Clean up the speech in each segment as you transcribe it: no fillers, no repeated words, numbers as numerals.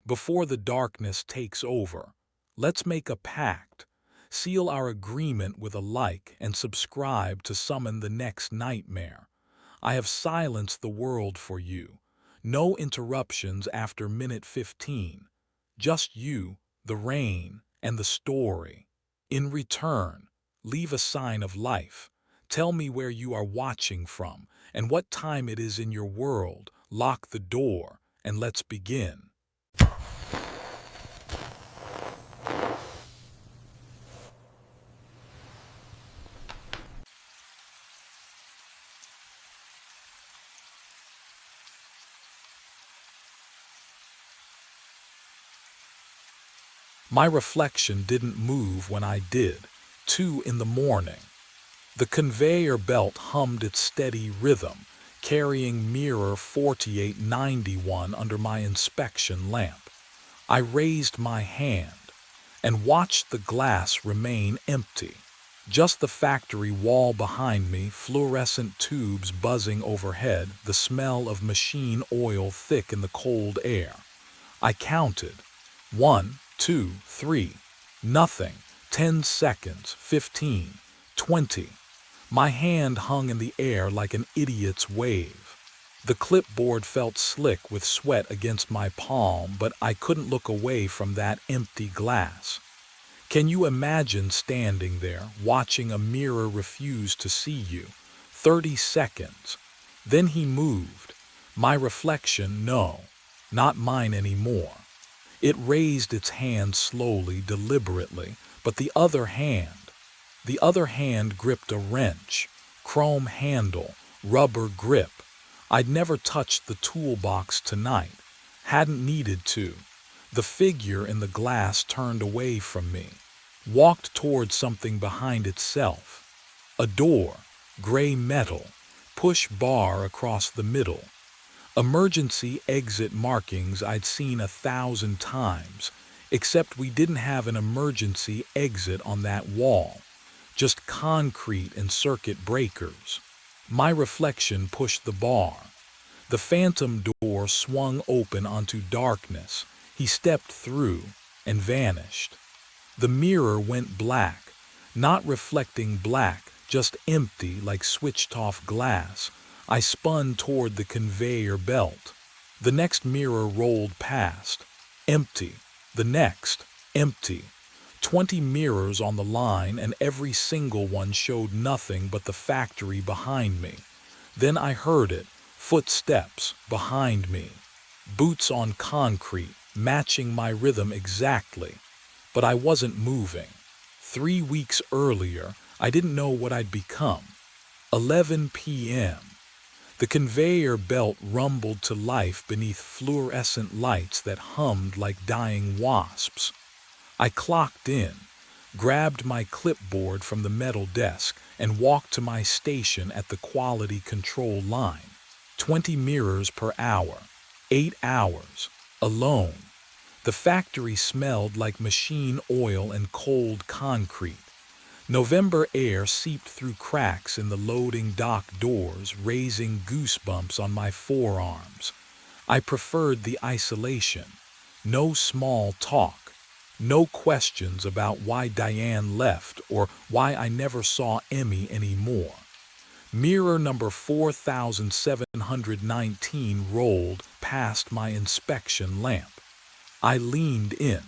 Before the darkness takes over, let's make a pact, seal our agreement with a like, and subscribe to summon the next nightmare. I have silenced the world for you. No interruptions after minute 15. Just you, the rain, and the story. In return, leave a sign of life. Tell me where you are watching from and what time it is in your world. Lock the door, and let's begin. My reflection didn't move when I did. 2 in the morning. The conveyor belt hummed its steady rhythm, carrying mirror 4891 under my inspection lamp. I raised my hand and watched the glass remain empty. Just the factory wall behind me, fluorescent tubes buzzing overhead, the smell of machine oil thick in the cold air. I counted. 1, 2, 3. Nothing. 10 seconds. 15. 20. My hand hung in the air like an idiot's wave. The clipboard felt slick with sweat against my palm, but I couldn't look away from that empty glass. Can you imagine standing there, watching a mirror refuse to see you? 30 seconds. Then he moved. My reflection, no, not mine anymore. It raised its hand slowly, deliberately, but the other hand gripped a wrench, chrome handle, rubber grip. I'd never touched the toolbox tonight, hadn't needed to. The figure in the glass turned away from me, walked toward something behind itself. A door, gray metal, push bar across the middle. Emergency exit markings I'd seen 1,000 times, except we didn't have an emergency exit on that wall, just concrete and circuit breakers. My reflection pushed the bar. The phantom door swung open onto darkness. He stepped through and vanished. The mirror went black, not reflecting black, just empty like switched-off glass. I spun toward the conveyor belt. The next mirror rolled past. Empty. The next. Empty. 20 mirrors on the line, and every single one showed nothing but the factory behind me. Then I heard it. Footsteps behind me. Boots on concrete, matching my rhythm exactly. But I wasn't moving. 3 weeks earlier, I didn't know what I'd become. 11 p.m. The conveyor belt rumbled to life beneath fluorescent lights that hummed like dying wasps. I clocked in, grabbed my clipboard from the metal desk, and walked to my station at the quality control line. 20 mirrors per hour. 8 hours. Alone. The factory smelled like machine oil and cold concrete. November air seeped through cracks in the loading dock doors, raising goosebumps on my forearms. I preferred the isolation. No small talk. No questions about why Diane left or why I never saw Emmy anymore. Mirror number 4719 rolled past my inspection lamp. I leaned in,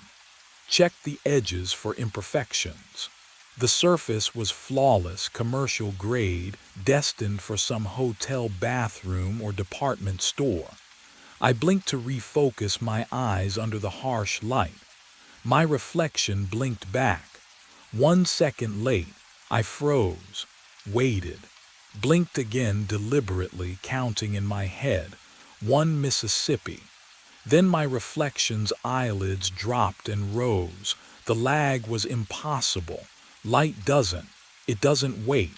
checked the edges for imperfections. The surface was flawless, commercial grade, destined for some hotel bathroom or department store. I blinked to refocus my eyes under the harsh light. My reflection blinked back. 1 second late, I froze, waited, blinked again deliberately, counting in my head. 1 Mississippi. Then my reflection's eyelids dropped and rose. The lag was impossible. Light it doesn't wait.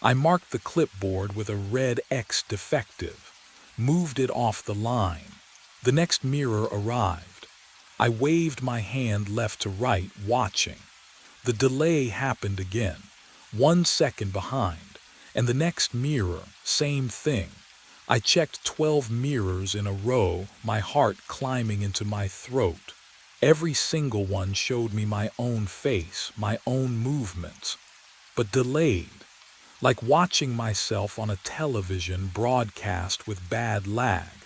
I marked the clipboard with a red X defective, moved it off the line. The next mirror arrived. I waved my hand left to right, watching. The delay happened again, 1 second behind, and the next mirror, same thing. I checked 12 mirrors in a row, my heart climbing into my throat. Every single one showed me my own face, my own movements, but delayed, like watching myself on a television broadcast with bad lag.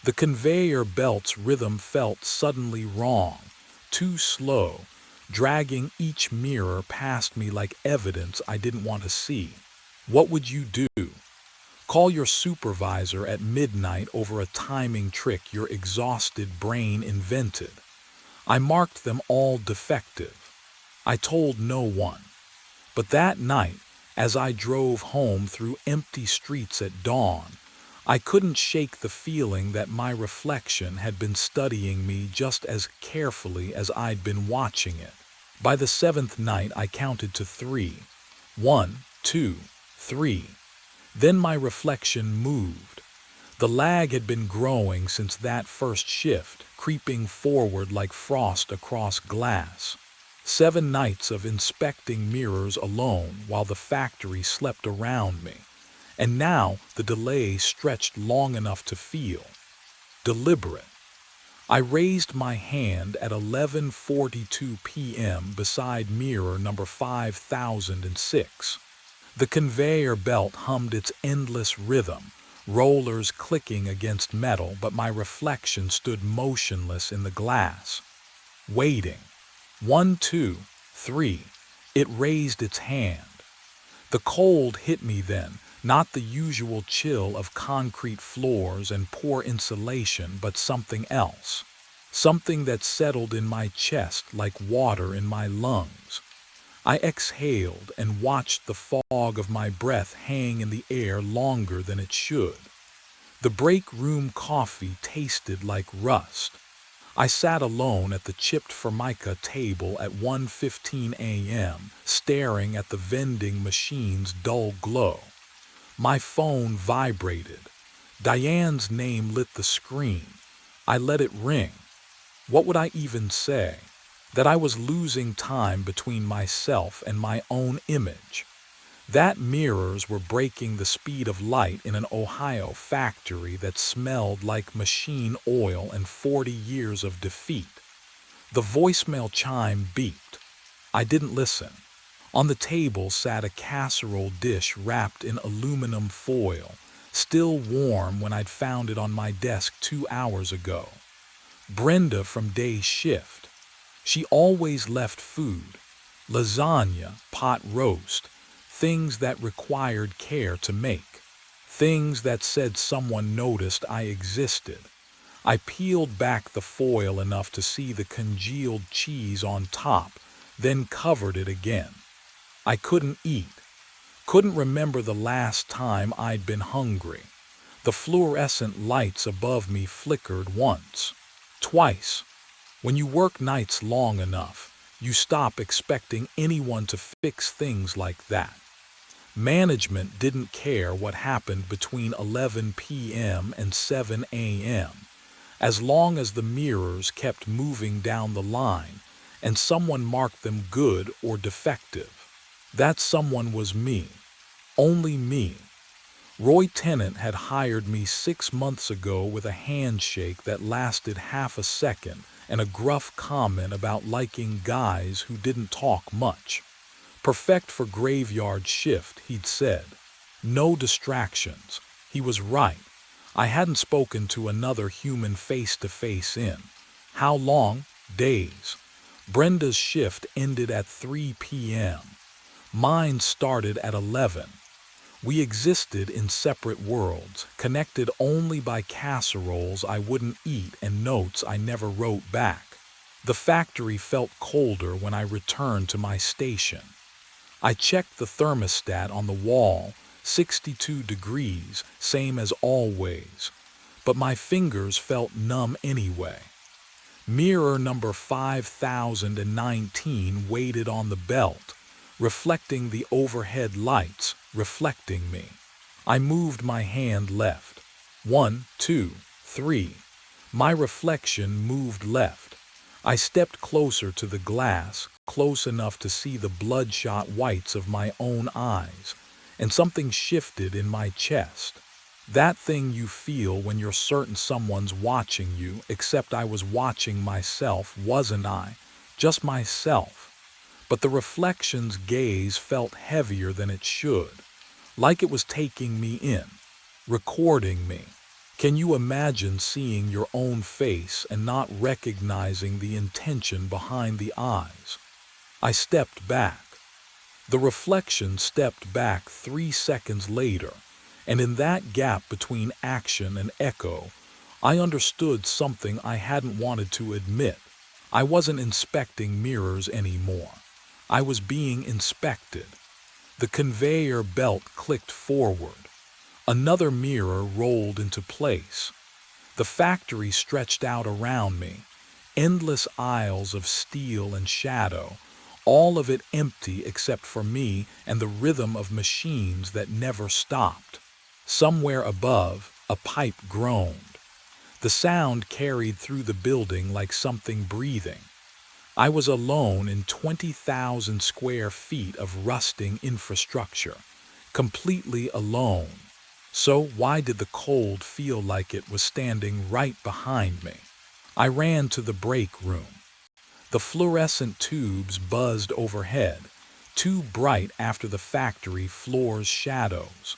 The conveyor belt's rhythm felt suddenly wrong, too slow, dragging each mirror past me like evidence I didn't want to see. What would you do? Call your supervisor at midnight over a timing trick your exhausted brain invented. I marked them all defective. I told no one. But that night, as I drove home through empty streets at dawn, I couldn't shake the feeling that my reflection had been studying me just as carefully as I'd been watching it. By the seventh night, I counted to 3. 1, 2, 3. Then my reflection moved. The lag had been growing since that first shift, creeping forward like frost across glass. 7 nights of inspecting mirrors alone while the factory slept around me. And now the delay stretched long enough to feel deliberate. I raised my hand at 11:42 p.m. beside mirror number 5006. The conveyor belt hummed its endless rhythm, rollers clicking against metal, but my reflection stood motionless in the glass, waiting. 1, 2, 3. It raised its hand. The cold hit me then, not the usual chill of concrete floors and poor insulation, but something else. Something that settled in my chest like water in my lungs. I exhaled and watched the fog of my breath hang in the air longer than it should. The break room coffee tasted like rust. I sat alone at the chipped formica table at 1:15 a.m., staring at the vending machine's dull glow. My phone vibrated. Diane's name lit the screen. I let it ring. What would I even say? That I was losing time between myself and my own image. That mirrors were breaking the speed of light in an Ohio factory that smelled like machine oil and 40 years of defeat. The voicemail chime beeped. I didn't listen. On the table sat a casserole dish wrapped in aluminum foil, still warm when I'd found it on my desk 2 hours ago. Brenda from day shift. She always left food. Lasagna, pot roast, things that required care to make. Things that said someone noticed I existed. I peeled back the foil enough to see the congealed cheese on top, then covered it again. I couldn't eat. Couldn't remember the last time I'd been hungry. The fluorescent lights above me flickered once, twice. When you work nights long enough, you stop expecting anyone to fix things like that. Management didn't care what happened between 11 p.m. and 7 a.m. as long as the mirrors kept moving down the line and someone marked them good or defective. That someone was me. Only me. Roy Tennant had hired me 6 months ago with a handshake that lasted half a second and a gruff comment about liking guys who didn't talk much. Perfect for graveyard shift, he'd said. No distractions. He was right. I hadn't spoken to another human face-to-face in. How long? Days. Brenda's shift ended at 3 p.m. Mine started at 11. We existed in separate worlds, connected only by casseroles I wouldn't eat and notes I never wrote back. The factory felt colder when I returned to my station. I checked the thermostat on the wall, 62 degrees, same as always, but my fingers felt numb anyway. Mirror number 5019 waited on the belt, reflecting the overhead lights, reflecting me. I moved my hand left. 1, 2, 3. My reflection moved left. I stepped closer to the glass, close enough to see the bloodshot whites of my own eyes, and something shifted in my chest. That thing you feel when you're certain someone's watching you, except I was watching myself, wasn't I? Just myself. But the reflection's gaze felt heavier than it should, like it was taking me in, recording me. Can you imagine seeing your own face and not recognizing the intention behind the eyes? I stepped back. The reflection stepped back 3 seconds later, and in that gap between action and echo, I understood something I hadn't wanted to admit. I wasn't inspecting mirrors anymore. I was being inspected. The conveyor belt clicked forward. Another mirror rolled into place. The factory stretched out around me, endless aisles of steel and shadow, all of it empty except for me and the rhythm of machines that never stopped. Somewhere above, a pipe groaned. The sound carried through the building like something breathing. I was alone in 20,000 square feet of rusting infrastructure, completely alone. So why did the cold feel like it was standing right behind me? I ran to the break room. The fluorescent tubes buzzed overhead, too bright after the factory floor's shadows.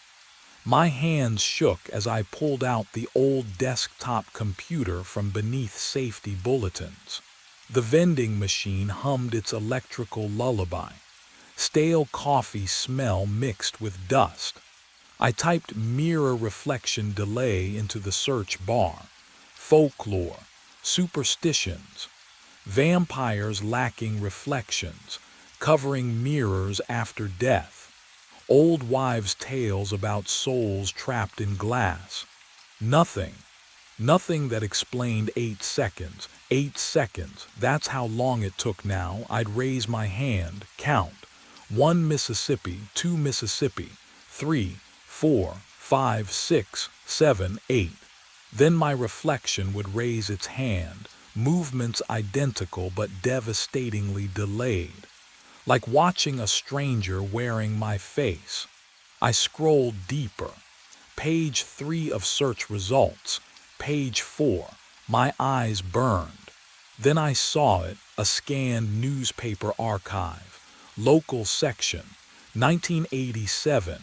My hands shook as I pulled out the old desktop computer from beneath safety bulletins. The vending machine hummed its electrical lullaby. Stale coffee smell mixed with dust. I typed mirror reflection delay into the search bar. Folklore, superstitions, vampires lacking reflections, covering mirrors after death, old wives' tales about souls trapped in glass. Nothing. Nothing that explained 8 seconds. 8 seconds. That's how long it took now. I'd raise my hand, count. 1 Mississippi, 2 Mississippi, 3, 4, 5, 6, 7, 8. Then my reflection would raise its hand, movements identical but devastatingly delayed. Like watching a stranger wearing my face. I scrolled deeper. Page 3 of search results. Page 4. My eyes burned. Then I saw it, a scanned newspaper archive. Local section, 1987.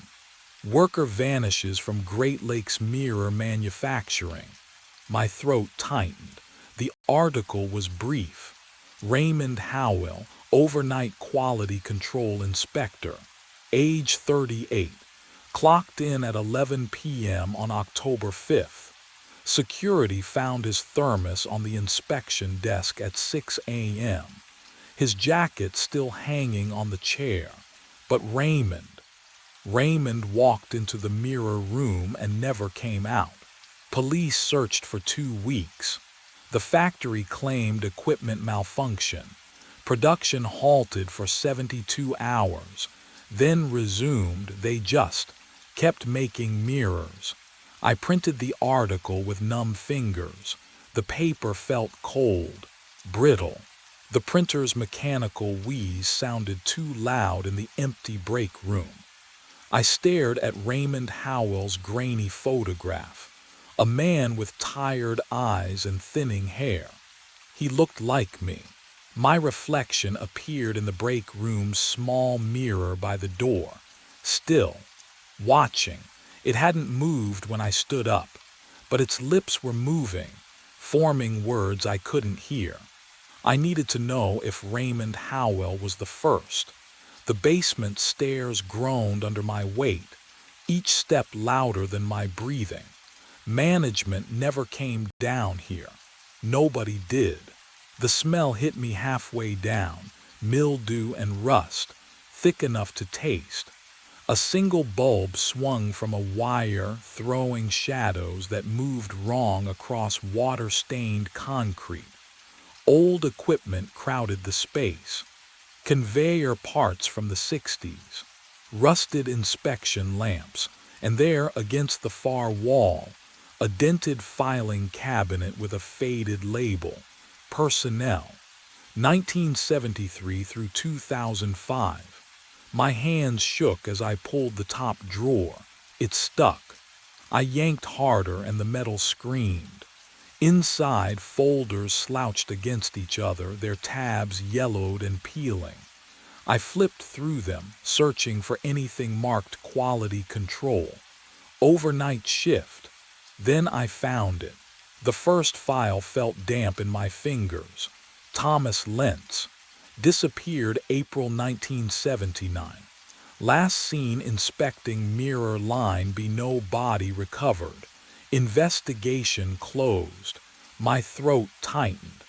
Worker vanishes from Great Lakes Mirror Manufacturing. My throat tightened. The article was brief. Raymond Howell, overnight quality control inspector, age 38, clocked in at 11 p.m. on October 5th. Security found his thermos on the inspection desk at 6 a.m., his jacket still hanging on the chair. But Raymond walked into the mirror room and never came out. Police searched for 2 weeks. The factory claimed equipment malfunction. Production halted for 72 hours, then resumed. They just kept making mirrors. I printed the article with numb fingers. The paper felt cold, brittle. The printer's mechanical wheeze sounded too loud in the empty break room. I stared at Raymond Howell's grainy photograph, a man with tired eyes and thinning hair. He looked like me. My reflection appeared in the break room's small mirror by the door, still, watching. It hadn't moved when I stood up, but its lips were moving, forming words I couldn't hear. I needed to know if Raymond Howell was the first. The basement stairs groaned under my weight, each step louder than my breathing. Management never came down here. Nobody did. The smell hit me halfway down, mildew and rust, thick enough to taste. A single bulb swung from a wire, throwing shadows that moved wrong across water-stained concrete. Old equipment crowded the space. Conveyor parts from the 60s, rusted inspection lamps, and there, against the far wall, a dented filing cabinet with a faded label, Personnel, 1973 through 2005. My hands shook as I pulled the top drawer. It stuck. I yanked harder and the metal screamed. Inside, folders slouched against each other, their tabs yellowed and peeling. I flipped through them, searching for anything marked quality control. Overnight shift. Then I found it. The first file felt damp in my fingers. Thomas Lentz. Disappeared April 1979. Last seen inspecting mirror line below body recovered. Investigation closed. My throat tightened.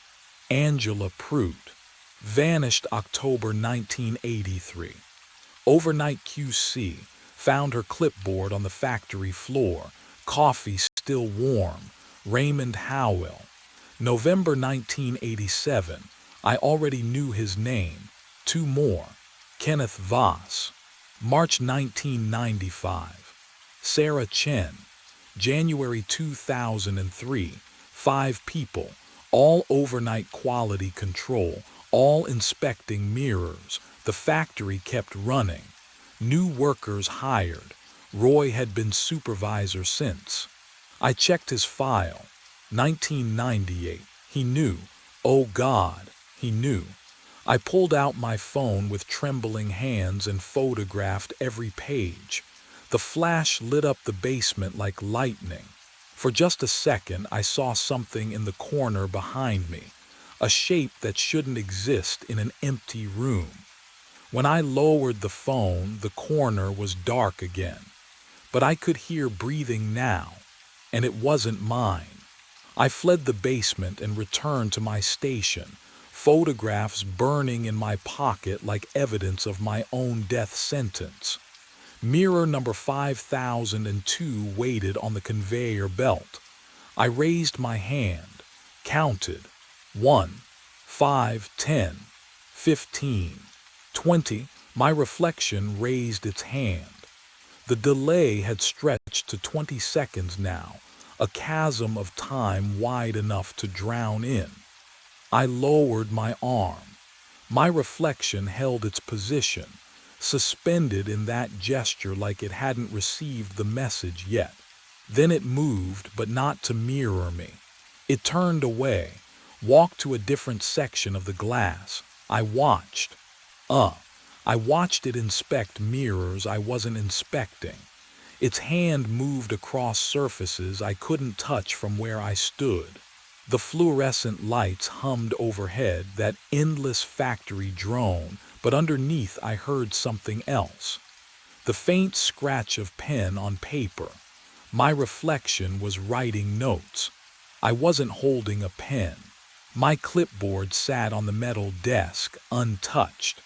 Angela Prout. Vanished October 1983. Overnight QC. Found her clipboard on the factory floor. Coffee still warm. Raymond Howell. November 1987. I already knew his name. Two more. Kenneth Voss. March 1995. Sarah Chen. January 2003. 5 people. All overnight quality control. All inspecting mirrors. The factory kept running. New workers hired. Roy had been supervisor since. I checked his file. 1998. He knew. Oh God, he knew. I pulled out my phone with trembling hands and photographed every page. The flash lit up the basement like lightning. For just a second, I saw something in the corner behind me, a shape that shouldn't exist in an empty room. When I lowered the phone, the corner was dark again. But I could hear breathing now, and it wasn't mine. I fled the basement and returned to my station, photographs burning in my pocket like evidence of my own death sentence. Mirror number 5002 waited on the conveyor belt. I raised my hand, counted. 1, 5, 10, 15, 20. My reflection raised its hand. The delay had stretched to 20 seconds now, a chasm of time wide enough to drown in. I lowered my arm. My reflection held its position, suspended in that gesture like it hadn't received the message yet. Then it moved, but not to mirror me. It turned away, walked to a different section of the glass. I watched. I watched it inspect mirrors I wasn't inspecting. Its hand moved across surfaces I couldn't touch from where I stood. The fluorescent lights hummed overhead, that endless factory drone, but underneath I heard something else. The faint scratch of pen on paper. My reflection was writing notes. I wasn't holding a pen. My clipboard sat on the metal desk, untouched.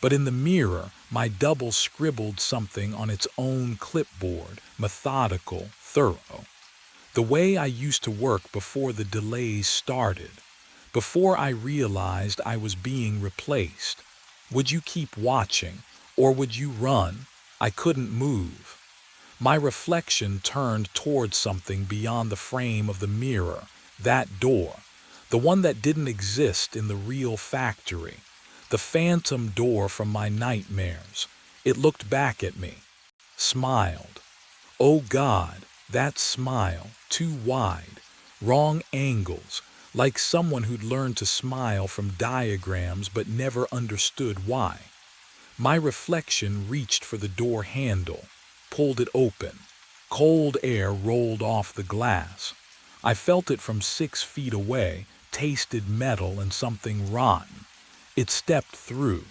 But in the mirror, my double scribbled something on its own clipboard, methodical, thorough. The way I used to work before the delays started, before I realized I was being replaced. Would you keep watching, or would you run? I couldn't move. My reflection turned toward something beyond the frame of the mirror, that door, the one that didn't exist in the real factory. The phantom door from my nightmares. It looked back at me, smiled. Oh God, that smile, too wide, wrong angles, like someone who'd learned to smile from diagrams but never understood why. My reflection reached for the door handle, pulled it open. Cold air rolled off the glass. I felt it from 6 feet away, tasted metal and something rotten. It stepped through.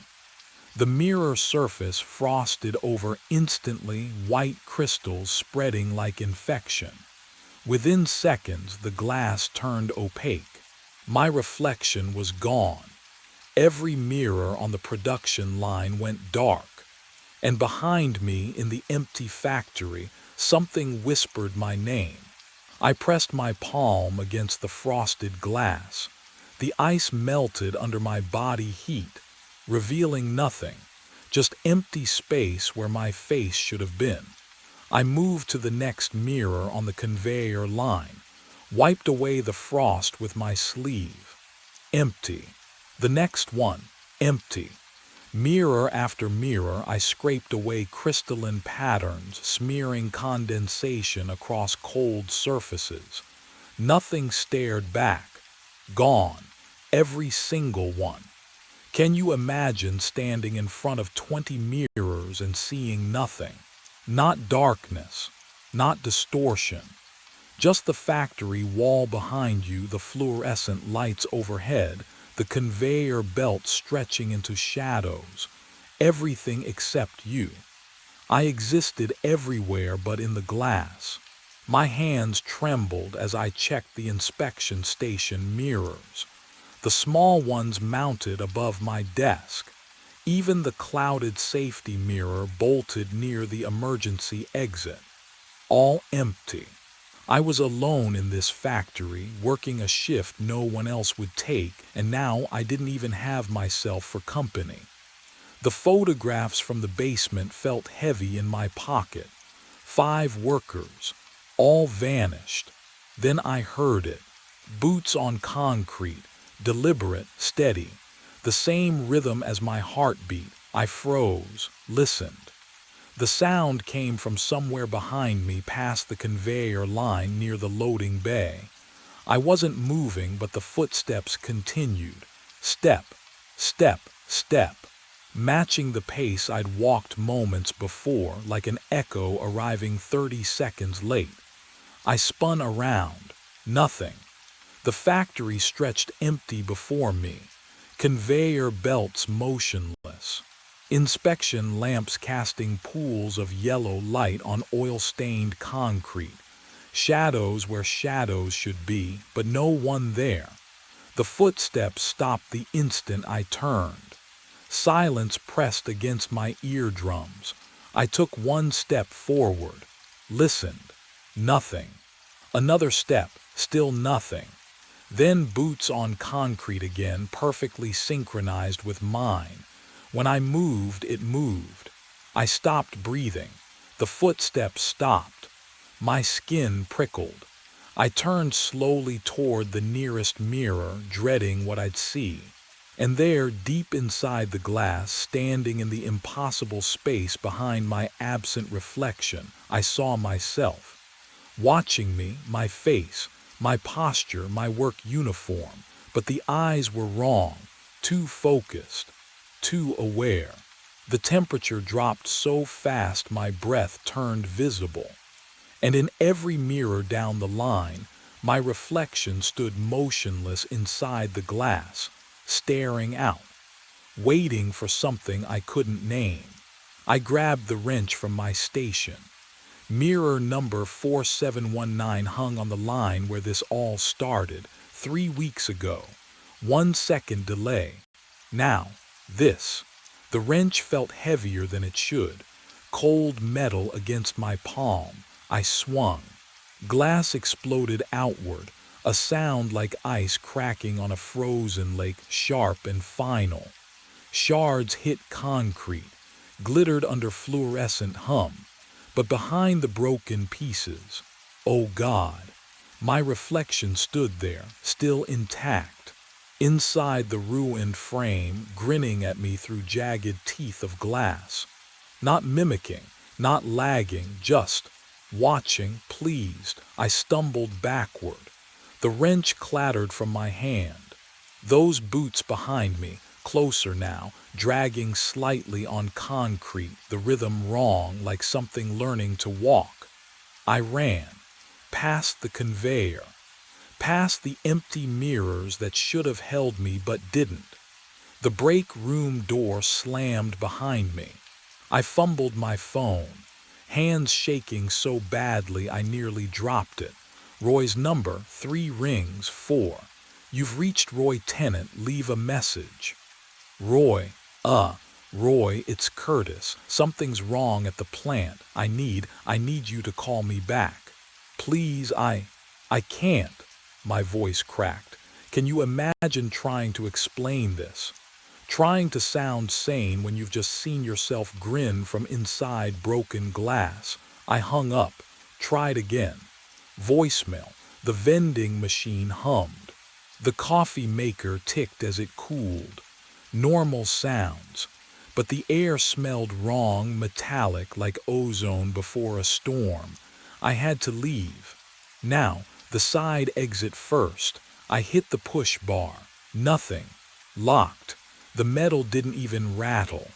The mirror surface frosted over instantly, white crystals spreading like infection. Within seconds, the glass turned opaque. My reflection was gone. Every mirror on the production line went dark. And behind me, in the empty factory, something whispered my name. I pressed my palm against the frosted glass. The ice melted under my body heat, revealing nothing, just empty space where my face should have been. I moved to the next mirror on the conveyor line, wiped away the frost with my sleeve. Empty. The next one, empty. Mirror after mirror, I scraped away crystalline patterns, smearing condensation across cold surfaces. Nothing stared back. Gone. Every single one. Can you imagine standing in front of 20 mirrors and seeing nothing? Not darkness, not distortion. Just the factory wall behind you, the fluorescent lights overhead, the conveyor belt stretching into shadows. Everything except you. I existed everywhere but in the glass. My hands trembled as I checked the inspection station mirrors, the small ones mounted above my desk. Even the clouded safety mirror bolted near the emergency exit. All empty. I was alone in this factory, working a shift no one else would take, and now I didn't even have myself for company. The photographs from the basement felt heavy in my pocket. 5 workers, all vanished. Then I heard it. Boots on concrete, deliberate, steady. The same rhythm as my heartbeat. I froze, listened. The sound came from somewhere behind me, past the conveyor line near the loading bay. I wasn't moving, but the footsteps continued. Step, step, step. Matching the pace I'd walked moments before, like an echo arriving 30 seconds late. I spun around. Nothing. The factory stretched empty before me. Conveyor belts motionless. Inspection lamps casting pools of yellow light on oil-stained concrete. Shadows where shadows should be, but no one there. The footsteps stopped the instant I turned. Silence pressed against my eardrums. I took one step forward. Listened. Nothing. Another step. Still nothing. Then boots on concrete again, perfectly synchronized with mine. When I moved, it moved. I stopped breathing. The footsteps stopped. My skin prickled. I turned slowly toward the nearest mirror, dreading what I'd see. And there, deep inside the glass, standing in the impossible space behind my absent reflection, I saw myself. Watching me, my face, my posture, my work uniform, but the eyes were wrong, too focused, too aware. The temperature dropped so fast my breath turned visible. And in every mirror down the line, my reflection stood motionless inside the glass, staring out, waiting for something I couldn't name. I grabbed the wrench from my station. Mirror number 4719 hung on the line where this all started, 3 weeks ago. 1 second delay. Now, this. The wrench felt heavier than it should. Cold metal against my palm. I swung. Glass exploded outward, a sound like ice cracking on a frozen lake, sharp and final. Shards hit concrete, glittered under fluorescent hum. But behind the broken pieces, oh God, my reflection stood there, still intact. Inside the ruined frame, grinning at me through jagged teeth of glass. Not mimicking, not lagging, just watching, pleased. I stumbled backward. The wrench clattered from my hand. Those boots behind me, closer now, dragging slightly on concrete, the rhythm wrong, like something learning to walk. I ran, past the conveyor, past the empty mirrors that should have held me but didn't. The break room door slammed behind me. I fumbled my phone, hands shaking so badly I nearly dropped it. Roy's number, 3 rings, 4. You've reached Roy Tennant, leave a message. Roy, Roy, it's Curtis. Something's wrong at the plant. I need you to call me back. Please, I can't. My voice cracked. Can you imagine trying to explain this? Trying to sound sane when you've just seen yourself grin from inside broken glass. I hung up, tried again. Voicemail. The vending machine hummed. The coffee maker ticked as it cooled. Normal sounds. but the air smelled wrong, metallic, like ozone before a storm. I had to leave. Now, the side exit first. I hit the push bar. Nothing. Locked. The metal didn't even rattle.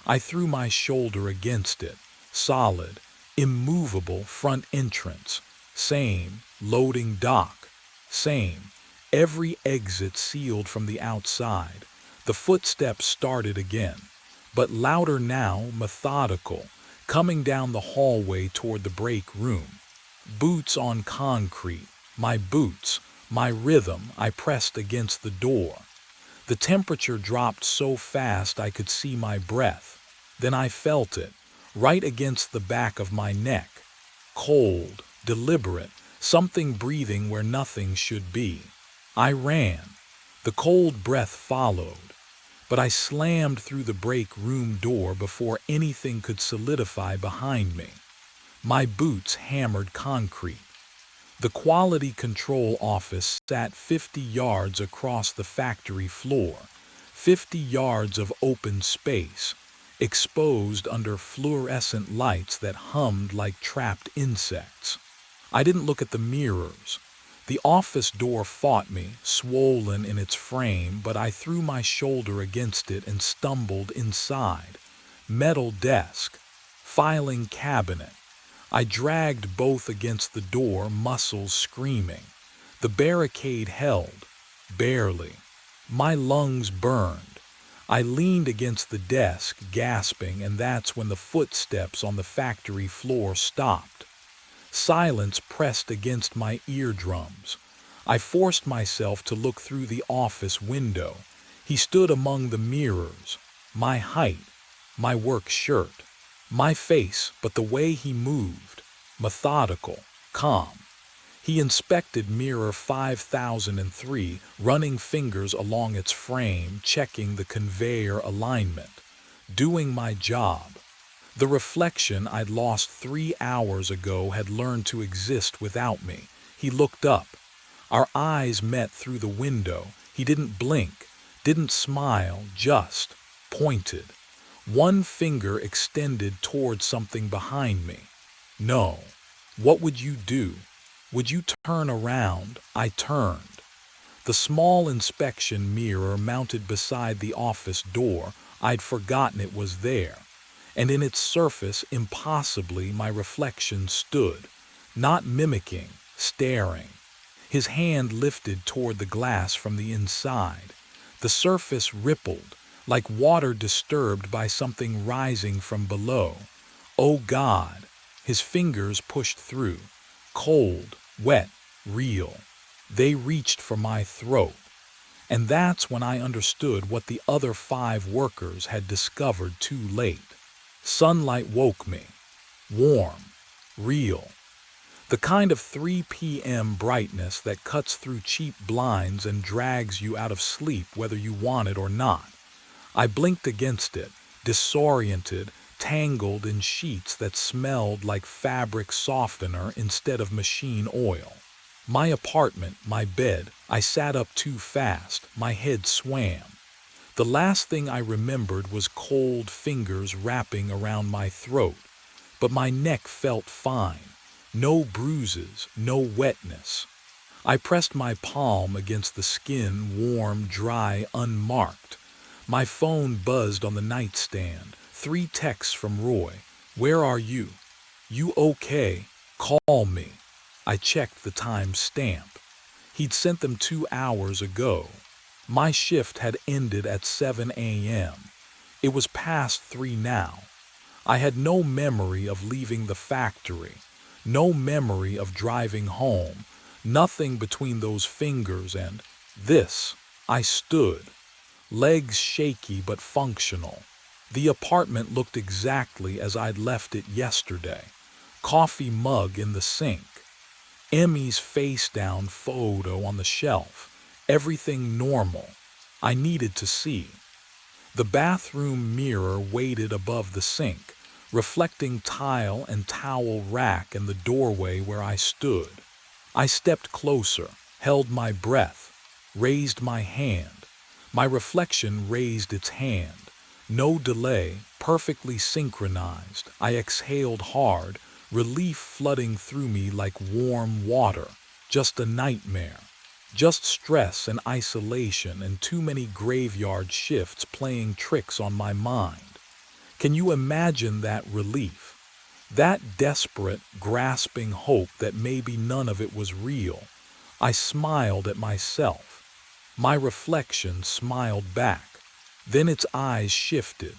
I threw my shoulder against it. Solid. Immovable front entrance. Same. Loading dock. Same. Every exit sealed from the outside. The footsteps started again, but louder now, methodical, coming down the hallway toward the break room. Boots on concrete. My boots. My rhythm. I pressed against the door. The temperature dropped so fast I could see my breath. Then I felt it, right against the back of my neck. Cold, deliberate, something breathing where nothing should be. I ran. The cold breath followed, but I slammed through the break room door before anything could solidify behind me. My boots hammered concrete. The quality control office sat 50 yards across the factory floor, 50 yards of open space, exposed under fluorescent lights that hummed like trapped insects. I didn't look at the mirrors. The office door fought me, swollen in its frame, but I threw my shoulder against it and stumbled inside. Metal desk, filing cabinet. I dragged both against the door, muscles screaming. The barricade held, barely. My lungs burned. I leaned against the desk, gasping, and that's when the footsteps on the factory floor stopped. Silence pressed against my eardrums. I forced myself to look through the office window. He stood among the mirrors. My height, my work shirt, my face, but the way he moved, methodical, calm. He inspected mirror 5003, running fingers along its frame, checking the conveyor alignment, doing my job. The reflection I'd lost 3 hours ago had learned to exist without me. He looked up. Our eyes met through the window. He didn't blink, didn't smile, just pointed. One finger extended toward something behind me. No. What would you do? Would you turn around? I turned. The small inspection mirror mounted beside the office door, I'd forgotten it was there. And in its surface, impossibly, my reflection stood, not mimicking, staring. His hand lifted toward the glass from the inside. The surface rippled, like water disturbed by something rising from below. Oh God! His fingers pushed through, cold, wet, real. They reached for my throat. And that's when I understood what the other 5 workers had discovered too late. Sunlight woke me. Warm. Real. The kind of 3 p.m. brightness that cuts through cheap blinds and drags you out of sleep whether you want it or not. I blinked against it, disoriented, tangled in sheets that smelled like fabric softener instead of machine oil. My apartment, my bed, I sat up too fast, my head swam. The last thing I remembered was cold fingers wrapping around my throat, but my neck felt fine. No bruises, no wetness. I pressed my palm against the skin, warm, dry, unmarked. My phone buzzed on the nightstand. 3 texts from Roy. Where are you? You okay? Call me. I checked the time stamp. He'd sent them 2 hours ago. My shift had ended at 7 a.m. It was past 3 now. I had no memory of leaving the factory, no memory of driving home, nothing between those fingers and this. I stood, legs shaky but functional. The apartment looked exactly as I'd left it yesterday. Coffee mug in the sink. Emmy's face-down photo on the shelf. Everything normal. I needed to see. The bathroom mirror waited above the sink, reflecting tile and towel rack in the doorway where I stood. I stepped closer, held my breath, raised my hand. My reflection raised its hand. No delay, perfectly synchronized. I exhaled hard, relief flooding through me like warm water. Just a nightmare. Just stress and isolation and too many graveyard shifts playing tricks on my mind. Can you imagine that relief? That desperate, grasping hope that maybe none of it was real. I smiled at myself. My reflection smiled back. Then its eyes shifted.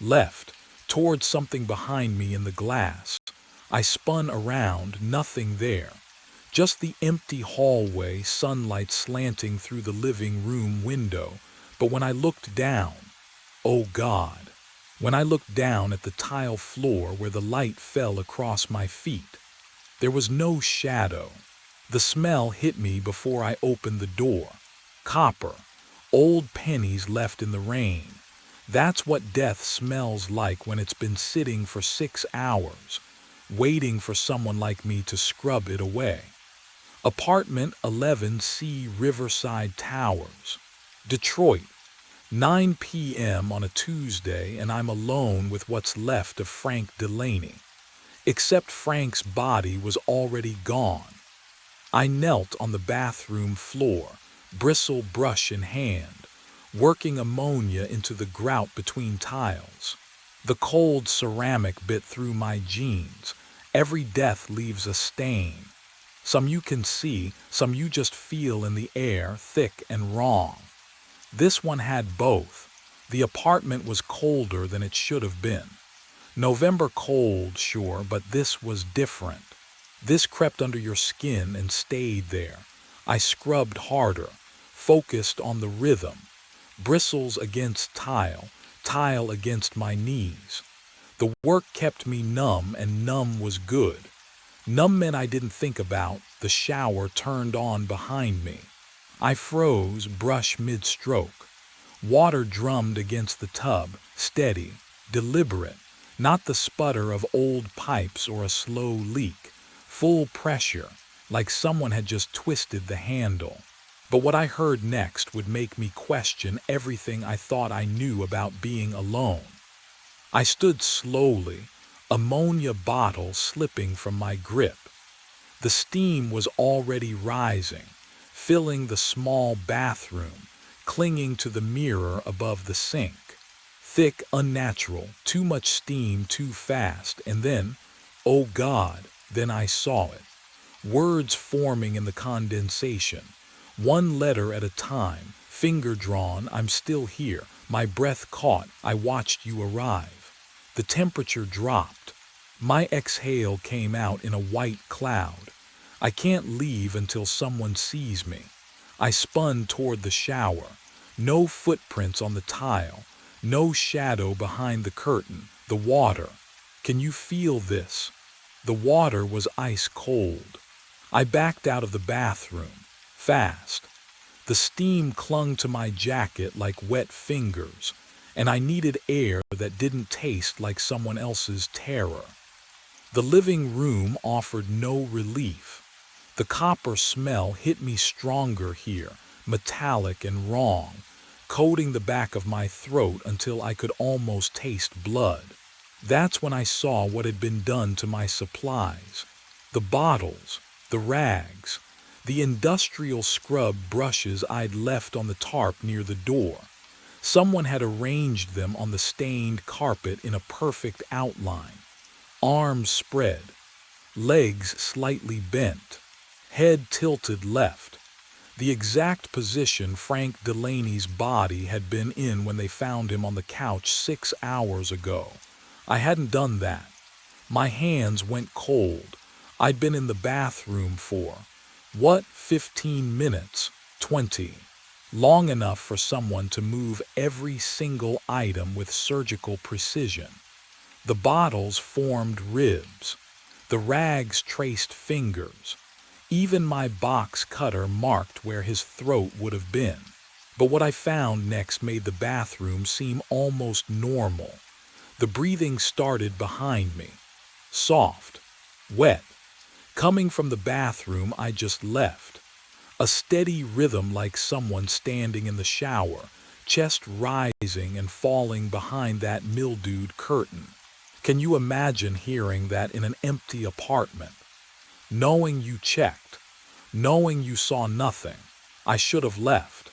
Left, towards something behind me in the glass. I spun around, nothing there. Just the empty hallway, sunlight slanting through the living room window. But when I looked down, oh God, when I looked down at the tile floor where the light fell across my feet, there was no shadow. The smell hit me before I opened the door. Copper, old pennies left in the rain. That's what death smells like when it's been sitting for 6 hours, waiting for someone like me to scrub it away. Apartment 11C Riverside Towers, Detroit, 9 p.m. on a Tuesday, and I'm alone with what's left of Frank Delaney. Except Frank's body was already gone. I knelt on the bathroom floor, bristle brush in hand, working ammonia into the grout between tiles. The cold ceramic bit through my jeans. Every death leaves a stain. Some you can see, some you just feel in the air, thick and wrong. This one had both. The apartment was colder than it should have been. November cold, sure, but this was different. This crept under your skin and stayed there. I scrubbed harder, focused on the rhythm. Bristles against tile, tile against my knees. The work kept me numb, and numb was good. Numb meant I didn't think about. The shower turned on behind me. I froze, brush mid-stroke. Water drummed against the tub, steady, deliberate, not the sputter of old pipes or a slow leak. Full pressure, like someone had just twisted the handle. But what I heard next would make me question everything I thought I knew about being alone. I stood slowly, ammonia bottle slipping from my grip. The steam was already rising, filling the small bathroom, clinging to the mirror above the sink. Thick, unnatural, too much steam too fast, and then, oh God, then I saw it. Words forming in the condensation, one letter at a time, finger drawn, I'm still here, my breath caught, I watched you arrive. The temperature dropped. My exhale came out in a white cloud. I can't leave until someone sees me. I spun toward the shower. No footprints on the tile. No shadow behind the curtain. The water. Can you feel this? The water was ice cold. I backed out of the bathroom. Fast. The steam clung to my jacket like wet fingers, and I needed air that didn't taste like someone else's terror. The living room offered no relief. The copper smell hit me stronger here, metallic and wrong, coating the back of my throat until I could almost taste blood. That's when I saw what had been done to my supplies. The bottles, the rags, the industrial scrub brushes I'd left on the tarp near the door. Someone had arranged them on the stained carpet in a perfect outline. Arms spread, legs slightly bent, head tilted left. The exact position Frank Delaney's body had been in when they found him on the couch 6 hours ago. I hadn't done that. My hands went cold. I'd been in the bathroom for, 15 minutes? 20. Long enough for someone to move every single item with surgical precision. The bottles formed ribs. The rags traced fingers. Even my box cutter marked where his throat would have been. But what I found next made the bathroom seem almost normal. The breathing started behind me. Soft. Wet. Coming from the bathroom I just left. A steady rhythm like someone standing in the shower, chest rising and falling behind that mildewed curtain. Can you imagine hearing that in an empty apartment? Knowing you checked, knowing you saw nothing, I should have left.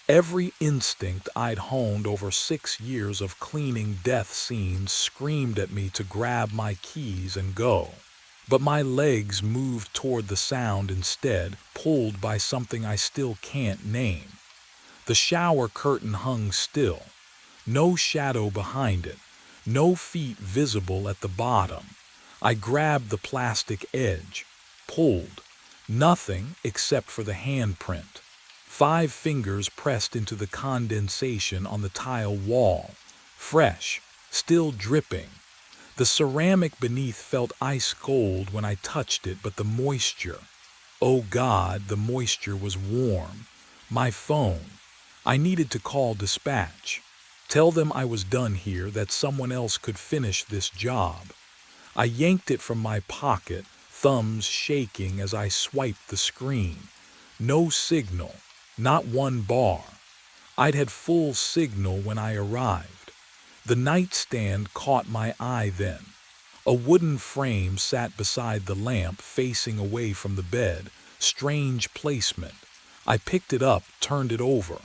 Every instinct I'd honed over 6 years of cleaning death scenes screamed at me to grab my keys and go. But my legs moved toward the sound instead, pulled by something I still can't name. The shower curtain hung still, no shadow behind it, no feet visible at the bottom. I grabbed the plastic edge, pulled, nothing except for the handprint. 5 fingers pressed into the condensation on the tile wall, fresh, still dripping. The ceramic beneath felt ice cold when I touched it, but the moisture, oh God, the moisture was warm. My phone. I needed to call dispatch. Tell them I was done here, that someone else could finish this job. I yanked it from my pocket, thumbs shaking as I swiped the screen. No signal, not one bar. I'd had full signal when I arrived. The nightstand caught my eye then. A wooden frame sat beside the lamp, facing away from the bed. Strange placement. I picked it up, turned it over.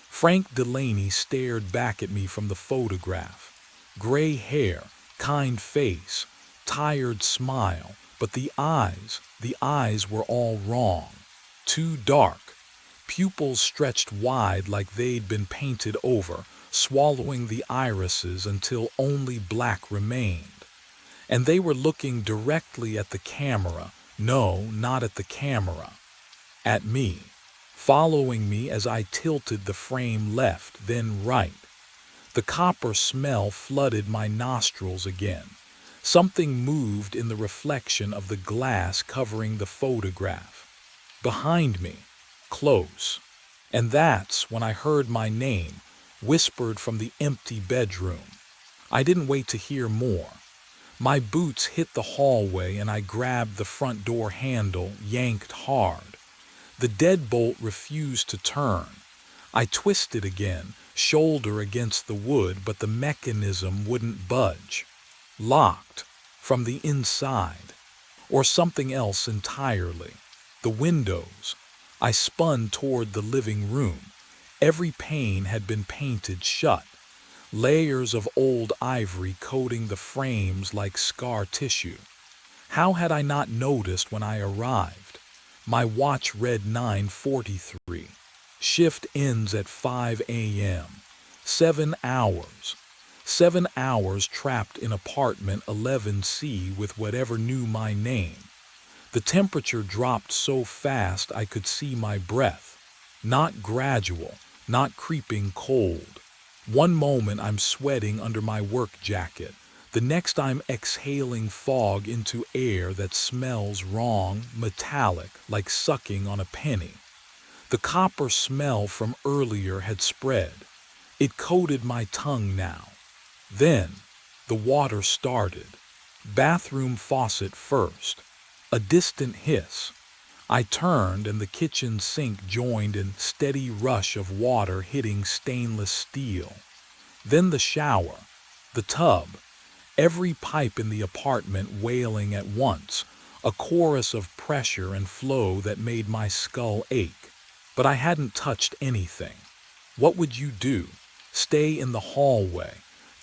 Frank Delaney stared back at me from the photograph. Gray hair, kind face, tired smile, but the eyes were all wrong. Too dark. Pupils stretched wide like they'd been painted over, swallowing the irises until only black remained. And they were looking directly at the camera. No, not at the camera. At me. Following me as I tilted the frame left, then right. The copper smell flooded my nostrils again. Something moved in the reflection of the glass covering the photograph. Behind me, close. And that's when I heard my name, whispered from the empty bedroom. I didn't wait to hear more. My boots hit the hallway and I grabbed the front door handle, yanked hard. The deadbolt refused to turn. I twisted again, shoulder against the wood, but the mechanism wouldn't budge. Locked. From the inside. Or something else entirely. The windows. I spun toward the living room. Every pane had been painted shut. Layers of old ivory coating the frames like scar tissue. How had I not noticed when I arrived? My watch read 9:43. Shift ends at 5 a.m. 7 hours. 7 hours trapped in apartment 11C with whatever knew my name. The temperature dropped so fast I could see my breath. Not gradual, not creeping cold. One moment I'm sweating under my work jacket. The next I'm exhaling fog into air that smells wrong, metallic, like sucking on a penny. The copper smell from earlier had spread. It coated my tongue now. Then, the water started. Bathroom faucet first. A distant hiss. I turned and the kitchen sink joined in steady rush of water hitting stainless steel. Then the shower. The tub. Every pipe in the apartment wailing at once. A chorus of pressure and flow that made my skull ache. But I hadn't touched anything. What would you do? Stay in the hallway.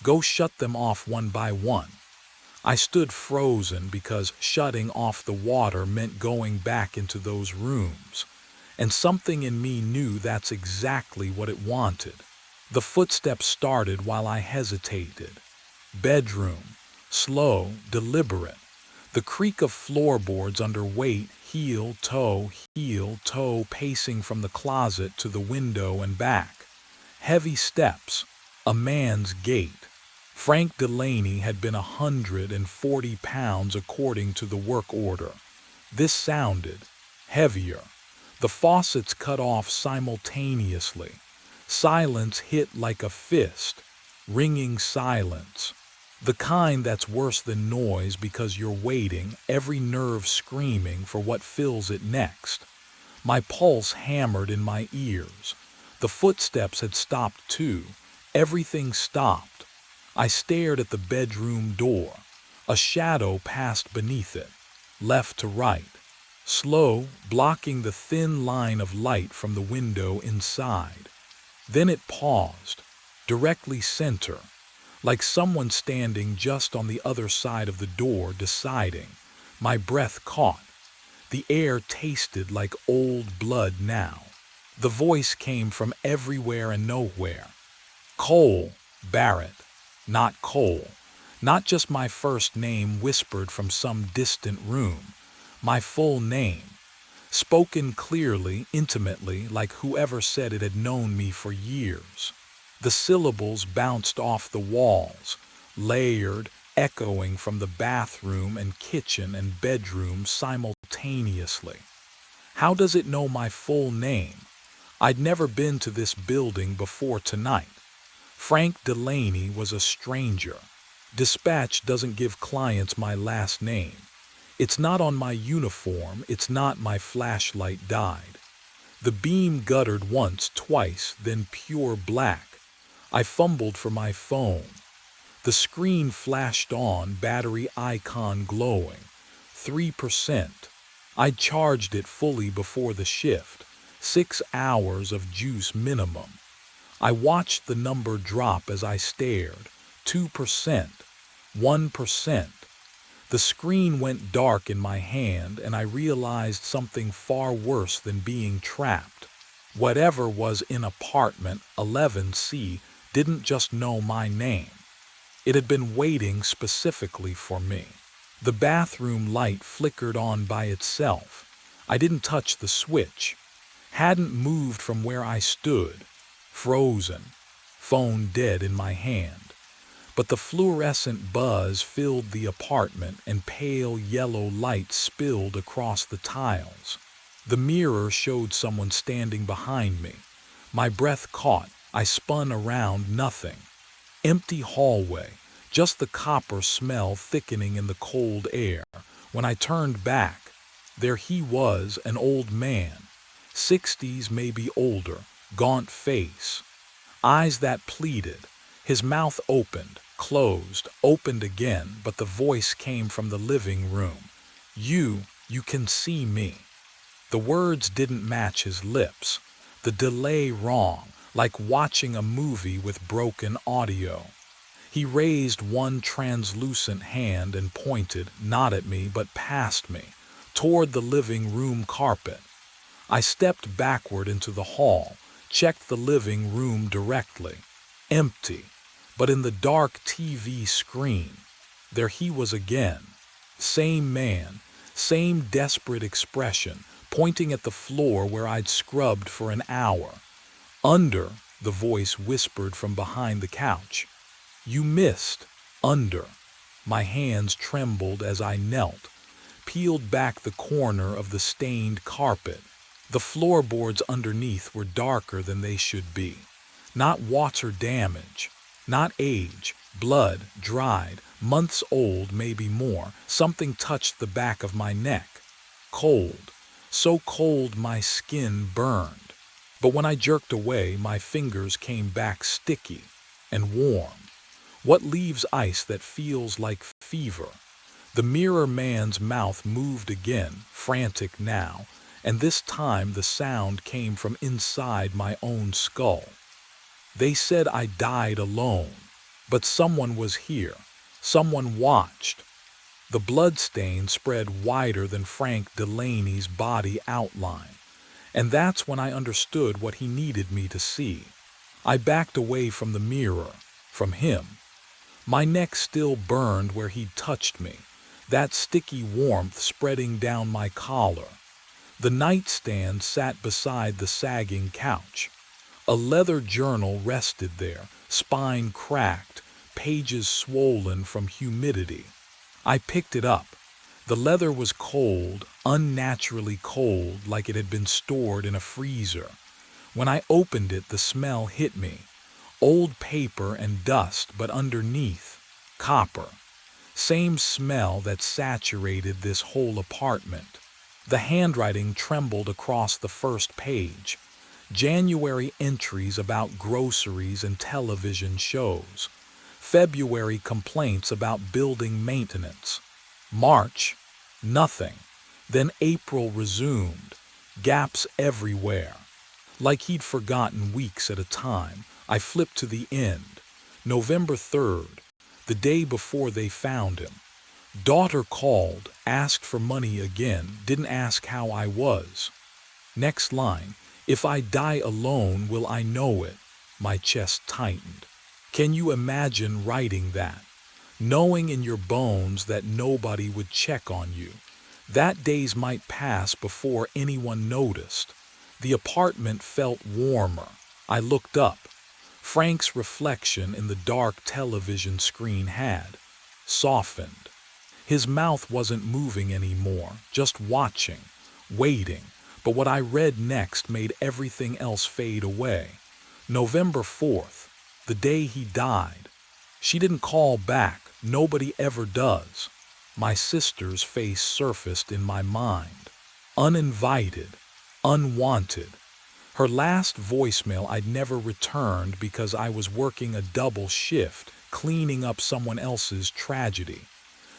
Go shut them off one by one. I stood frozen because shutting off the water meant going back into those rooms. And something in me knew that's exactly what it wanted. The footsteps started while I hesitated. Bedroom. Slow, deliberate. The creak of floorboards under weight, heel, toe, pacing from the closet to the window and back. Heavy steps. A man's gait. Frank Delaney had been 140 pounds according to the work order. This sounded heavier. The faucets cut off simultaneously. Silence hit like a fist. Ringing silence. The kind that's worse than noise because you're waiting, every nerve screaming for what fills it next. My pulse hammered in my ears. The footsteps had stopped too. Everything stopped. I stared at the bedroom door. A shadow passed beneath it, left to right, slow, blocking the thin line of light from the window inside. Then it paused, directly center, like someone standing just on the other side of the door deciding. My breath caught. The air tasted like old blood now. The voice came from everywhere and nowhere. Cole Barrett, not Cole. Not just my first name whispered from some distant room. My full name, spoken clearly, intimately, like whoever said it had known me for years. The syllables bounced off the walls, layered, echoing from the bathroom and kitchen and bedroom simultaneously. How does it know my full name? I'd never been to this building before tonight. Frank Delaney was a stranger. Dispatch doesn't give clients my last name. It's not on my uniform, it's not my flashlight died. The beam guttered once, twice, then pure black. I fumbled for my phone. The screen flashed on, battery icon glowing. 3%. I'd charged it fully before the shift. 6 hours of juice minimum. I watched the number drop as I stared. 2%. 1%. The screen went dark in my hand and I realized something far worse than being trapped. Whatever was in apartment 11C didn't just know my name. It had been waiting specifically for me. The bathroom light flickered on by itself. I didn't touch the switch. Hadn't moved from where I stood. Frozen. Phone dead in my hand. But the fluorescent buzz filled the apartment and pale yellow light spilled across the tiles. The mirror showed someone standing behind me. My breath caught. I spun around, nothing. Empty hallway, just the copper smell thickening in the cold air. When I turned back, there he was, an old man. 60s, maybe older, gaunt face. Eyes that pleaded. His mouth opened, closed, opened again, but the voice came from the living room. You can see me. The words didn't match his lips. The delay wrong, like watching a movie with broken audio. He raised one translucent hand and pointed, not at me, but past me, toward the living room carpet. I stepped backward into the hall, checked the living room directly. Empty. But in the dark TV screen, there he was again. Same man, same desperate expression, pointing at the floor where I'd scrubbed for an hour. Under, the voice whispered from behind the couch. You missed. Under. My hands trembled as I knelt, peeled back the corner of the stained carpet. The floorboards underneath were darker than they should be. Not water damage. Not age, blood, dried, months old, maybe more. Something touched the back of my neck. Cold, so cold my skin burned. But when I jerked away, my fingers came back sticky and warm. What leaves ice that feels like fever? The mirror man's mouth moved again, frantic now, and this time the sound came from inside my own skull. They said I died alone, but someone was here. Someone watched. The bloodstain spread wider than Frank Delaney's body outline, and that's when I understood what he needed me to see. I backed away from the mirror, from him. My neck still burned where he'd touched me, that sticky warmth spreading down my collar. The nightstand sat beside the sagging couch. A leather journal rested there, spine cracked, pages swollen from humidity. I picked it up. The leather was cold, unnaturally cold, like it had been stored in a freezer. When I opened it, the smell hit me. Old paper and dust, but underneath, copper. Same smell that saturated this whole apartment. The handwriting trembled across the first page. January entries about groceries and television shows. February complaints about building maintenance. March, nothing. Then April resumed. Gaps everywhere. Like he'd forgotten weeks at a time, I flipped to the end. November 3rd, the day before they found him. Daughter called, asked for money again, didn't ask how I was. Next line, if I die alone, will I know it? My chest tightened. Can you imagine writing that? Knowing in your bones that nobody would check on you. That days might pass before anyone noticed. The apartment felt warmer. I looked up. Frank's reflection in the dark television screen had softened. His mouth wasn't moving anymore, just watching, waiting. But what I read next made everything else fade away. November 4th, the day he died. She didn't call back. Nobody ever does. My sister's face surfaced in my mind. Uninvited, unwanted. Her last voicemail I'd never returned because I was working a double shift, cleaning up someone else's tragedy.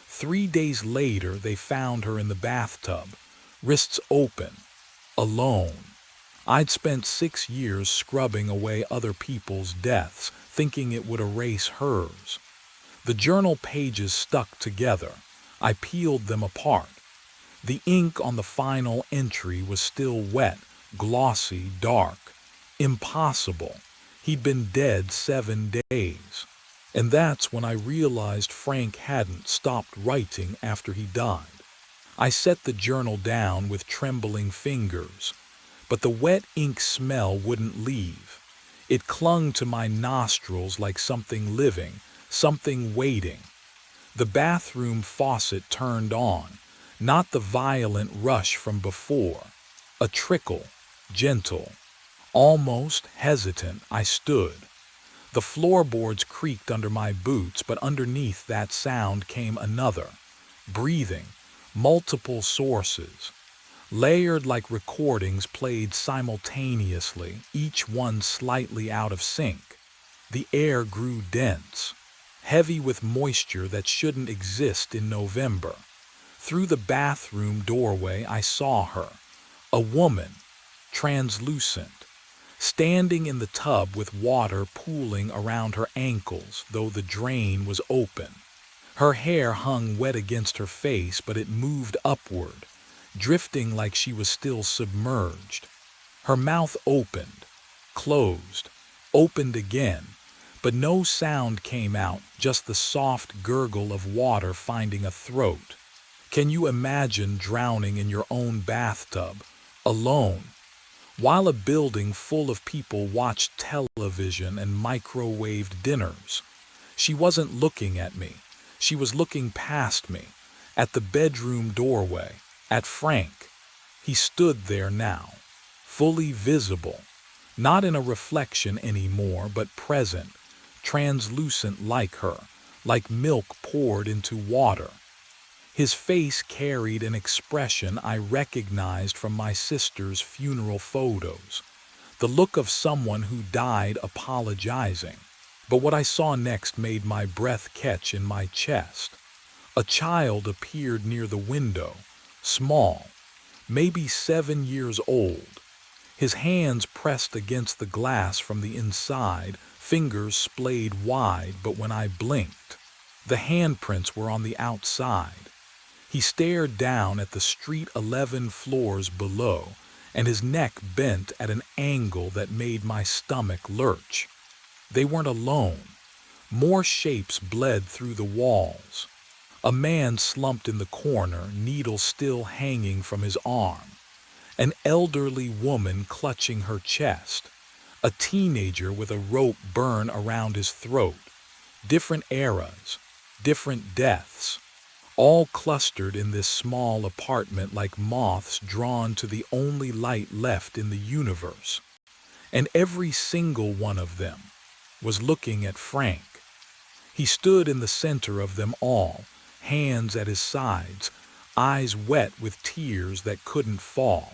3 days later, they found her in the bathtub, wrists open, alone. I'd spent 6 years scrubbing away other people's deaths, thinking it would erase hers. The journal pages stuck together. I peeled them apart. The ink on the final entry was still wet, glossy, dark. Impossible. He'd been dead 7 days. And that's when I realized Frank hadn't stopped writing after he died. I set the journal down with trembling fingers, but the wet ink smell wouldn't leave. It clung to my nostrils like something living, something waiting. The bathroom faucet turned on, not the violent rush from before. A trickle, gentle, almost hesitant. I stood. The floorboards creaked under my boots, but underneath that sound came another. Breathing, multiple sources. Layered like recordings played simultaneously, each one slightly out of sync. The air grew dense, heavy with moisture that shouldn't exist in November. Through the bathroom doorway I saw her, a woman, translucent, standing in the tub with water pooling around her ankles, though the drain was open. Her hair hung wet against her face, but it moved upward, drifting like she was still submerged. Her mouth opened, closed, opened again, but no sound came out, just the soft gurgle of water finding a throat. Can you imagine drowning in your own bathtub, alone, while a building full of people watched television and microwaved dinners? She wasn't looking at me. She was looking past me, at the bedroom doorway, at Frank. He stood there now, fully visible, not in a reflection anymore, but present, translucent like her, like milk poured into water. His face carried an expression I recognized from my sister's funeral photos, the look of someone who died apologizing. But what I saw next made my breath catch in my chest. A child appeared near the window, small, maybe 7 years old. His hands pressed against the glass from the inside, fingers splayed wide, but when I blinked, the handprints were on the outside. He stared down at the street 11 floors below, and his neck bent at an angle that made my stomach lurch. They weren't alone. More shapes bled through the walls. A man slumped in the corner, needle still hanging from his arm. An elderly woman clutching her chest. A teenager with a rope burn around his throat. Different eras, different deaths, all clustered in this small apartment like moths drawn to the only light left in the universe. And every single one of them was looking at Frank. He stood in the center of them all, hands at his sides, eyes wet with tears that couldn't fall.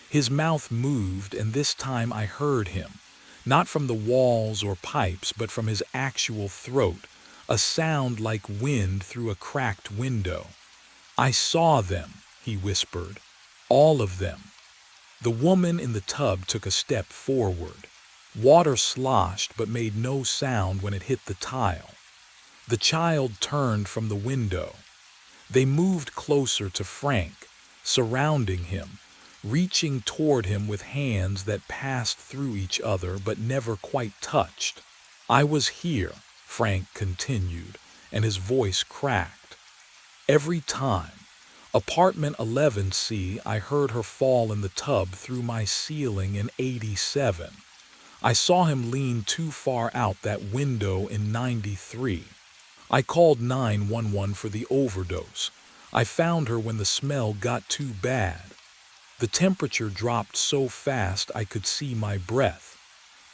His mouth moved, and this time I heard him, not from the walls or pipes, but from his actual throat, a sound like wind through a cracked window. "I saw them," he whispered. "All of them." The woman in the tub took a step forward. Water sloshed but made no sound when it hit the tile. The child turned from the window. They moved closer to Frank, surrounding him, reaching toward him with hands that passed through each other but never quite touched. "I was here," Frank continued, and his voice cracked. "Every time. Apartment 11C, I heard her fall in the tub through my ceiling in 87. I saw him lean too far out that window in 93. I called 911 for the overdose. I found her when the smell got too bad. The temperature dropped so fast I could see my breath.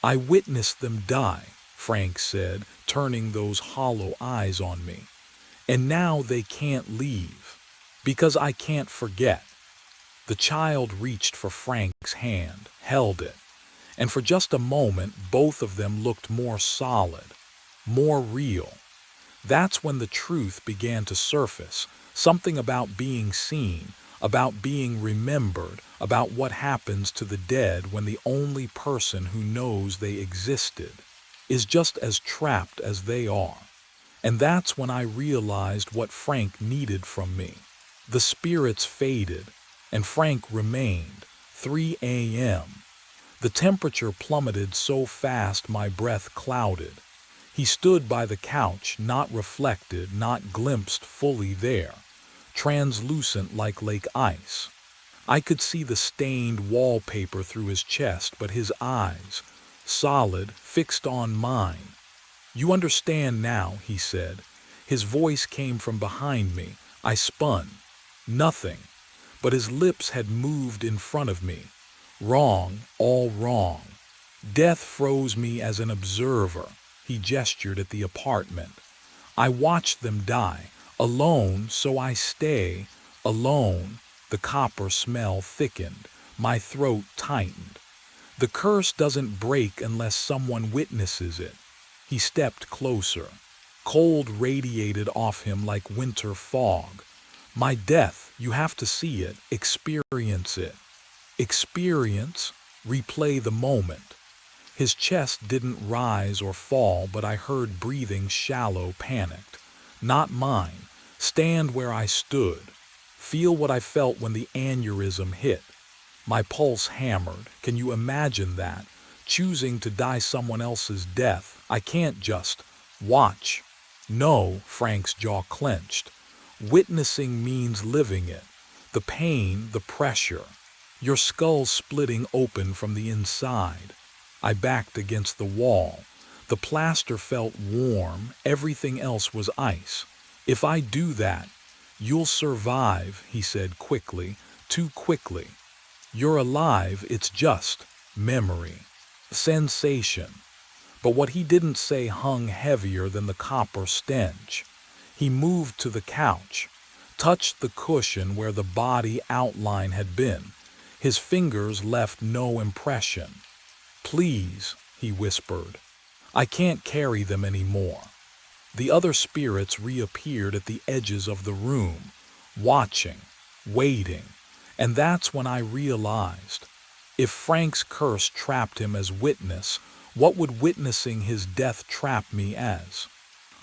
I witnessed them die," Frank said, turning those hollow eyes on me. "And now they can't leave. Because I can't forget." The child reached for Frank's hand, held it, and for just a moment both of them looked more solid, more real. That's when the truth began to surface, something about being seen, about being remembered, about what happens to the dead when the only person who knows they existed is just as trapped as they are. And that's when I realized what Frank needed from me. The spirits faded, and Frank remained. 3 a.m. The temperature plummeted so fast my breath clouded. He stood by the couch, not reflected, not glimpsed fully there, translucent like lake ice. I could see the stained wallpaper through his chest, but his eyes, solid, fixed on mine. "You understand now," he said. His voice came from behind me. I spun. Nothing. But his lips had moved in front of me. "Wrong, all wrong. Death froze me as an observer." He gestured at the apartment. "I watched them die. Alone, so I stay. Alone." The copper smell thickened. My throat tightened. "The curse doesn't break unless someone witnesses it." He stepped closer. Cold radiated off him like winter fog. "My death, you have to see it, experience it." Experience, replay the moment. His chest didn't rise or fall, but I heard breathing shallow, panicked. Not mine. Stand where I stood. Feel what I felt when the aneurysm hit. My pulse hammered. Can you imagine that? Choosing to die someone else's death. I can't just watch. No, Frank's jaw clenched. Witnessing means living it. The pain, the pressure. Your skull splitting open from the inside. I backed against the wall. The plaster felt warm, everything else was ice. "If I do that, you'll survive," he said quickly, too quickly. "You're alive, it's just memory, sensation." But what he didn't say hung heavier than the copper stench. He moved to the couch, touched the cushion where the body outline had been. His fingers left no impression. "Please," he whispered. "I can't carry them anymore." The other spirits reappeared at the edges of the room, watching, waiting, and that's when I realized. If Frank's curse trapped him as witness, what would witnessing his death trap me as?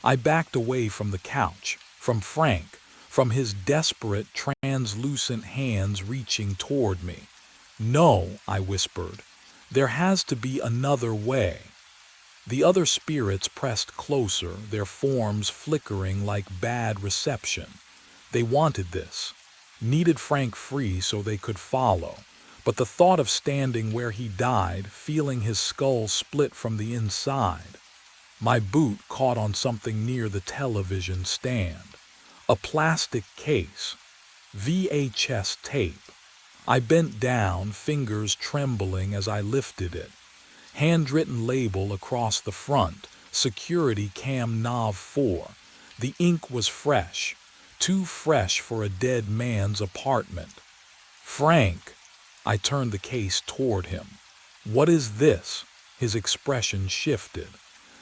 I backed away from the couch, from Frank, from his desperate, translucent hands reaching toward me. "No," I whispered. "There has to be another way." The other spirits pressed closer, their forms flickering like bad reception. They wanted this, needed Frank free so they could follow. But the thought of standing where he died, feeling his skull split from the inside. My boot caught on something near the television stand. A plastic case. VHS tape. I bent down, fingers trembling as I lifted it. Handwritten label across the front, Security Cam Nav 4. The ink was fresh, too fresh for a dead man's apartment. "Frank." I turned the case toward him. "What is this?" His expression shifted.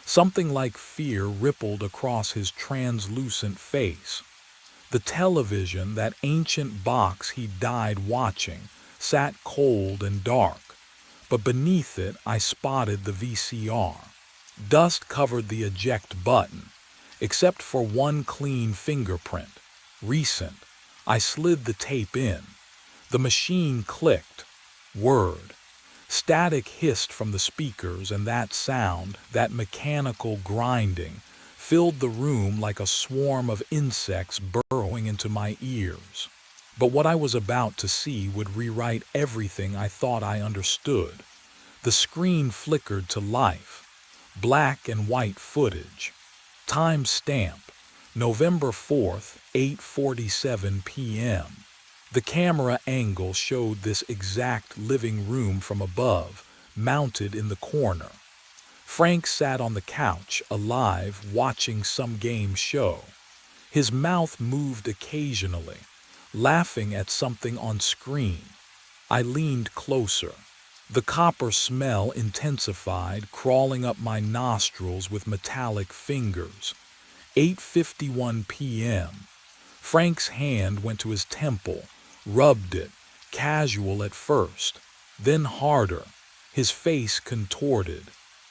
Something like fear rippled across his translucent face. The television, that ancient box he died watching, sat cold and dark, but beneath it I spotted the VCR. Dust covered the eject button, except for one clean fingerprint. Recent. I slid the tape in. The machine clicked. Word. Static hissed from the speakers, and that sound, that mechanical grinding, filled the room like a swarm of insects burrowing into my ears. But what I was about to see would rewrite everything I thought I understood. The screen flickered to life. Black and white footage. Time stamp. November 4th, 8:47 p.m. The camera angle showed this exact living room from above, mounted in the corner. Frank sat on the couch, alive, watching some game show. His mouth moved occasionally, laughing at something on screen. I leaned closer. The copper smell intensified, crawling up my nostrils with metallic fingers. 8:51 p.m. Frank's hand went to his temple, rubbed it, casual at first, then harder. His face contorted.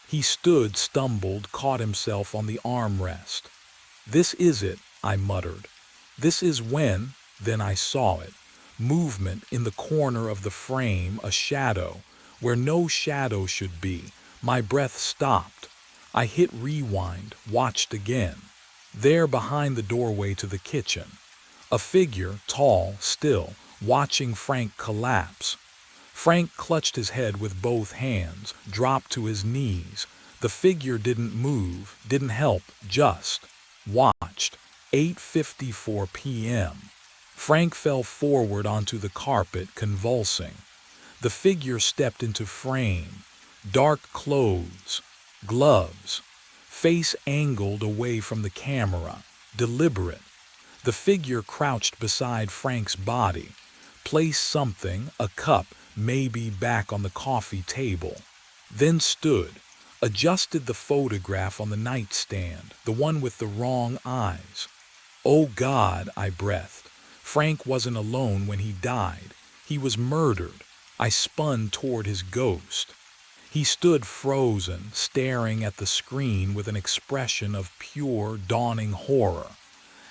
He stood, stumbled, caught himself on the armrest. "This is it," I muttered. "This is when," then I saw it. Movement in the corner of the frame, a shadow, where no shadow should be. My breath stopped. I hit rewind, watched again. There behind the doorway to the kitchen. A figure, tall, still, watching Frank collapse. Frank clutched his head with both hands, dropped to his knees. The figure didn't move, didn't help, just watched. 8:54 p.m. Frank fell forward onto the carpet, convulsing. The figure stepped into frame. Dark clothes, gloves, face angled away from the camera, deliberate. The figure crouched beside Frank's body, placed something, a cup, maybe, back on the coffee table. Then stood, adjusted the photograph on the nightstand, the one with the wrong eyes. "Oh God," I breathed. Frank wasn't alone when he died. He was murdered. I spun toward his ghost. He stood frozen, staring at the screen with an expression of pure, dawning horror,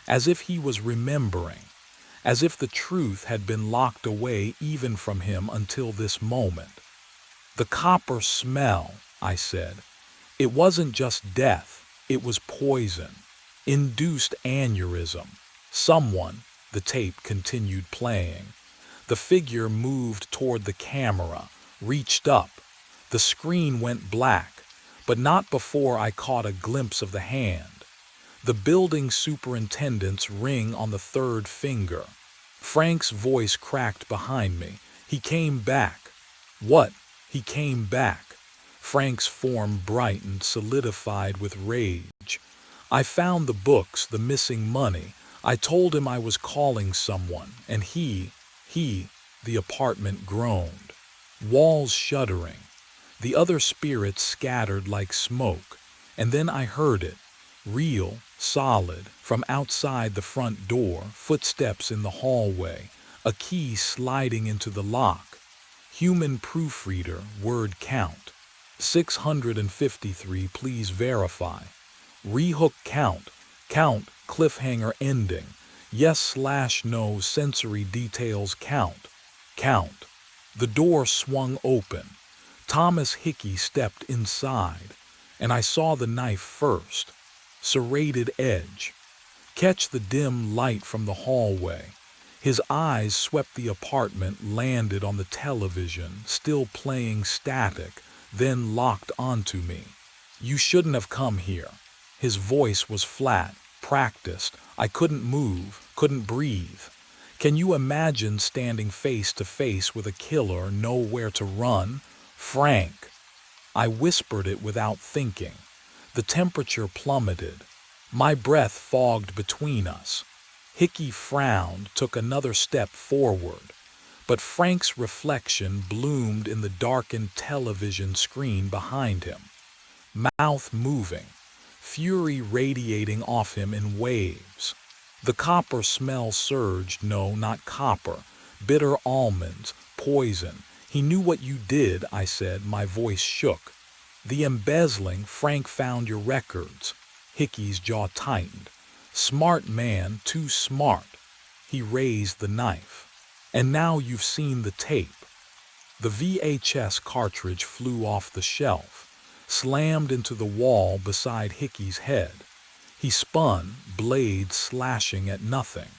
as if he was remembering, as if the truth had been locked away even from him until this moment. "The copper smell," I said. "It wasn't just death, it was poison. Induced aneurysm. Someone," the tape continued playing. The figure moved toward the camera, reached up. The screen went black, but not before I caught a glimpse of the hand. The building superintendent's ring on the third finger. Frank's voice cracked behind me. "He came back." "What?" "He came back." Frank's form brightened, solidified with rage. "I found the books, the missing money. I told him I was calling someone, and he, the apartment groaned. Walls shuddering. The other spirits scattered like smoke. And then I heard it, real, solid, from outside the front door, footsteps in the hallway, a key sliding into the lock. Human proofreader, word count. 653, please verify. Rehook count, cliffhanger ending. Yes/no, sensory details count. The door swung open. Thomas Hickey stepped inside, and I saw the knife first. Serrated edge. Catch the dim light from the hallway. His eyes swept the apartment, landed on the television, still playing static, then locked onto me. "You shouldn't have come here." His voice was flat, practiced. I couldn't move, couldn't breathe. Can you imagine standing face to face with a killer, nowhere to run? "Frank." I whispered it without thinking. The temperature plummeted. My breath fogged between us. Hickey frowned, took another step forward. but Frank's reflection bloomed in the darkened television screen behind him, mouth moving, fury radiating off him in waves. The copper smell surged. No, not copper. Bitter almonds, poison. He knew what you did, I said, my voice shook. The embezzling. Frank found your records. Hickey's jaw tightened. Smart man, too smart. He raised the knife. And now you've seen the tape. The VHS cartridge flew off the shelf, slammed into the wall beside Hickey's head. He spun, blades slashing at nothing.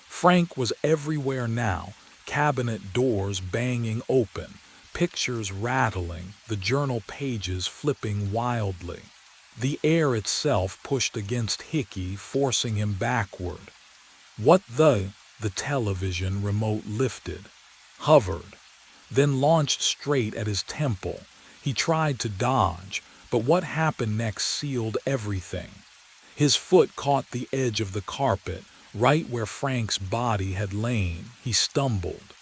Frank was everywhere now, cabinet doors banging open, pictures rattling, the journal pages flipping wildly. The air itself pushed against Hickey, forcing him backward. What the television remote lifted, hovered, then launched straight at his temple. He tried to dodge, but what happened next sealed everything. His foot caught the edge of the carpet, right where Frank's body had lain. He stumbled.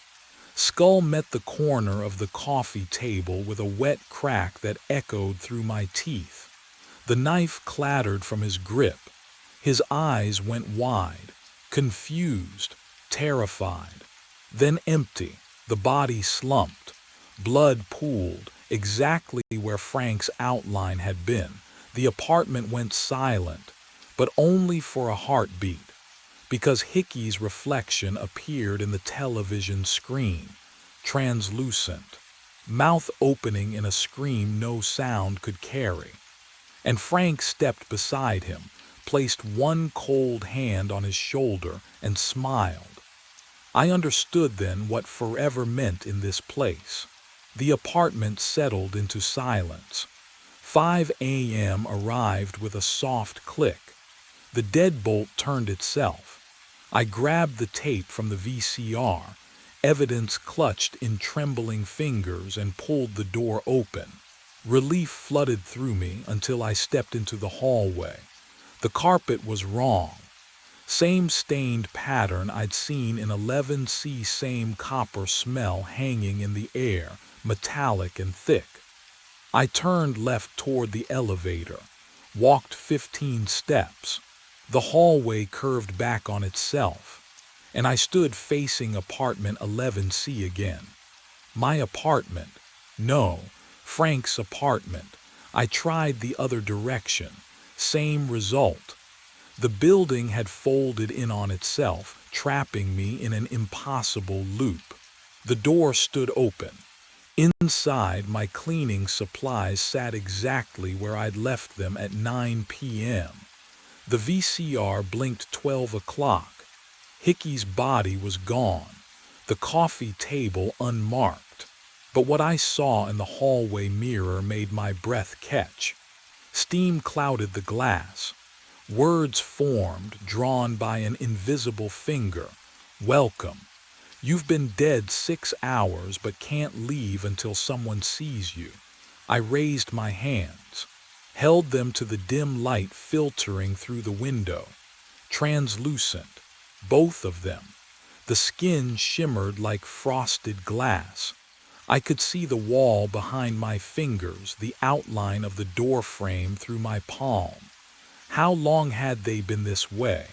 Skull met the corner of the coffee table with a wet crack that echoed through my teeth. The knife clattered from his grip. His eyes went wide, confused, terrified, then empty. The body slumped. Blood pooled, exactly where Frank's outline had been. The apartment went silent, but only for a heartbeat, because Hickey's reflection appeared in the television screen, translucent, mouth opening in a scream no sound could carry. And Frank stepped beside him, placed one cold hand on his shoulder, and smiled. I understood then what forever meant in this place. The apartment settled into silence. 5 a.m. arrived with a soft click. The deadbolt turned itself. I grabbed the tape from the VCR, evidence clutched in trembling fingers, and pulled the door open. Relief flooded through me until I stepped into the hallway. The carpet was wrong. Same stained pattern I'd seen in 11C, same copper smell hanging in the air, metallic and thick. I turned left toward the elevator, walked 15 steps. The hallway curved back on itself, and I stood facing apartment 11C again. My apartment. No, Frank's apartment. I tried the other direction. Same result. The building had folded in on itself, trapping me in an impossible loop. The door stood open. Inside, my cleaning supplies sat exactly where I'd left them at 9 p.m. The VCR blinked 12 o'clock. Hickey's body was gone, the coffee table unmarked. But what I saw in the hallway mirror made my breath catch. Steam clouded the glass. Words formed, drawn by an invisible finger. Welcome. You've been dead 6 hours but can't leave until someone sees you. I raised my hands, held them to the dim light filtering through the window. Translucent, both of them. The skin shimmered like frosted glass. I could see the wall behind my fingers, the outline of the door frame through my palm. How long had they been this way?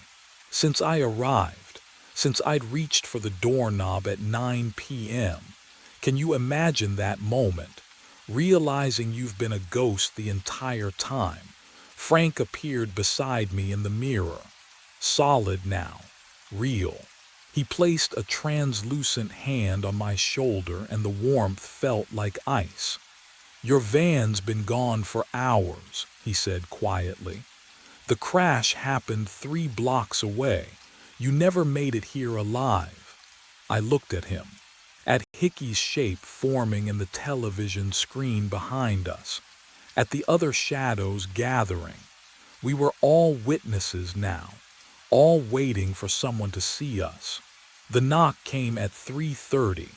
Since I arrived, since I'd reached for the doorknob at 9 p.m. Can you imagine that moment, realizing you've been a ghost the entire time? Frank appeared beside me in the mirror, solid now, real. He placed a translucent hand on my shoulder and the warmth felt like ice. Your van's been gone for hours, he said quietly. The crash happened 3 blocks away. You never made it here alive. I looked at him, at Hickey's shape forming in the television screen behind us, at the other shadows gathering. We were all witnesses now, all waiting for someone to see us. The knock came at 3:30.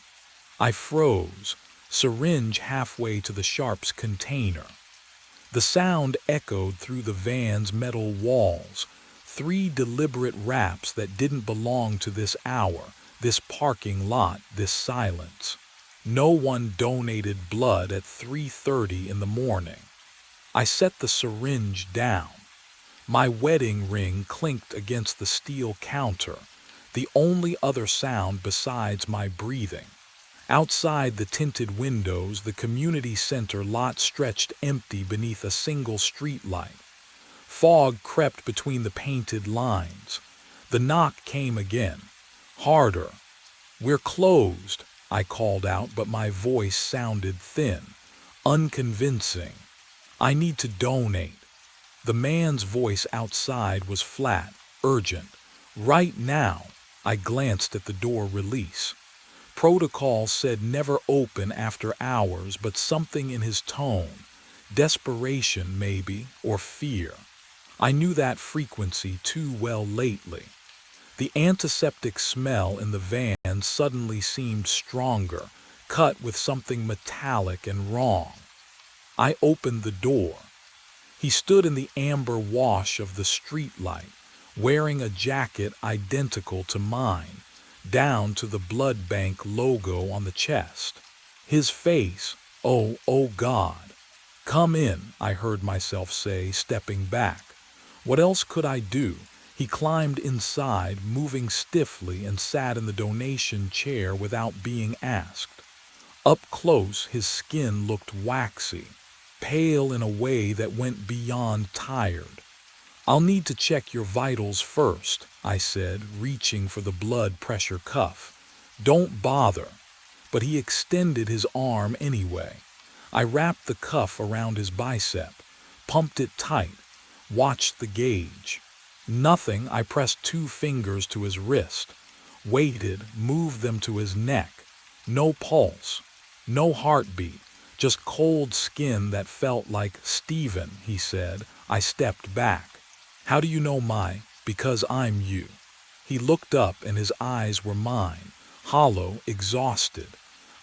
I froze, syringe halfway to the sharps container. The sound echoed through the van's metal walls, 3 deliberate raps that didn't belong to this hour, This parking lot, this silence. No one donated blood at 3:30 in the morning. I set the syringe down. My wedding ring clinked against the steel counter, the only other sound besides my breathing. Outside the tinted windows, the community center lot stretched empty beneath a single street light. Fog crept between the painted lines. The knock came again, harder. "We're closed," I called out, but my voice sounded thin, unconvincing. "I need to donate." The man's voice outside was flat, urgent. "Right now." I glanced at the door release. Protocol said never open after hours, but something in his tone, desperation maybe, or fear. I knew that frequency too well lately. The antiseptic smell in the van suddenly seemed stronger, cut with something metallic and wrong. I opened the door. He stood in the amber wash of the streetlight, wearing a jacket identical to mine, down to the blood bank logo on the chest. His face, oh God. "Come in," I heard myself say, stepping back. What else could I do? He climbed inside, moving stiffly, and sat in the donation chair without being asked. Up close, his skin looked waxy, pale in a way that went beyond tired. "I'll need to check your vitals first," I said, reaching for the blood pressure cuff. "Don't bother." But he extended his arm anyway. I wrapped the cuff around his bicep, pumped it tight, watched the gauge. Nothing. I pressed 2 fingers to his wrist, waited, moved them to his neck. No pulse, no heartbeat, just cold skin that felt like "Stephen," he said. I stepped back. "How do you know my?" "Because I'm you." He looked up and his eyes were mine, hollow, exhausted.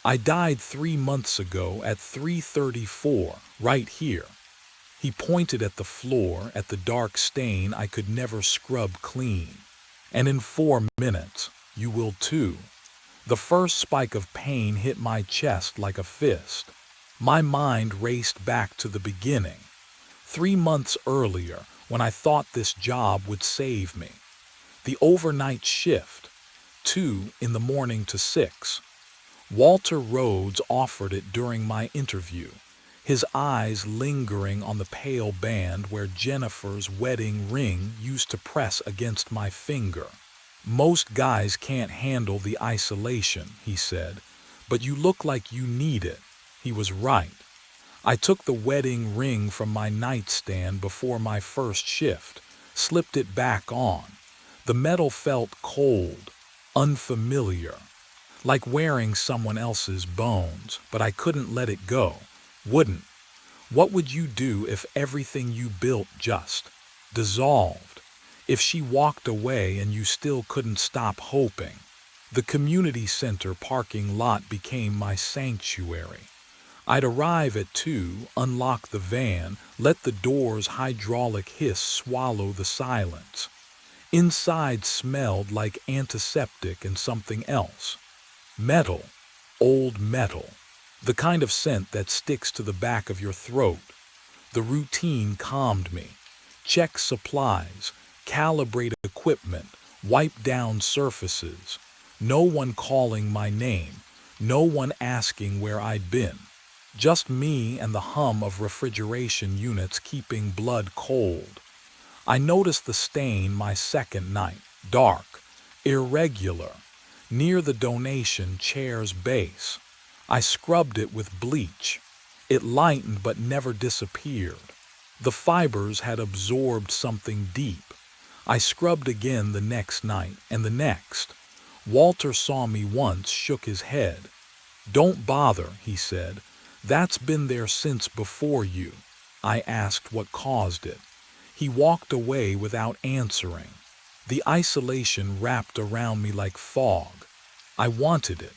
"I died 3 months ago at 3:34, right here." He pointed at the floor, at the dark stain I could never scrub clean. "And in 4 minutes, you will too." The first spike of pain hit my chest like a fist. My mind raced back to the beginning. 3 months earlier, when I thought this job would save me. The overnight shift, 2 in the morning to 6. Walter Rhodes offered it during my interview, his eyes lingering on the pale band where Jennifer's wedding ring used to press against my finger. "Most guys can't handle the isolation," he said, "but you look like you need it." He was right. I took the wedding ring from my nightstand before my first shift, slipped it back on. The metal felt cold, unfamiliar, like wearing someone else's bones, but I couldn't let it go. Wouldn't. What would you do if everything you built just dissolved? If she walked away and you still couldn't stop hoping? The community center parking lot became my sanctuary. I'd arrive at 2, unlock the van, let the door's hydraulic hiss swallow the silence. Inside smelled like antiseptic and something else. Metal, old metal. The kind of scent that sticks to the back of your throat. The routine calmed me. Check supplies, calibrate equipment, wipe down surfaces. No one calling my name, no one asking where I'd been. Just me and the hum of refrigeration units keeping blood cold. I noticed the stain my second night, dark, irregular, near the donation chair's base. I scrubbed it with bleach. It lightened but never disappeared. The fibers had absorbed something deep. I scrubbed again the next night and the next. Walter saw me once, shook his head. "Don't bother," he said. "That's been there since before you." I asked what caused it. He walked away without answering. The isolation wrapped around me like fog. I wanted it,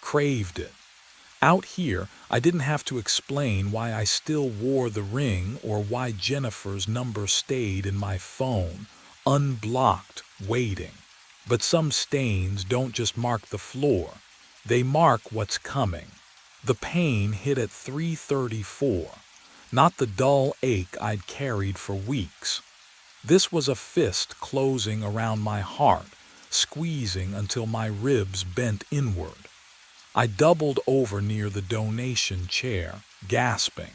craved it. Out here, I didn't have to explain why I still wore the ring or why Jennifer's number stayed in my phone, unblocked, waiting. But some stains don't just mark the floor, they mark what's coming. The pain hit at 3:34, not the dull ache I'd carried for weeks. This was a fist closing around my heart, squeezing until my ribs bent inward. I doubled over near the donation chair, gasping.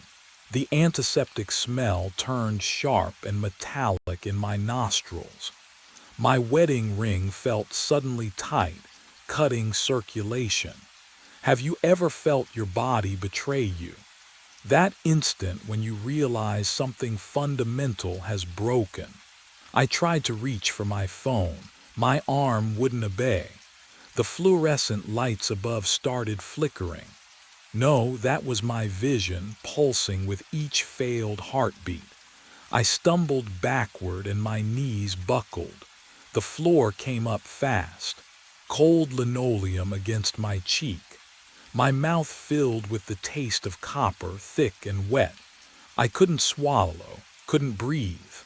The antiseptic smell turned sharp and metallic in my nostrils. My wedding ring felt suddenly tight, cutting circulation. Have you ever felt your body betray you? That instant when you realize something fundamental has broken. I tried to reach for my phone. My arm wouldn't obey. The fluorescent lights above started flickering. No, that was my vision pulsing with each failed heartbeat. I stumbled backward and my knees buckled. The floor came up fast, cold linoleum against my cheek. My mouth filled with the taste of copper, thick and wet. I couldn't swallow, couldn't breathe.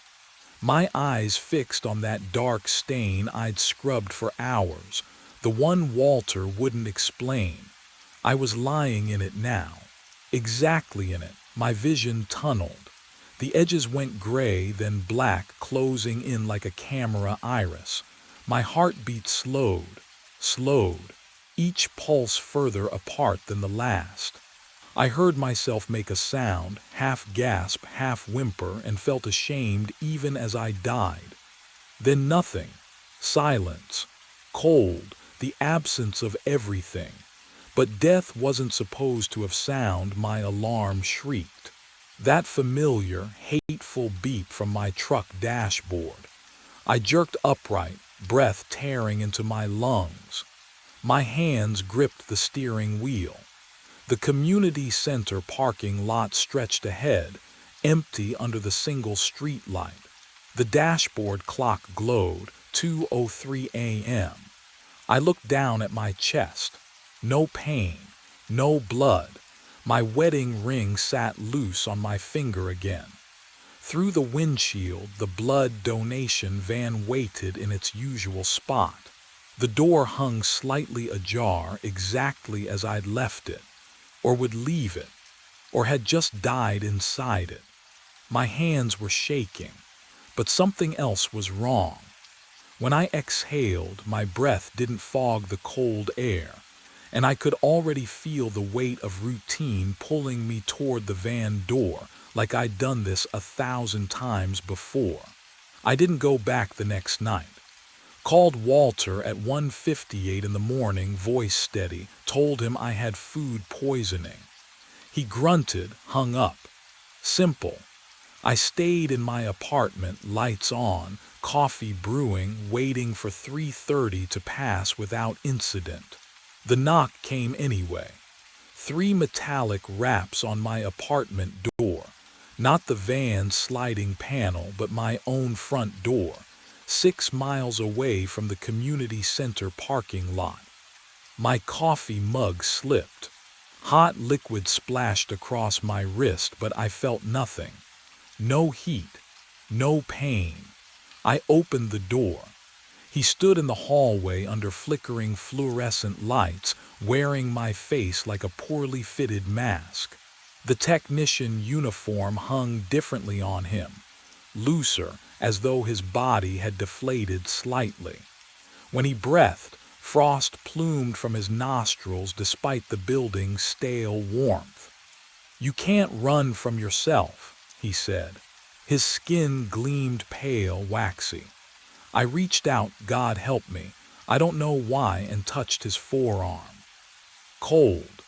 My eyes fixed on that dark stain I'd scrubbed for hours, the one Walter wouldn't explain. I was lying in it now, exactly in it, my vision tunneled. The edges went gray, then black, closing in like a camera iris. My heartbeat slowed, each pulse further apart than the last. I heard myself make a sound, half gasp, half whimper, and felt ashamed even as I died. Then nothing. Silence. Cold. The absence of everything. But death wasn't supposed to have sound, my alarm shrieked. That familiar, hateful beep from my truck dashboard. I jerked upright, breath tearing into my lungs. My hands gripped the steering wheel. The community center parking lot stretched ahead, empty under the single street light. The dashboard clock glowed, 2:03 a.m. I looked down at my chest. No pain, no blood. My wedding ring sat loose on my finger again. Through the windshield, the blood donation van waited in its usual spot. The door hung slightly ajar, exactly as I'd left it, or would leave it, or had just died inside it. My hands were shaking, but something else was wrong. When I exhaled, my breath didn't fog the cold air, and I could already feel the weight of routine pulling me toward the van door, like I'd done this 1,000 times before. I didn't go back the next night. Called Walter at 1:58 in the morning, voice steady, told him I had food poisoning. He grunted, hung up. Simple. I stayed in my apartment, lights on, coffee brewing, waiting for 3:30 to pass without incident. The knock came anyway. 3 metallic raps on my apartment door. Not the van's sliding panel, but my own front door, 6 miles away from the community center parking lot. My coffee mug slipped. Hot liquid splashed across my wrist, but I felt nothing. No heat, no pain. I opened the door. He stood in the hallway under flickering fluorescent lights, wearing my face like a poorly fitted mask. The technician uniform hung differently on him, looser, as though his body had deflated slightly. When he breathed, frost plumed from his nostrils despite the building's stale warmth. "You can't run from yourself," he said. His skin gleamed pale, waxy. I reached out, God help me, I don't know why, and touched his forearm. Cold.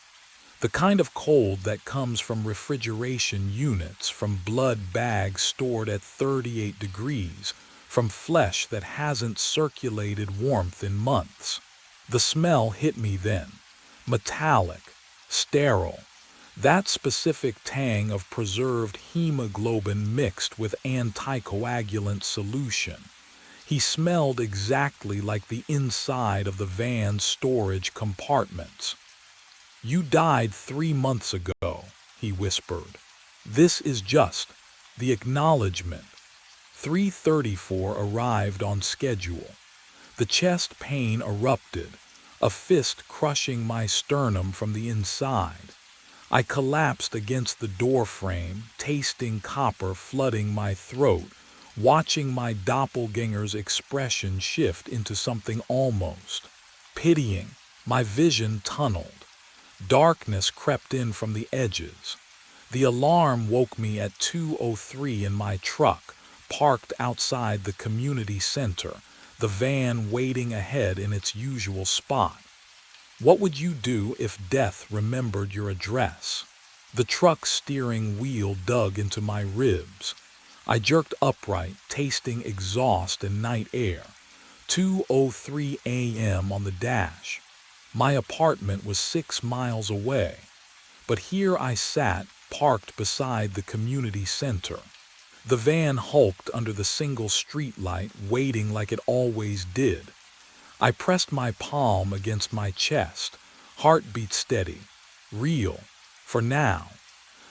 The kind of cold that comes from refrigeration units, from blood bags stored at 38 degrees, from flesh that hasn't circulated warmth in months. The smell hit me then. Metallic, sterile. That specific tang of preserved hemoglobin mixed with anticoagulant solution. He smelled exactly like the inside of the van's storage compartments. "You died 3 months ago," he whispered. "This is just the acknowledgement." 3:34 arrived on schedule. The chest pain erupted, a fist crushing my sternum from the inside. I collapsed against the doorframe, tasting copper flooding my throat, watching my doppelganger's expression shift into something almost pitying. My vision tunneled. Darkness crept in from the edges. The alarm woke me at 2:03 in my truck, parked outside the community center, the van waiting ahead in its usual spot. What would you do if death remembered your address? The truck's steering wheel dug into my ribs. I jerked upright, tasting exhaust and night air. 2:03 a.m. on the dash. My apartment was 6 miles away. But here I sat, parked beside the community center. The van hulked under the single streetlight, waiting like it always did. I pressed my palm against my chest, heartbeat steady, real, for now.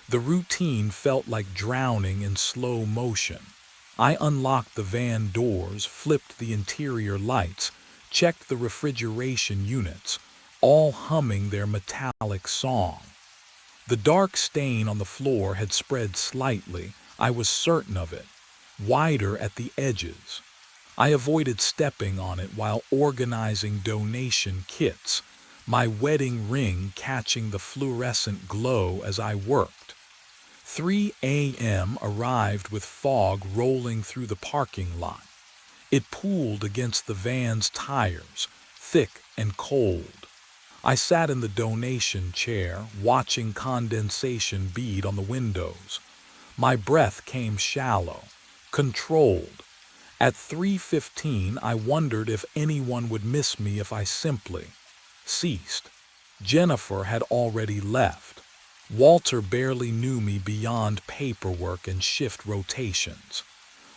The routine felt like drowning in slow motion. I unlocked the van doors, flipped the interior lights, checked the refrigeration units, all humming their metallic song. The dark stain on the floor had spread slightly, I was certain of it, wider at the edges. I avoided stepping on it while organizing donation kits, my wedding ring catching the fluorescent glow as I worked. 3 a.m. arrived with fog rolling through the parking lot. It pooled against the van's tires, thick and cold. I sat in the donation chair, watching condensation bead on the windows. My breath came shallow, controlled. At 3:15, I wondered if anyone would miss me if I simply ceased. Jennifer had already left. Walter barely knew me beyond paperwork and shift rotations.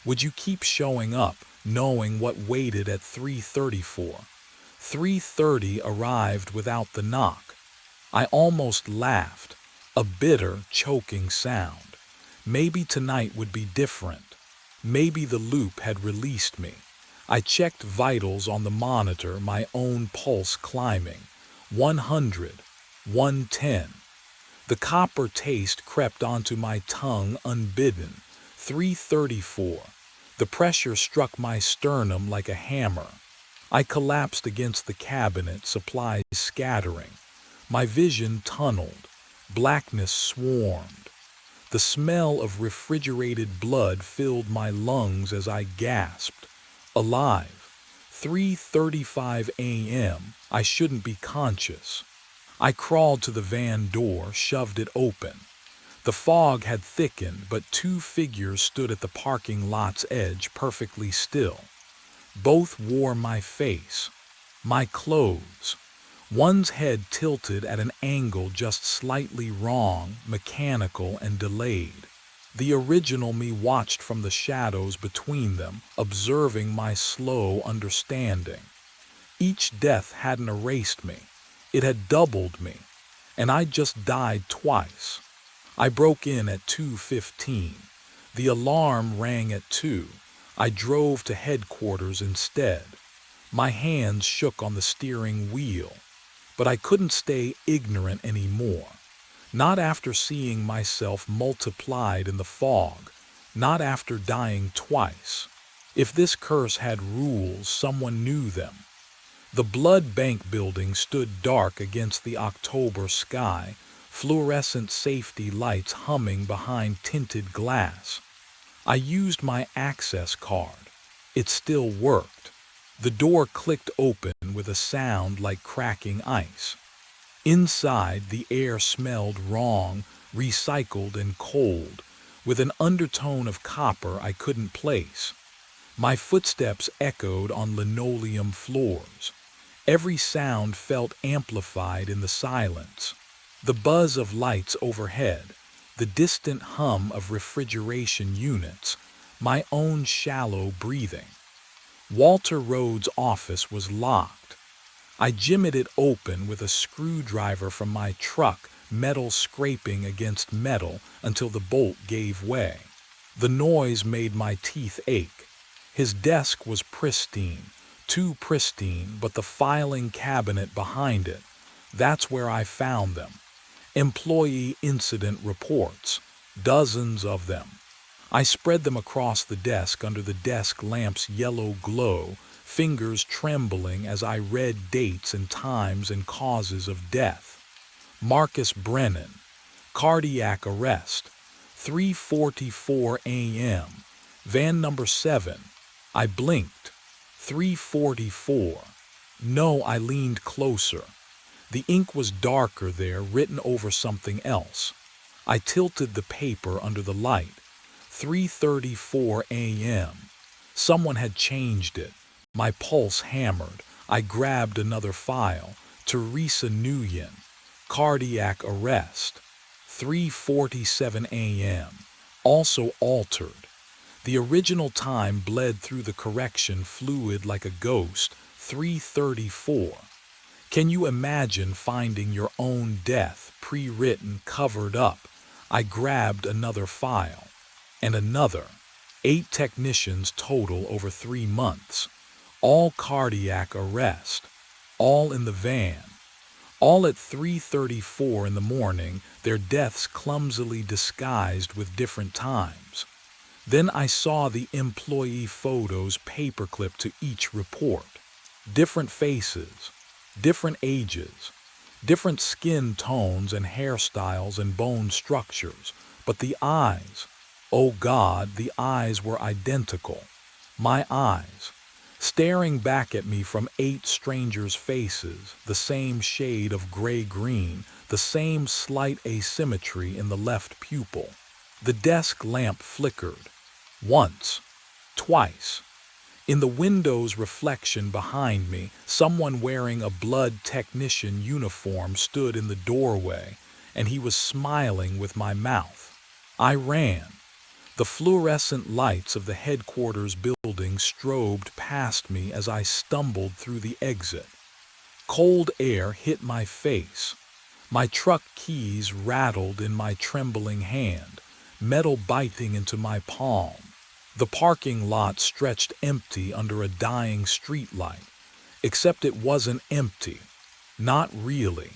Would you keep showing up, knowing what waited at 3:34? 3:30 arrived without the knock. I almost laughed, a bitter, choking sound. Maybe tonight would be different. Maybe the loop had released me. I checked vitals on the monitor, my own pulse climbing. 100, 110. The copper taste crept onto my tongue unbidden. 3:34. The pressure struck my sternum like a hammer. I collapsed against the cabinet, supplies scattering. My vision tunneled. Blackness swarmed. The smell of refrigerated blood filled my lungs as I gasped. Alive. 3:35 a.m. I shouldn't be conscious. I crawled to the van door, shoved it open. The fog had thickened, but two figures stood at the parking lot's edge, perfectly still. Both wore my face, my clothes. One's head tilted at an angle just slightly wrong, mechanical and delayed. The original me watched from the shadows between them, observing my slow understanding. Each death hadn't erased me. It had doubled me, and I just died twice. I broke in at 2:15. The alarm rang at 2. I drove to headquarters instead. My hands shook on the steering wheel, but I couldn't stay ignorant anymore. Not after seeing myself multiplied in the fog, not after dying twice. If this curse had rules, someone knew them. The blood bank building stood dark against the October sky, fluorescent safety lights humming behind tinted glass. I used my access card. It still worked. The door clicked open with a sound like cracking ice. Inside, the air smelled wrong, recycled and cold, with an undertone of copper I couldn't place. My footsteps echoed on linoleum floors. Every sound felt amplified in the silence. The buzz of lights overhead, the distant hum of refrigeration units, my own shallow breathing. Walter Rhodes' office was locked. I jimmied it open with a screwdriver from my truck, metal scraping against metal until the bolt gave way. The noise made my teeth ache. His desk was pristine, too pristine, but the filing cabinet behind it, that's where I found them. Employee incident reports, dozens of them. I spread them across the desk under the desk lamp's yellow glow, fingers trembling as I read dates and times and causes of death. Marcus Brennan, cardiac arrest, 3:44 a.m. Van number 7. I blinked. 3:44. No, I leaned closer. The ink was darker there, written over something else. I tilted the paper under the light. 3:34 a.m. Someone had changed it. My pulse hammered. I grabbed another file. Teresa Nguyen, cardiac arrest. 3:47 a.m. Also altered. The original time bled through the correction fluid like a ghost. 3:34. Can you imagine finding your own death, pre-written, covered up? I grabbed another file. And another. 8 technicians total over 3 months. All cardiac arrest. All in the van. All at 3:34 in the morning, their deaths clumsily disguised with different times. Then I saw the employee photos paperclipped to each report. Different faces, different ages, different skin tones and hairstyles and bone structures, but the eyes, oh God, the eyes were identical. My eyes, staring back at me from 8 strangers' faces, the same shade of gray-green, the same slight asymmetry in the left pupil. The desk lamp flickered. Once, twice. In the window's reflection behind me, someone wearing a blood technician uniform stood in the doorway, and he was smiling with my mouth. I ran. The fluorescent lights of the headquarters building strobed past me as I stumbled through the exit. Cold air hit my face. My truck keys rattled in my trembling hand, metal biting into my palm. The parking lot stretched empty under a dying streetlight, except it wasn't empty. Not really.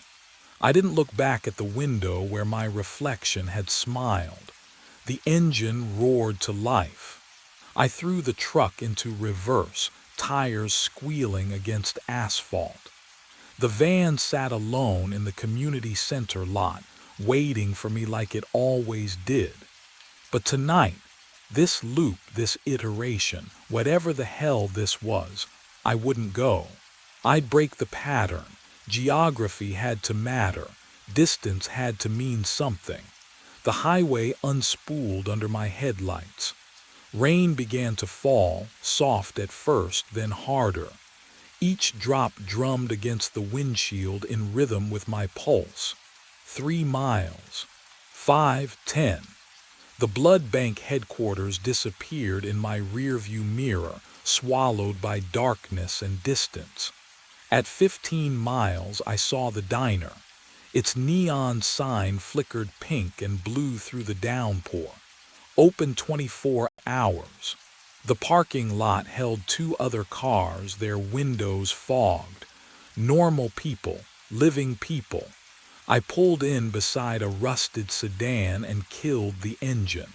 I didn't look back at the window where my reflection had smiled. The engine roared to life. I threw the truck into reverse, tires squealing against asphalt. The van sat alone in the community center lot, waiting for me like it always did. But tonight, this loop, this iteration, whatever the hell this was, I wouldn't go. I'd break the pattern. Geography had to matter. Distance had to mean something. The highway unspooled under my headlights. Rain began to fall, soft at first, then harder. Each drop drummed against the windshield in rhythm with my pulse. 3 miles. 5, 10. The blood bank headquarters disappeared in my rearview mirror, swallowed by darkness and distance. At 15 miles, I saw the diner. Its neon sign flickered pink and blue through the downpour. Open 24 hours. The parking lot held 2 other cars, their windows fogged. Normal people, living people. I pulled in beside a rusted sedan and killed the engine.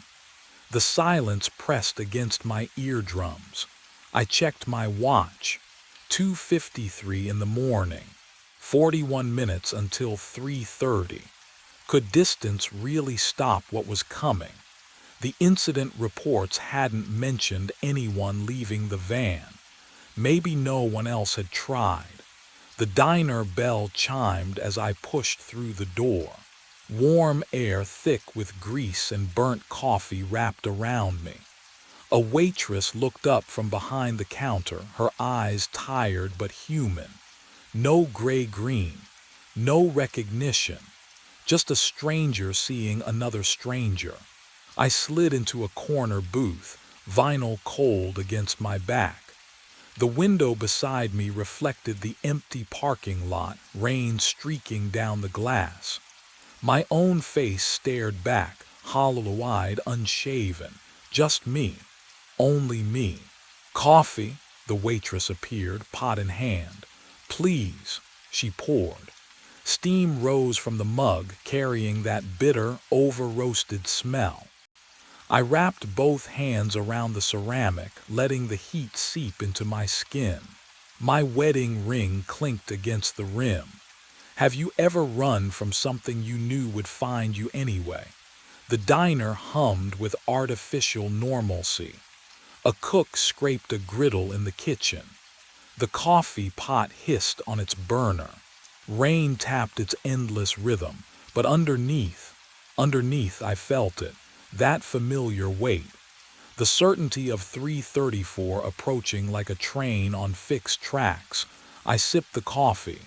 The silence pressed against my eardrums. I checked my watch. 2:53 in the morning. 41 minutes until 3:30. Could distance really stop what was coming? The incident reports hadn't mentioned anyone leaving the van. Maybe no one else had tried. The diner bell chimed as I pushed through the door. Warm air thick with grease and burnt coffee wrapped around me. A waitress looked up from behind the counter, her eyes tired but human. No gray-green, no recognition, just a stranger seeing another stranger. I slid into a corner booth, vinyl cold against my back. The window beside me reflected the empty parking lot, rain streaking down the glass. My own face stared back, hollow-eyed, unshaven. Just me. Only me. Coffee? The waitress appeared, pot in hand. "Please," she poured. Steam rose from the mug, carrying that bitter, over-roasted smell. I wrapped both hands around the ceramic, letting the heat seep into my skin. My wedding ring clinked against the rim. Have you ever run from something you knew would find you anyway? The diner hummed with artificial normalcy. A cook scraped a griddle in the kitchen. The coffee pot hissed on its burner. Rain tapped its endless rhythm, but underneath I felt it, that familiar weight. The certainty of 3:34 approaching like a train on fixed tracks. I sipped the coffee.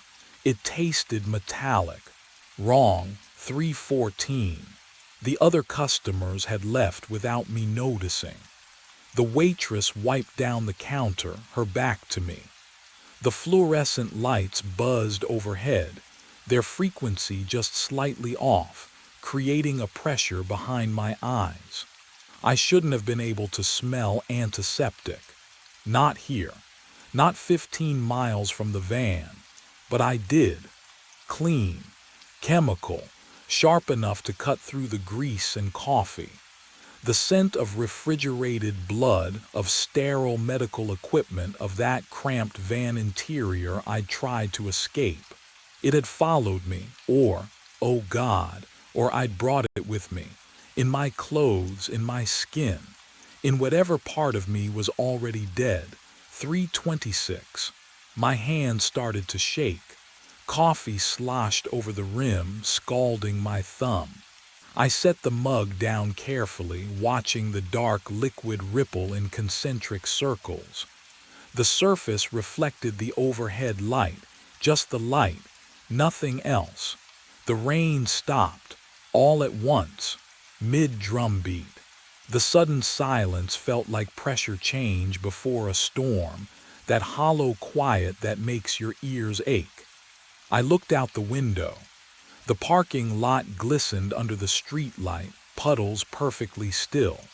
It tasted metallic. Wrong, 3:14. The other customers had left without me noticing. The waitress wiped down the counter, her back to me. The fluorescent lights buzzed overhead, their frequency just slightly off, creating a pressure behind my eyes. I shouldn't have been able to smell antiseptic. Not here. Not 15 miles from the van. But I did. Clean. Chemical. Sharp enough to cut through the grease and coffee. The scent of refrigerated blood, of sterile medical equipment, of that cramped van interior I'd tried to escape. It had followed me, or, oh God, or I'd brought it with me, in my clothes, in my skin, in whatever part of me was already dead. 3:26. My hands started to shake. Coffee sloshed over the rim, scalding my thumb. I set the mug down carefully, watching the dark liquid ripple in concentric circles. The surface reflected the overhead light, just the light, nothing else. The rain stopped, all at once, mid-drumbeat. The sudden silence felt like pressure change before a storm, that hollow quiet that makes your ears ache. I looked out the window. The parking lot glistened under the street light, puddles perfectly still.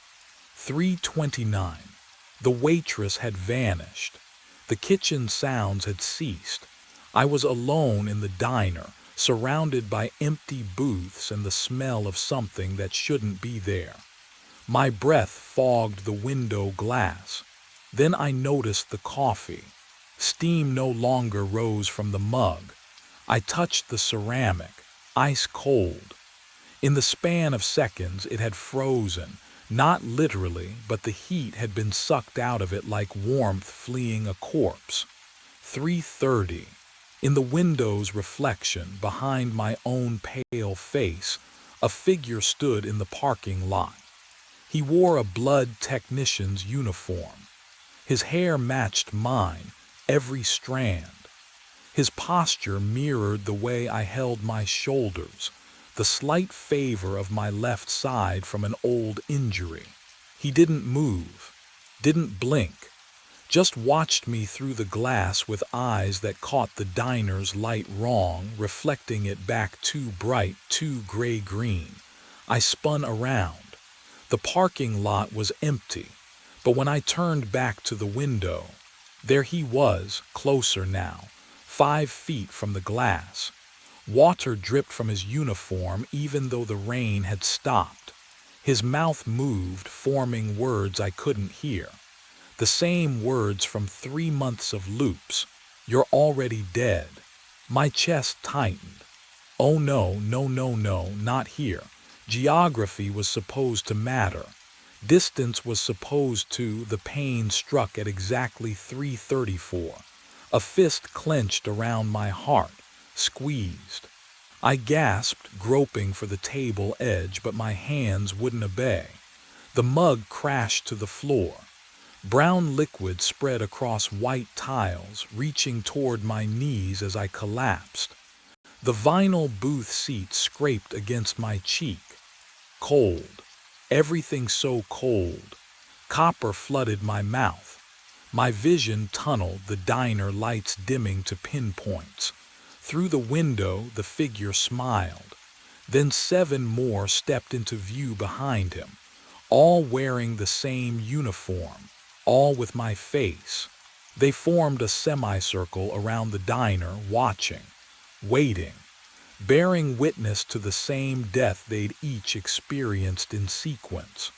3:29. The waitress had vanished. The kitchen sounds had ceased. I was alone in the diner, surrounded by empty booths and the smell of something that shouldn't be there. My breath fogged the window glass. Then I noticed the coffee. Steam no longer rose from the mug. I touched the ceramic. Ice cold. In the span of seconds it had frozen, not literally, but the heat had been sucked out of it like warmth fleeing a corpse. 3:30. In the window's reflection, behind my own pale face, a figure stood in the parking lot. He wore a blood technician's uniform. His hair matched mine, every strand. His posture mirrored the way I held my shoulders, the slight favor of my left side from an old injury. He didn't move, didn't blink, just watched me through the glass with eyes that caught the diner's light wrong, reflecting it back too bright, too gray-green. I spun around. The parking lot was empty, but when I turned back to the window, there he was, closer now. 5 feet from the glass. Water dripped from his uniform even though the rain had stopped. His mouth moved, forming words I couldn't hear. The same words from 3 months of loops. "You're already dead." My chest tightened. Oh no, not here. Geography was supposed to matter. Distance was supposed to. The pain struck at exactly 3:34. A fist clenched around my heart, squeezed. I gasped, groping for the table edge, but my hands wouldn't obey. The mug crashed to the floor. Brown liquid spread across white tiles, reaching toward my knees as I collapsed. The vinyl booth seat scraped against my cheek. Cold. Everything so cold. Copper flooded my mouth. My vision tunneled, the diner lights dimming to pinpoints. Through the window, the figure smiled. Then 7 more stepped into view behind him, all wearing the same uniform, all with my face. They formed a semicircle around the diner, watching, waiting, bearing witness to the same death they'd each experienced in sequence.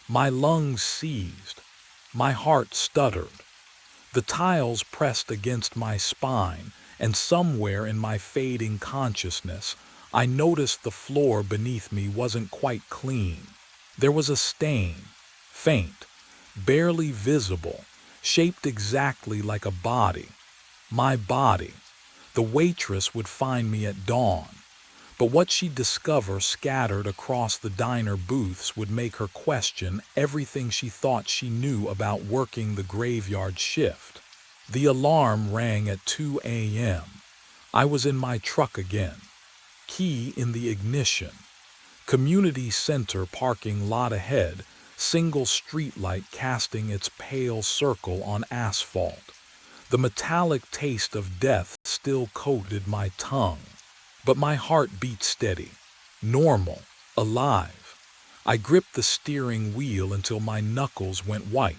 My lungs seized. My heart stuttered. The tiles pressed against my spine, and somewhere in my fading consciousness, I noticed the floor beneath me wasn't quite clean. There was a stain, faint, barely visible, shaped exactly like a body. My body. The waitress would find me at dawn. But what she'd discover scattered across the diner booths would make her question everything she thought she knew about working the graveyard shift. The alarm rang at 2 a.m. I was in my truck again. Key in the ignition. Community center parking lot ahead, single streetlight casting its pale circle on asphalt. The metallic taste of death still coated my tongue. But my heart beat steady, normal, alive. I gripped the steering wheel until my knuckles went white.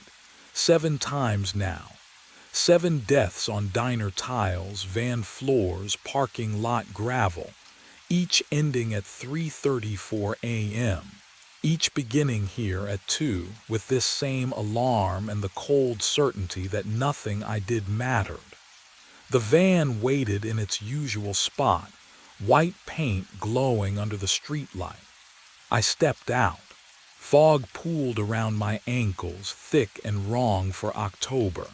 7 times now. 7 deaths on diner tiles, van floors, parking lot gravel, each ending at 3:34 a.m., each beginning here at 2 with this same alarm and the cold certainty that nothing I did mattered. The van waited in its usual spot, white paint glowing under the streetlight. I stepped out. Fog pooled around my ankles, thick and wrong for October.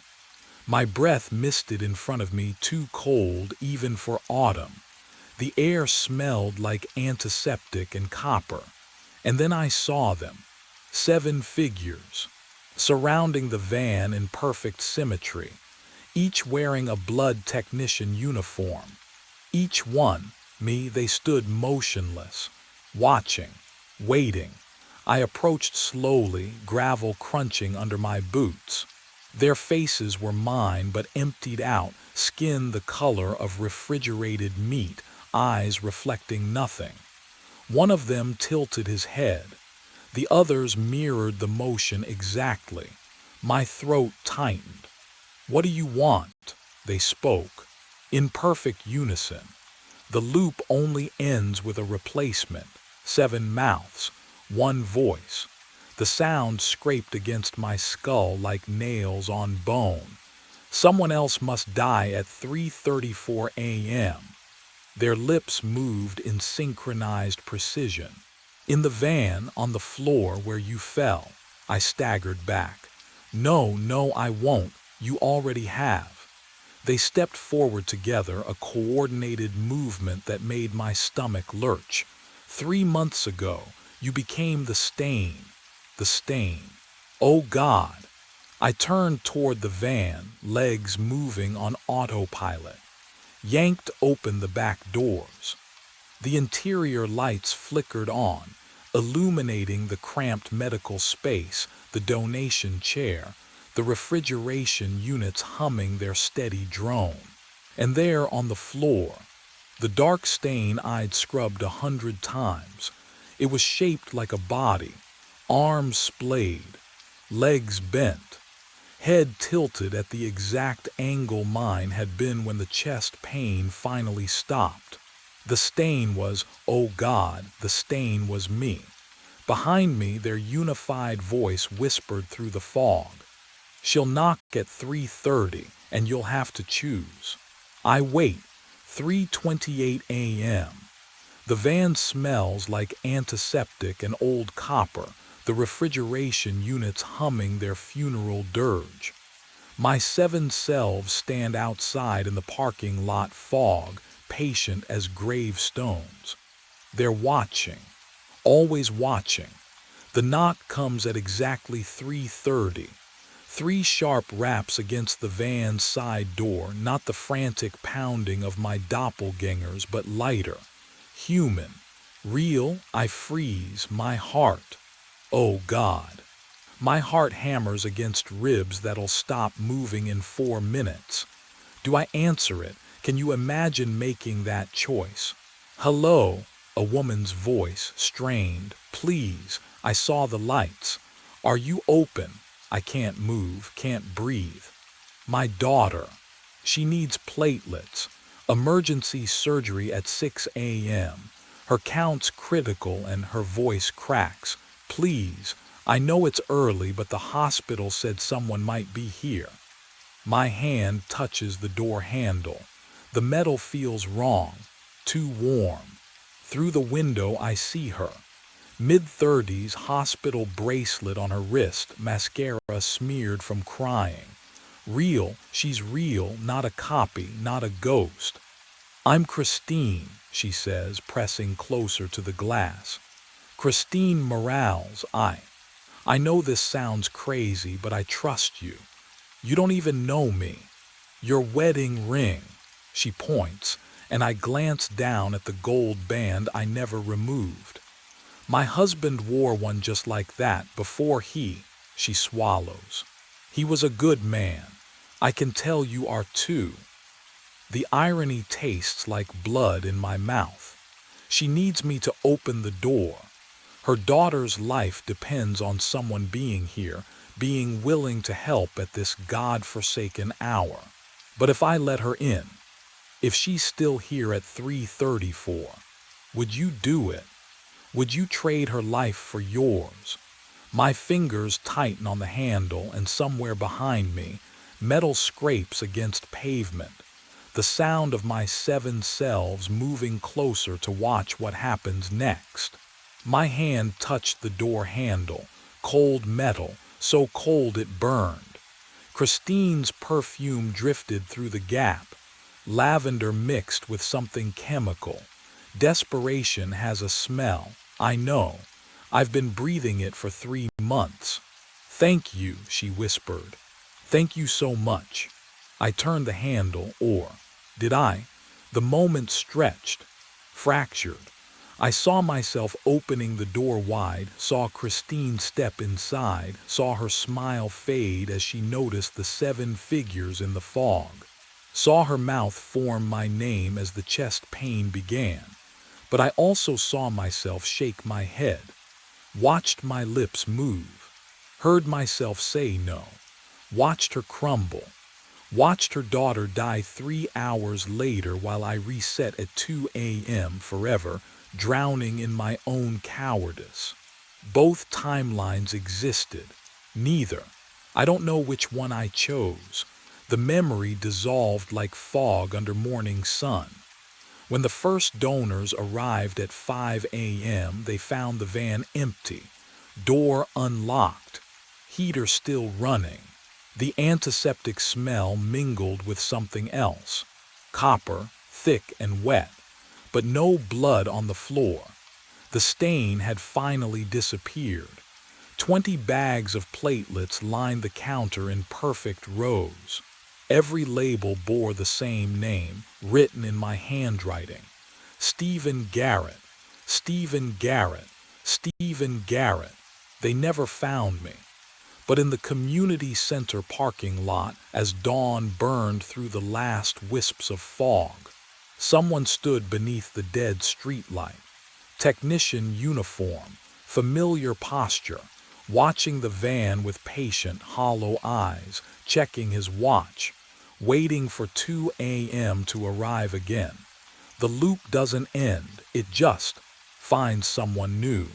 My breath misted in front of me, too cold even for autumn. The air smelled like antiseptic and copper. And then I saw them. 7 figures, surrounding the van in perfect symmetry, each wearing a blood technician uniform. Each one, me, they stood motionless, watching, waiting. I approached slowly, gravel crunching under my boots. Their faces were mine, but emptied out, skin the color of refrigerated meat, eyes reflecting nothing. One of them tilted his head. The others mirrored the motion exactly. My throat tightened. "What do you want?" They spoke, in perfect unison. The loop only ends with a replacement. 7 mouths, 1 voice. The sound scraped against my skull like nails on bone. Someone else must die at 3:34 a.m. Their lips moved in synchronized precision. In the van, on the floor where you fell, I staggered back. No, I won't. You already have." They stepped forward together, a coordinated movement that made my stomach lurch. 3 months ago, you became the stain. The stain. Oh God. I turned toward the van, legs moving on autopilot. Yanked open the back doors. The interior lights flickered on, illuminating the cramped medical space, the donation chair, the refrigeration units humming their steady drone. And there on the floor, the dark stain I'd scrubbed 100 times. It was shaped like a body, arms splayed, legs bent, head tilted at the exact angle mine had been when the chest pain finally stopped. The stain was, oh God, the stain was me. Behind me, their unified voice whispered through the fog. "She'll knock at 3:30, and you'll have to choose." I wait. 3:28 a.m. The van smells like antiseptic and old copper, the refrigeration units humming their funeral dirge. My 7 selves stand outside in the parking lot fog, patient as gravestones. They're watching, always watching. The knock comes at exactly 3:30. 3 sharp raps against the van's side door, not the frantic pounding of my doppelgangers, but lighter, human, real. I freeze, my heart. Oh God. My heart hammers against ribs that'll stop moving in 4 minutes. Do I answer it? Can you imagine making that choice? "Hello," a woman's voice, strained. "Please, I saw the lights. Are you open?" I can't move, can't breathe. My daughter. She needs platelets. Emergency surgery at 6 a.m. Her count's critical and her voice cracks. Please, I know it's early, but the hospital said someone might be here. My hand touches the door handle. The metal feels wrong, too warm. Through the window I see her. Mid-30s, hospital bracelet on her wrist, mascara smeared from crying. Real, she's real, not a copy, not a ghost. I'm Christine, she says, pressing closer to the glass. Christine Morales, I know this sounds crazy, but I trust you. You don't even know me. Your wedding ring, she points, and I glance down at the gold band I never removed. My husband wore one just like that before she swallows. He was a good man. I can tell you are too. The irony tastes like blood in my mouth. She needs me to open the door. Her daughter's life depends on someone being here, being willing to help at this God-forsaken hour. But if I let her in, if she's still here at 3:34, would you do it? Would you trade her life for yours? My fingers tighten on the handle, and somewhere behind me, metal scrapes against pavement. The sound of my 7 selves moving closer to watch what happens next. My hand touched the door handle, cold metal, so cold it burned. Christine's perfume drifted through the gap, lavender mixed with something chemical. Desperation has a smell, I know. I've been breathing it for 3 months. Thank you, she whispered. Thank you so much. I turned the handle, or did I? The moment stretched, fractured. I saw myself opening the door wide, saw Christine step inside, saw her smile fade as she noticed the 7 figures in the fog, saw her mouth form my name as the chest pain began. But I also saw myself shake my head, watched my lips move, heard myself say no, watched her crumble, watched her daughter die 3 hours later while I reset at 2 a.m. forever, drowning in my own cowardice. Both timelines existed. Neither. I don't know which one I chose. The memory dissolved like fog under morning sun. When the first donors arrived at 5 a.m., they found the van empty, door unlocked, heater still running. The antiseptic smell mingled with something else, copper, thick and wet, but no blood on the floor. The stain had finally disappeared. 20 bags of platelets lined the counter in perfect rows. Every label bore the same name, written in my handwriting. Stephen Garrett, Stephen Garrett, Stephen Garrett. They never found me. But in the community center parking lot, as dawn burned through the last wisps of fog, someone stood beneath the dead streetlight. Technician uniform, familiar posture, watching the van with patient, hollow eyes, checking his watch, waiting for 2 a.m. to arrive again. The loop doesn't end, it just finds someone new.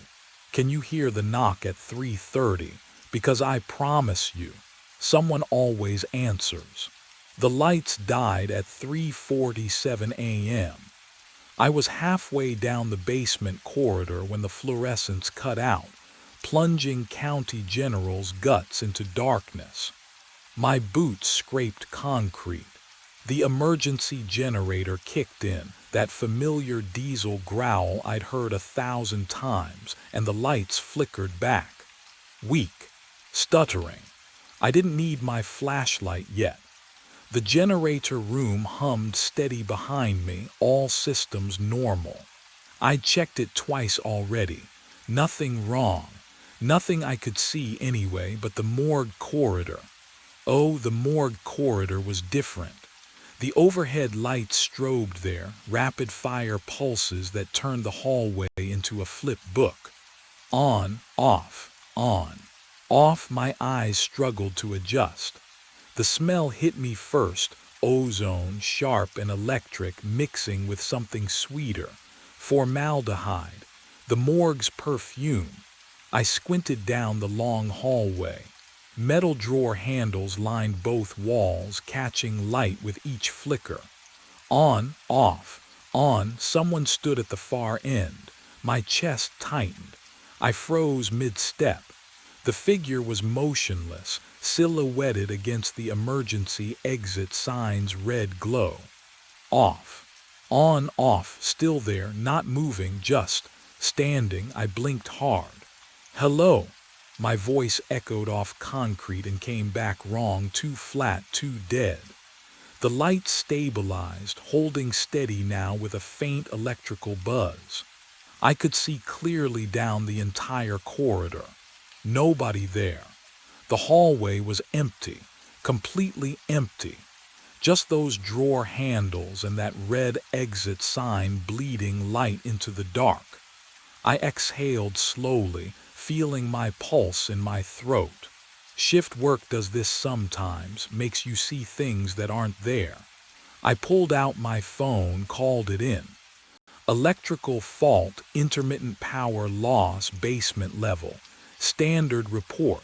Can you hear the knock at 3:30? Because I promise you, someone always answers. The lights died at 3:47 a.m. I was halfway down the basement corridor when the fluorescence cut out, plunging County General's guts into darkness. My boots scraped concrete. The emergency generator kicked in, that familiar diesel growl I'd heard 1,000 times, and the lights flickered back. Weak, stuttering. I didn't need my flashlight yet. The generator room hummed steady behind me, all systems normal. I'd checked it twice already. Nothing wrong. Nothing I could see anyway, but the morgue corridor. Oh, the morgue corridor was different. The overhead lights strobed there, rapid-fire pulses that turned the hallway into a flip book. On, off, on. Off, my eyes struggled to adjust. The smell hit me first, ozone, sharp and electric mixing with something sweeter, formaldehyde, the morgue's perfume. I squinted down the long hallway. Metal drawer handles lined both walls, catching light with each flicker. On, off, on, someone stood at the far end. My chest tightened. I froze mid-step. The figure was motionless, silhouetted against the emergency exit sign's red glow. Off. On, off, still there, not moving, just standing. I blinked hard. Hello. My voice echoed off concrete and came back wrong, too flat, too dead. The light stabilized, holding steady now with a faint electrical buzz. I could see clearly down the entire corridor. Nobody there. The hallway was empty, completely empty. Just those drawer handles and that red exit sign bleeding light into the dark. I exhaled slowly, feeling my pulse in my throat. Shift work does this sometimes, makes you see things that aren't there. I pulled out my phone, called it in. Electrical fault, intermittent power loss, basement level. Standard report.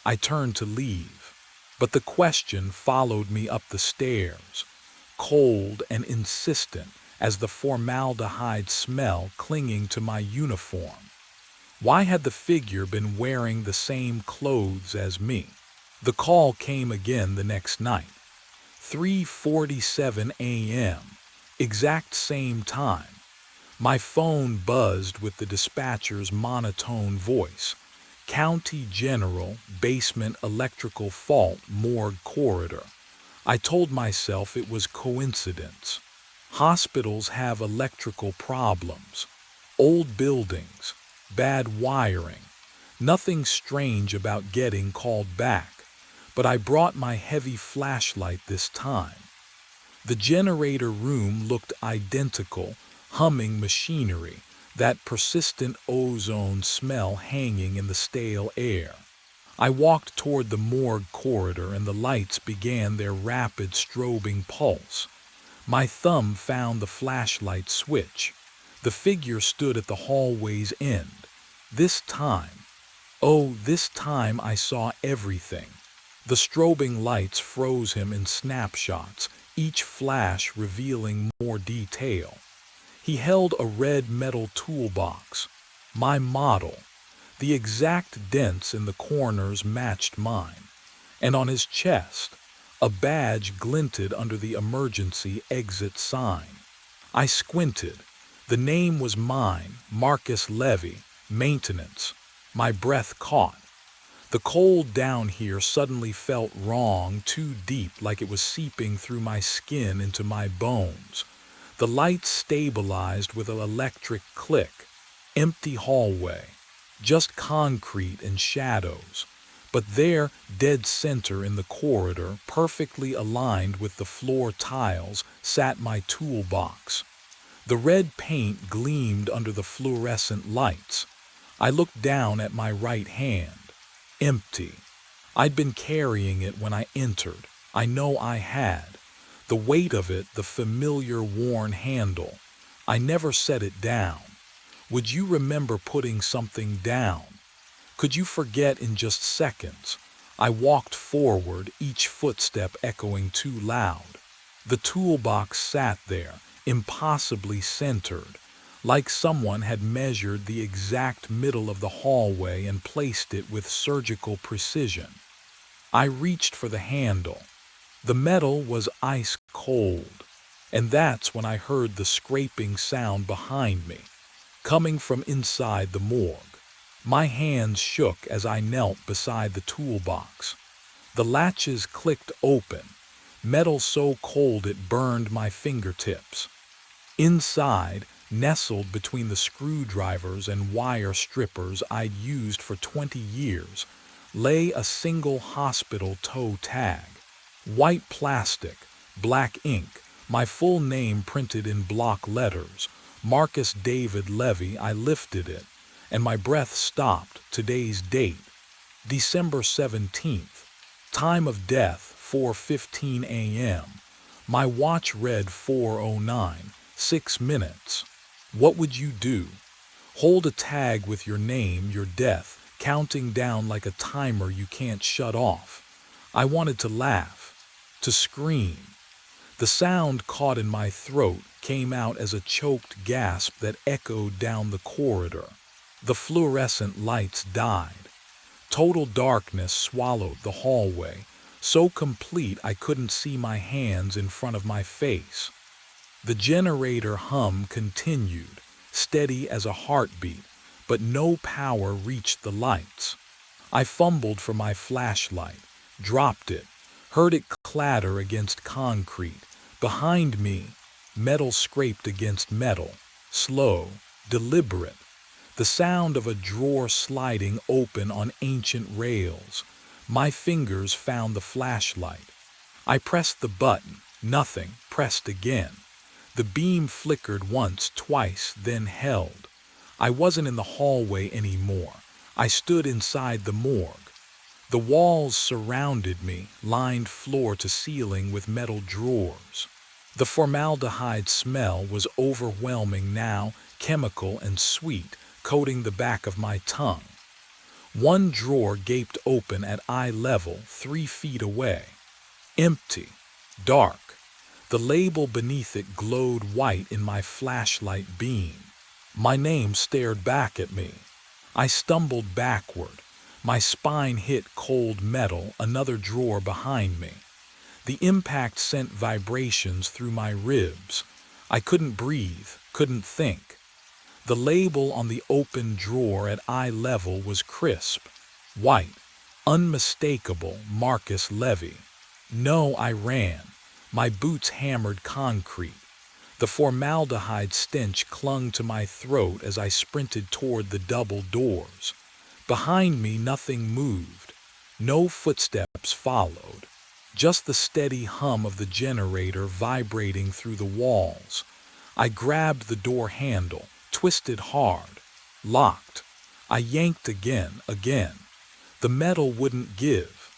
I turned to leave. But the question followed me up the stairs, cold and insistent as the formaldehyde smell clinging to my uniform. Why had the figure been wearing the same clothes as me? The call came again the next night. 3:47 a.m. Exact same time. My phone buzzed with the dispatcher's monotone voice. County General, basement electrical fault, morgue corridor. I told myself it was coincidence. Hospitals have electrical problems. Old buildings. Bad wiring. Nothing strange about getting called back, but I brought my heavy flashlight this time. The generator room looked identical, humming machinery, that persistent ozone smell hanging in the stale air. I walked toward the morgue corridor and the lights began their rapid strobing pulse. My thumb found the flashlight switch. The figure stood at the hallway's end. This time I saw everything. The strobing lights froze him in snapshots, each flash revealing more detail. He held a red metal toolbox. My model. The exact dents in the corners matched mine. And on his chest, a badge glinted under the emergency exit sign. I squinted. The name was mine, Marcus Levy, maintenance. My breath caught. The cold down here suddenly felt wrong, too deep, like it was seeping through my skin into my bones. The lights stabilized with an electric click. Empty hallway. Just concrete and shadows. But there, dead center in the corridor, perfectly aligned with the floor tiles, sat my toolbox. The red paint gleamed under the fluorescent lights. I looked down at my right hand. Empty. I'd been carrying it when I entered. I know I had. The weight of it, the familiar worn handle. I never set it down. Would you remember putting something down? Could you forget in just seconds? I walked forward, each footstep echoing too loud. The toolbox sat there, impossibly centered, like someone had measured the exact middle of the hallway and placed it with surgical precision. I reached for the handle. The metal was ice cold, and that's when I heard the scraping sound behind me, coming from inside the morgue. My hands shook as I knelt beside the toolbox. The latches clicked open, metal so cold it burned my fingertips. Inside, nestled between the screwdrivers and wire strippers I'd used for 20 years, lay a single hospital toe tag. White plastic, black ink, my full name printed in block letters, Marcus David Levy. I lifted it, and my breath stopped. Today's date, December 17th. Time of death, 4:15 a.m. My watch read 4:09, 6 minutes. What would you do? Hold a tag with your name, your death, counting down like a timer you can't shut off. I wanted to laugh, to scream. The sound caught in my throat came out as a choked gasp that echoed down the corridor. The fluorescent lights died. Total darkness swallowed the hallway, so complete I couldn't see my hands in front of my face. The generator hum continued, steady as a heartbeat, but no power reached the lights. I fumbled for my flashlight, dropped it, heard it clatter against concrete. Behind me, metal scraped against metal, slow, deliberate. The sound of a drawer sliding open on ancient rails. My fingers found the flashlight. I pressed the button, nothing, pressed again. The beam flickered once, twice, then held. I wasn't in the hallway anymore. I stood inside the morgue. The walls surrounded me, lined floor to ceiling with metal drawers. The formaldehyde smell was overwhelming now, chemical and sweet, coating the back of my tongue. One drawer gaped open at eye level, 3 feet away. Empty, dark. The label beneath it glowed white in my flashlight beam. My name stared back at me. I stumbled backward. My spine hit cold metal, another drawer behind me. The impact sent vibrations through my ribs. I couldn't breathe, couldn't think. The label on the open drawer at eye level was crisp, white, unmistakable, Marcus Levy. No, I ran. My boots hammered concrete. The formaldehyde stench clung to my throat as I sprinted toward the double doors. Behind me, nothing moved. No footsteps followed. Just the steady hum of the generator vibrating through the walls. I grabbed the door handle, twisted hard, locked. I yanked again. The metal wouldn't give.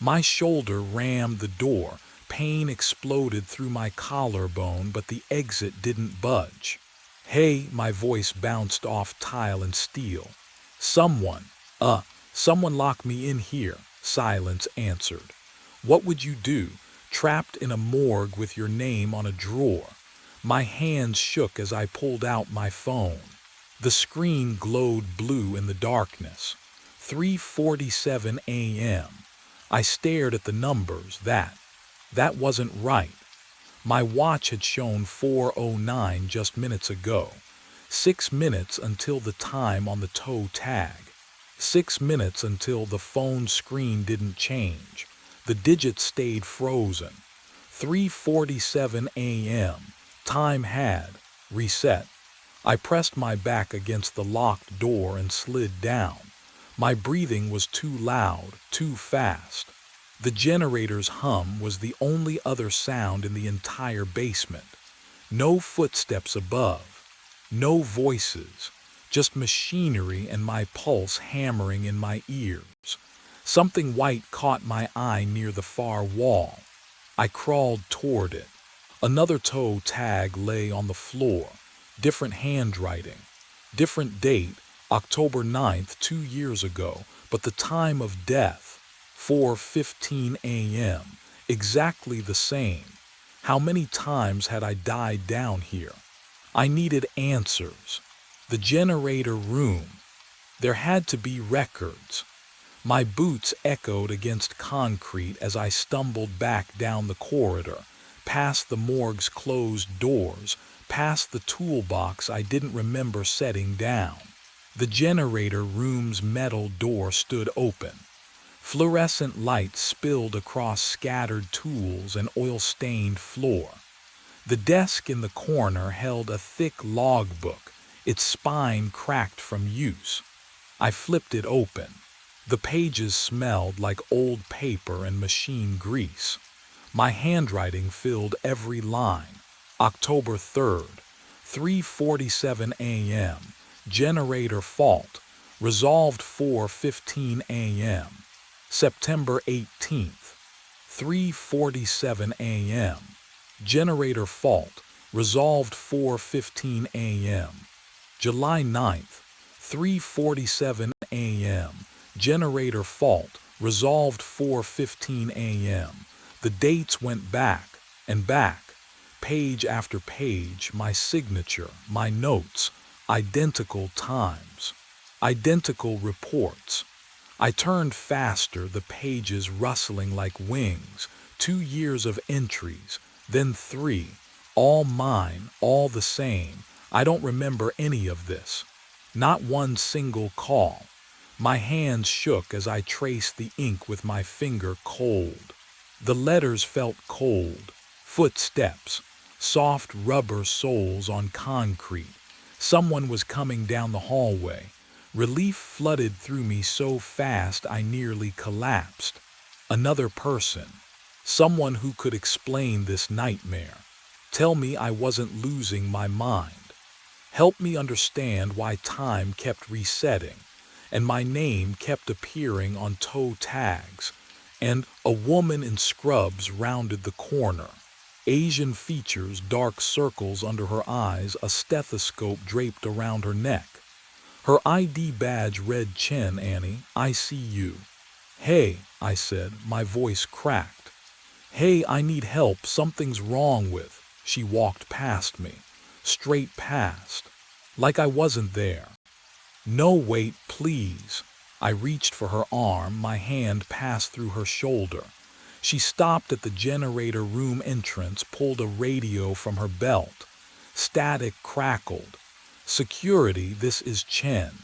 My shoulder rammed the door. Pain exploded through my collarbone, but the exit didn't budge. Hey, my voice bounced off tile and steel. Someone lock me in here, silence answered. What would you do, trapped in a morgue with your name on a drawer? My hands shook as I pulled out my phone. The screen glowed blue in the darkness. 3:47 a.m. I stared at the numbers. That wasn't right. My watch had shown 4:09 just minutes ago. 6 minutes until the time on the toe tag. 6 minutes until the phone screen didn't change. The digits stayed frozen. 3:47 a.m. Time had reset. I pressed my back against the locked door and slid down. My breathing was too loud, too fast. The generator's hum was the only other sound in the entire basement. No footsteps above. No voices. Just machinery and my pulse hammering in my ears. Something white caught my eye near the far wall. I crawled toward it. Another toe tag lay on the floor. Different handwriting. Different date, October 9th, 2 years ago, but the time of death, 4:15 a.m., exactly the same. How many times had I died down here? I needed answers. The generator room. There had to be records. My boots echoed against concrete as I stumbled back down the corridor, past the morgue's closed doors, past the toolbox I didn't remember setting down. The generator room's metal door stood open. Fluorescent lights spilled across scattered tools and oil-stained floor. The desk in the corner held a thick logbook, its spine cracked from use. I flipped it open. The pages smelled like old paper and machine grease. My handwriting filled every line. October 3rd, 3:47 a.m. Generator fault. Resolved 4:15 a.m. September 18th. 3:47 a.m. Generator fault, resolved 4:15 a.m. July 9th, 3:47 a.m. Generator fault, resolved 4:15 a.m. The dates went back and back, page after page, my signature, my notes, identical times, identical reports. I turned faster, the pages rustling like wings, 2 years of entries, then three, all mine, all the same. I don't remember any of this. Not one single call. My hands shook as I traced the ink with my finger, cold. The letters felt cold. Footsteps, soft rubber soles on concrete. Someone was coming down the hallway. Relief flooded through me so fast I nearly collapsed. Another person. Someone who could explain this nightmare. Tell me I wasn't losing my mind. Help me understand why time kept resetting, and my name kept appearing on toe tags, and a woman in scrubs rounded the corner. Asian features, dark circles under her eyes, a stethoscope draped around her neck. Her ID badge read, "Chen Annie, I see you." "Hey," I said, my voice cracked. "Hey, I need help, something's wrong with." She walked past me, straight past, like I wasn't there. "No, wait, please." I reached for her arm, my hand passed through her shoulder. She stopped at the generator room entrance, pulled a radio from her belt. Static crackled. "Security, this is Chen.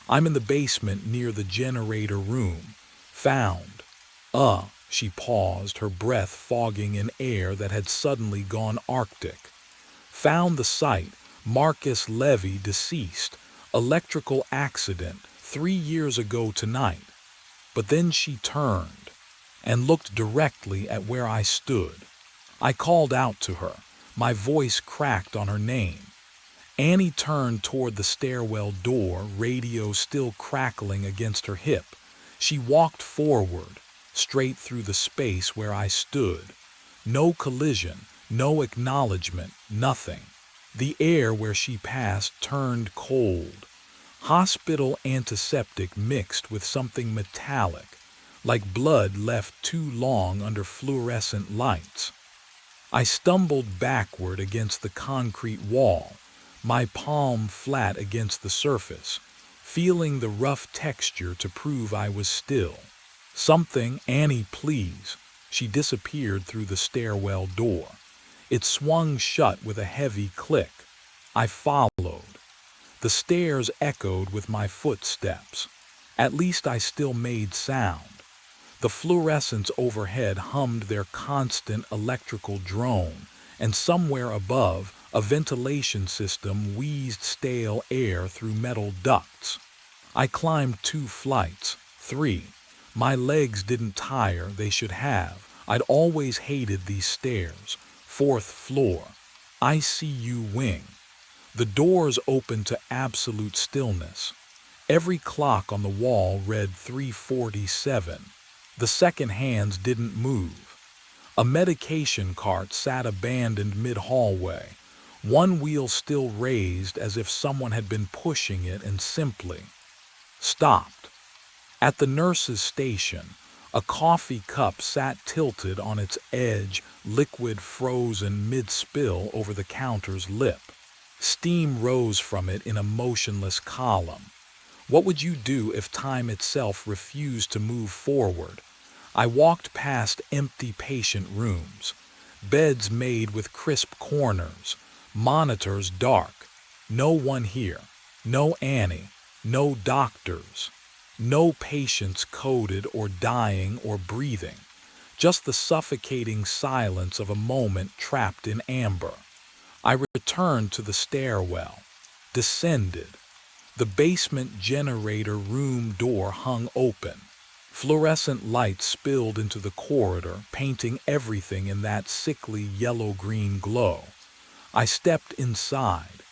I'm in the basement near the generator room. Found." She paused, her breath fogging in air that had suddenly gone arctic. "Found the site. Marcus Levy, deceased. Electrical accident, 3 years ago tonight." But then she turned and looked directly at where I stood. I called out to her. My voice cracked on her name. Annie turned toward the stairwell door, radio still crackling against her hip. She walked forward, straight through the space where I stood. No collision, no acknowledgement, nothing. The air where she passed turned cold. Hospital antiseptic mixed with something metallic, like blood left too long under fluorescent lights. I stumbled backward against the concrete wall, my palm flat against the surface, feeling the rough texture to prove I was still. "Something, Annie, please." She disappeared through the stairwell door. It swung shut with a heavy click. I followed. The stairs echoed with my footsteps. At least I still made sound. The fluorescents overhead hummed their constant electrical drone, and somewhere above, a ventilation system wheezed stale air through metal ducts. I climbed 2 flights, 3. My legs didn't tire, they should have. I'd always hated these stairs. 4th floor. ICU wing. The doors opened to absolute stillness. Every clock on the wall read 3:47. The second hands didn't move. A medication cart sat abandoned mid-hallway, one wheel still raised as if someone had been pushing it and simply stopped. At the nurse's station, a coffee cup sat tilted on its edge, liquid frozen mid-spill over the counter's lip. Steam rose from it in a motionless column. What would you do if time itself refused to move forward? I walked past empty patient rooms, beds made with crisp corners, monitors dark. No one here. No Annie. No doctors. No patients coded or dying or breathing. Just the suffocating silence of a moment trapped in amber. I returned to the stairwell, descended. The basement generator room door hung open. Fluorescent light spilled into the corridor, painting everything in that sickly yellow-green glow. I stepped inside.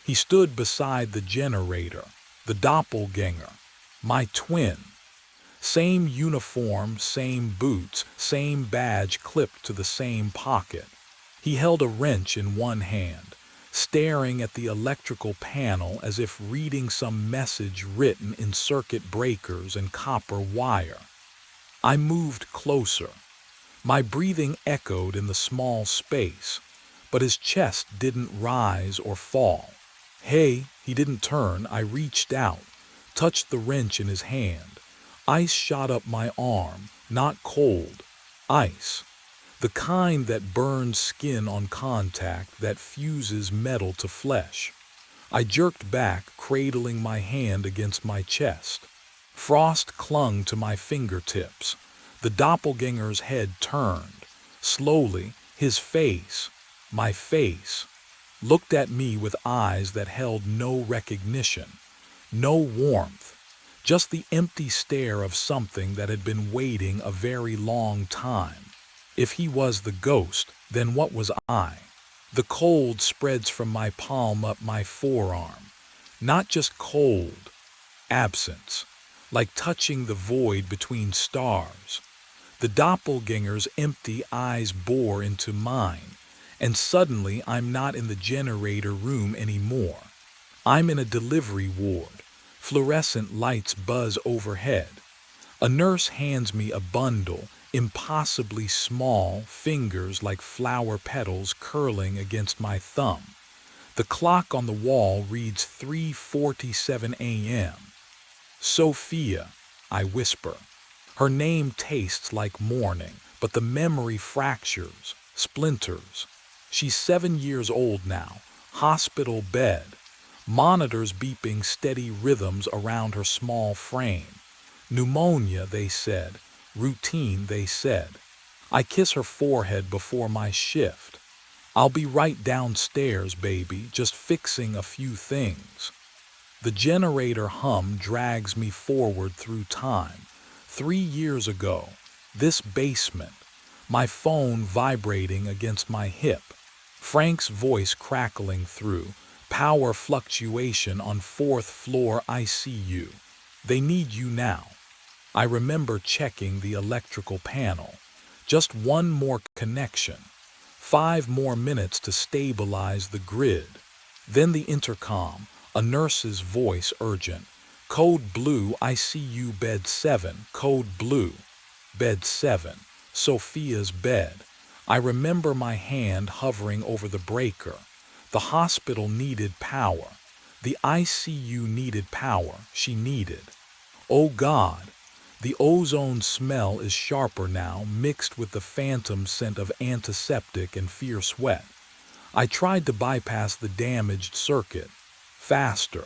He stood beside the generator, the doppelganger, my twin. Same uniform, same boots, same badge clipped to the same pocket. He held a wrench in one hand, staring at the electrical panel as if reading some message written in circuit breakers and copper wire. I moved closer. My breathing echoed in the small space, but his chest didn't rise or fall. Hey, he didn't turn. I reached out, touched the wrench in his hand. Ice shot up my arm, not cold. Ice. The kind that burns skin on contact, that fuses metal to flesh. I jerked back, cradling my hand against my chest. Frost clung to my fingertips. The doppelganger's head turned. Slowly, his face, my face, looked at me with eyes that held no recognition, no warmth, just the empty stare of something that had been waiting a very long time. If he was the ghost, then what was I? The cold spreads from my palm up my forearm. Not just cold, absence, like touching the void between stars. The doppelganger's empty eyes bore into mine, and suddenly I'm not in the generator room anymore. I'm in a delivery ward. Fluorescent lights buzz overhead. A nurse hands me a bundle, impossibly small, fingers like flower petals curling against my thumb. The clock on the wall reads 3:47 a.m. Sophia, I whisper. Her name tastes like morning, but the memory fractures, splinters. She's 7 years old now, hospital bed, monitors beeping steady rhythms around her small frame. Pneumonia, they said. Routine, they said. I kiss her forehead before my shift. I'll be right downstairs, baby, just fixing a few things. The generator hum drags me forward through time. 3 years ago, this basement, my phone vibrating against my hip, Frank's voice crackling through, power fluctuation on 4th floor ICU. They need you now. I remember checking the electrical panel. Just one more connection. 5 more minutes to stabilize the grid. Then the intercom, a nurse's voice urgent. Code blue, ICU bed 7, code blue. Bed 7, Sophia's bed. I remember my hand hovering over the breaker. The hospital needed power. The ICU needed power. She needed. Oh God, the ozone smell is sharper now, mixed with the phantom scent of antiseptic and fierce sweat. I tried to bypass the damaged circuit. Faster.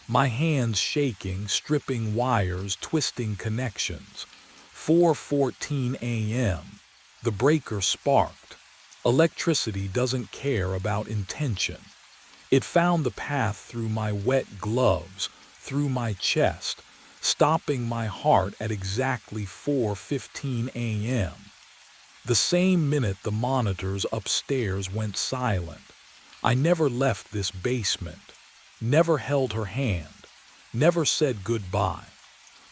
My hands shaking, stripping wires, twisting connections. 4:14 a.m. The breaker sparked. Electricity doesn't care about intention. It found the path through my wet gloves, through my chest, stopping my heart at exactly 4:15 a.m. The same minute the monitors upstairs went silent. I never left this basement, never held her hand, never said goodbye.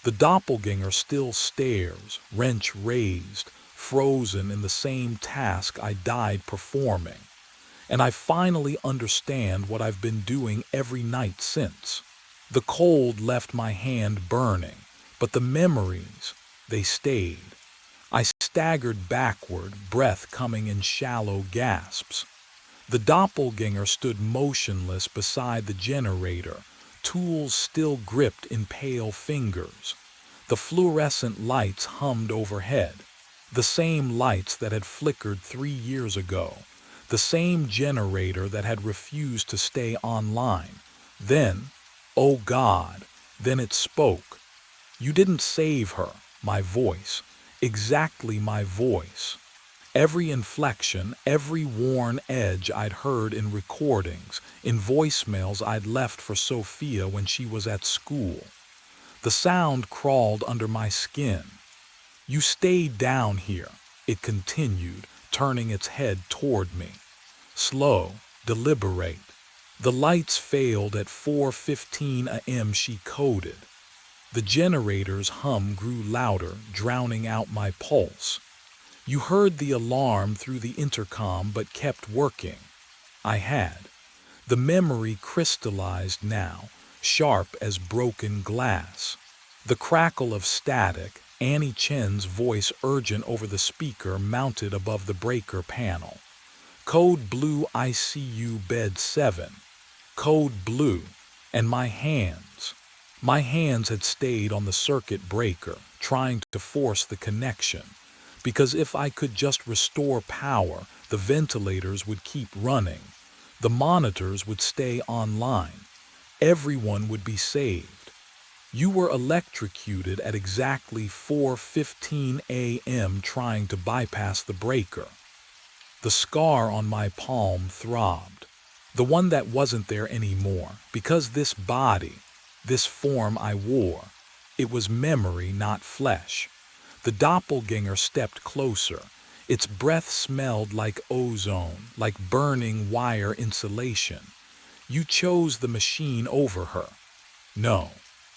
The doppelganger still stares, wrench raised, frozen in the same task I died performing. And I finally understand what I've been doing every night since. The cold left my hand burning, but the memories, they stayed. I staggered backward, breath coming in shallow gasps. The doppelganger stood motionless beside the generator, tools still gripped in pale fingers. The fluorescent lights hummed overhead, the same lights that had flickered 3 years ago, the same generator that had refused to stay online. Then, oh God, then it spoke. You didn't save her, my voice, exactly my voice. Every inflection, every worn edge I'd heard in recordings, in voicemails I'd left for Sophia when she was at school. The sound crawled under my skin. You stayed down here, it continued, turning its head toward me. Slow, deliberate. The lights failed at 4:15 a.m. she coded. The generator's hum grew louder, drowning out my pulse. You heard the alarm through the intercom but kept working. I had. The memory crystallized now, sharp as broken glass. The crackle of static, Annie Chen's voice urgent over the speaker mounted above the breaker panel. Code Blue ICU Bed 7. Code Blue. And my hands. My hands had stayed on the circuit breaker, trying to force the connection. Because if I could just restore power, the ventilators would keep running. The monitors would stay online. Everyone would be saved. You were electrocuted at exactly 4:15 a.m. trying to bypass the breaker. The scar on my palm throbbed. The one that wasn't there anymore, because this body, this form I wore, it was memory, not flesh. The doppelganger stepped closer. Its breath smelled like ozone, like burning wire insulation. You chose the machine over her. No,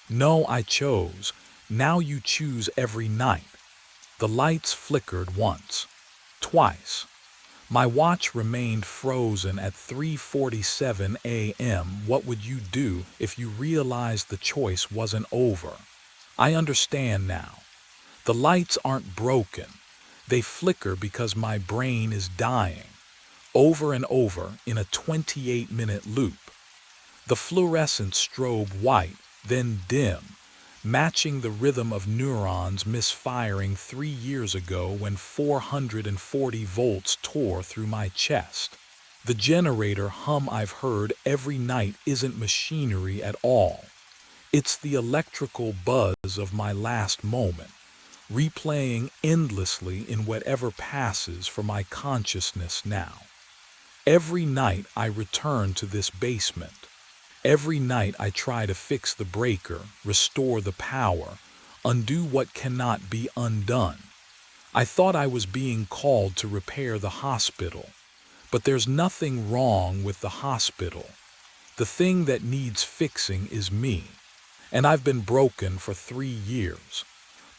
no, I chose. Now you choose every night. The lights flickered once, twice. My watch remained frozen at 3:47 a.m. What would you do if you realized the choice wasn't over? I understand now. The lights aren't broken. They flicker because my brain is dying, over and over in a 28-minute loop. The fluorescent strobe white, then dim, matching the rhythm of neurons misfiring 3 years ago when 440 volts tore through my chest. The generator hum I've heard every night isn't machinery at all. It's the electrical buzz of my last moment, replaying endlessly in whatever passes for my consciousness now. Every night I return to this basement. Every night I try to fix the breaker, restore the power, undo what cannot be undone. I thought I was being called to repair the hospital, but there's nothing wrong with the hospital. The thing that needs fixing is me, and I've been broken for 3 years.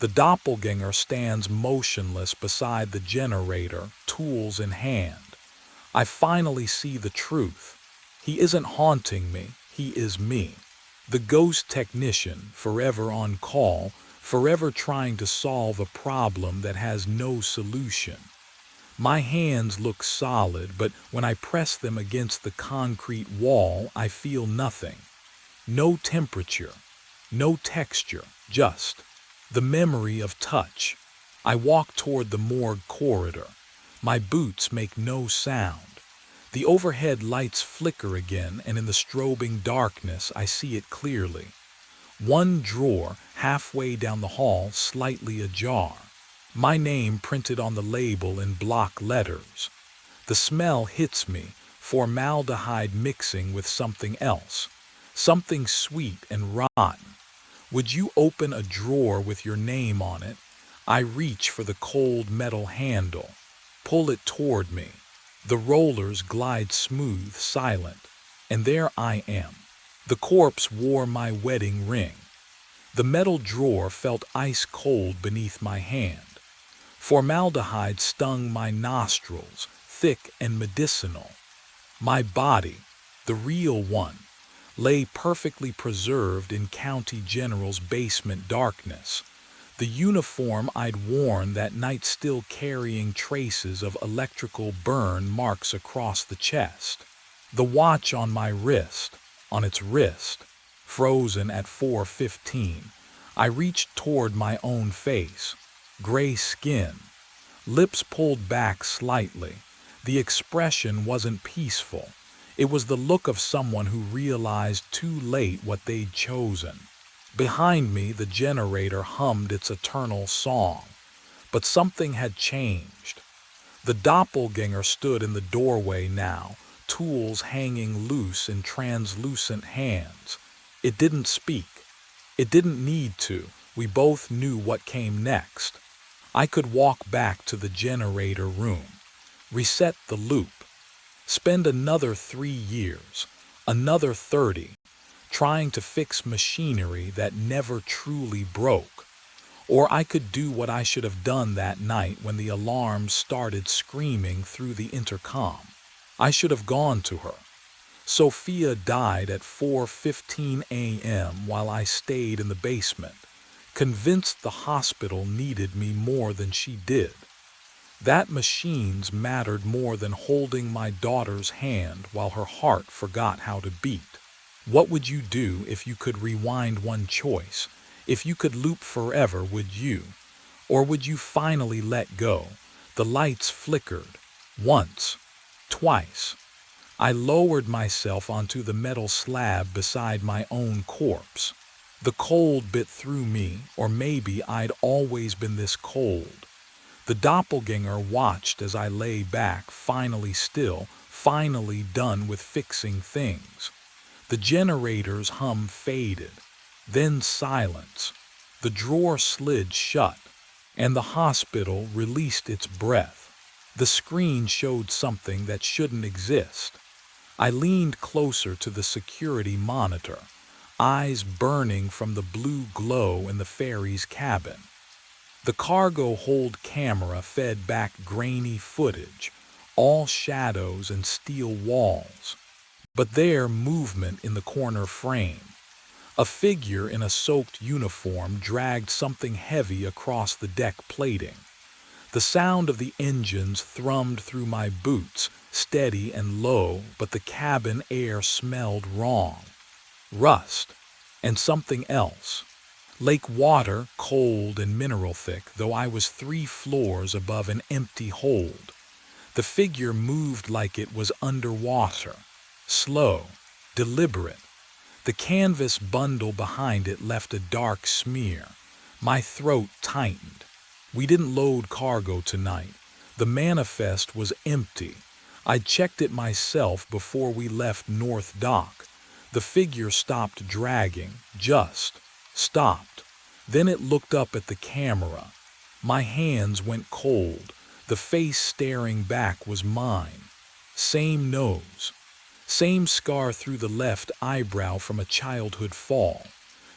The doppelganger stands motionless beside the generator, tools in hand. I finally see the truth. He isn't haunting me, he is me. The ghost technician, forever on call, forever trying to solve a problem that has no solution. My hands look solid, but when I press them against the concrete wall, I feel nothing. No temperature, no texture, just the memory of touch. I walk toward the morgue corridor. My boots make no sound. The overhead lights flicker again, and in the strobing darkness I see it clearly. One drawer, halfway down the hall, slightly ajar. My name printed on the label in block letters. The smell hits me, formaldehyde mixing with something else, something sweet and rotten. Would you open a drawer with your name on it? I reach for the cold metal handle, pull it toward me. The rollers glide smooth, silent, and there I am. The corpse wore my wedding ring. The metal drawer felt ice cold beneath my hand. Formaldehyde stung my nostrils, thick and medicinal. My body, the real one, lay perfectly preserved in County General's basement darkness. The uniform I'd worn that night still carrying traces of electrical burn marks across the chest. The watch on my wrist, on its wrist, frozen at 4:15. I reached toward my own face. Gray skin, lips pulled back slightly. The expression wasn't peaceful. It was the look of someone who realized too late what they'd chosen. Behind me, the generator hummed its eternal song. But something had changed. The doppelganger stood in the doorway now, tools hanging loose in translucent hands. It didn't speak. It didn't need to. We both knew what came next. I could walk back to the generator room, reset the loop, spend another 3 years, another 30, trying to fix machinery that never truly broke. Or I could do what I should have done that night when the alarm started screaming through the intercom. I should have gone to her. Sophia died at 4:15 a.m. while I stayed in the basement, convinced the hospital needed me more than she did. That machines mattered more than holding my daughter's hand while her heart forgot how to beat. What would you do if you could rewind one choice? If you could loop forever, would you? Or would you finally let go? The lights flickered. Once. Twice. I lowered myself onto the metal slab beside my own corpse. The cold bit through me, or maybe I'd always been this cold. The doppelganger watched as I lay back, finally still, finally done with fixing things. The generator's hum faded, then silence. The drawer slid shut, and the hospital released its breath. The screen showed something that shouldn't exist. I leaned closer to the security monitor, eyes burning from the blue glow in the ferry's cabin. The cargo hold camera fed back grainy footage, all shadows and steel walls. But there, movement in the corner frame. A figure in a soaked uniform dragged something heavy across the deck plating. The sound of the engines thrummed through my boots, steady and low, but the cabin air smelled wrong. Rust. And something else. Lake water, cold and mineral thick, though I was 3 floors above an empty hold. The figure moved like it was underwater. Slow. Deliberate. The canvas bundle behind it left a dark smear. My throat tightened. We didn't load cargo tonight. The manifest was empty. I'd checked it myself before we left North Dock. The figure stopped dragging, just stopped. Then it looked up at the camera. My hands went cold. The face staring back was mine. Same nose. Same scar through the left eyebrow from a childhood fall.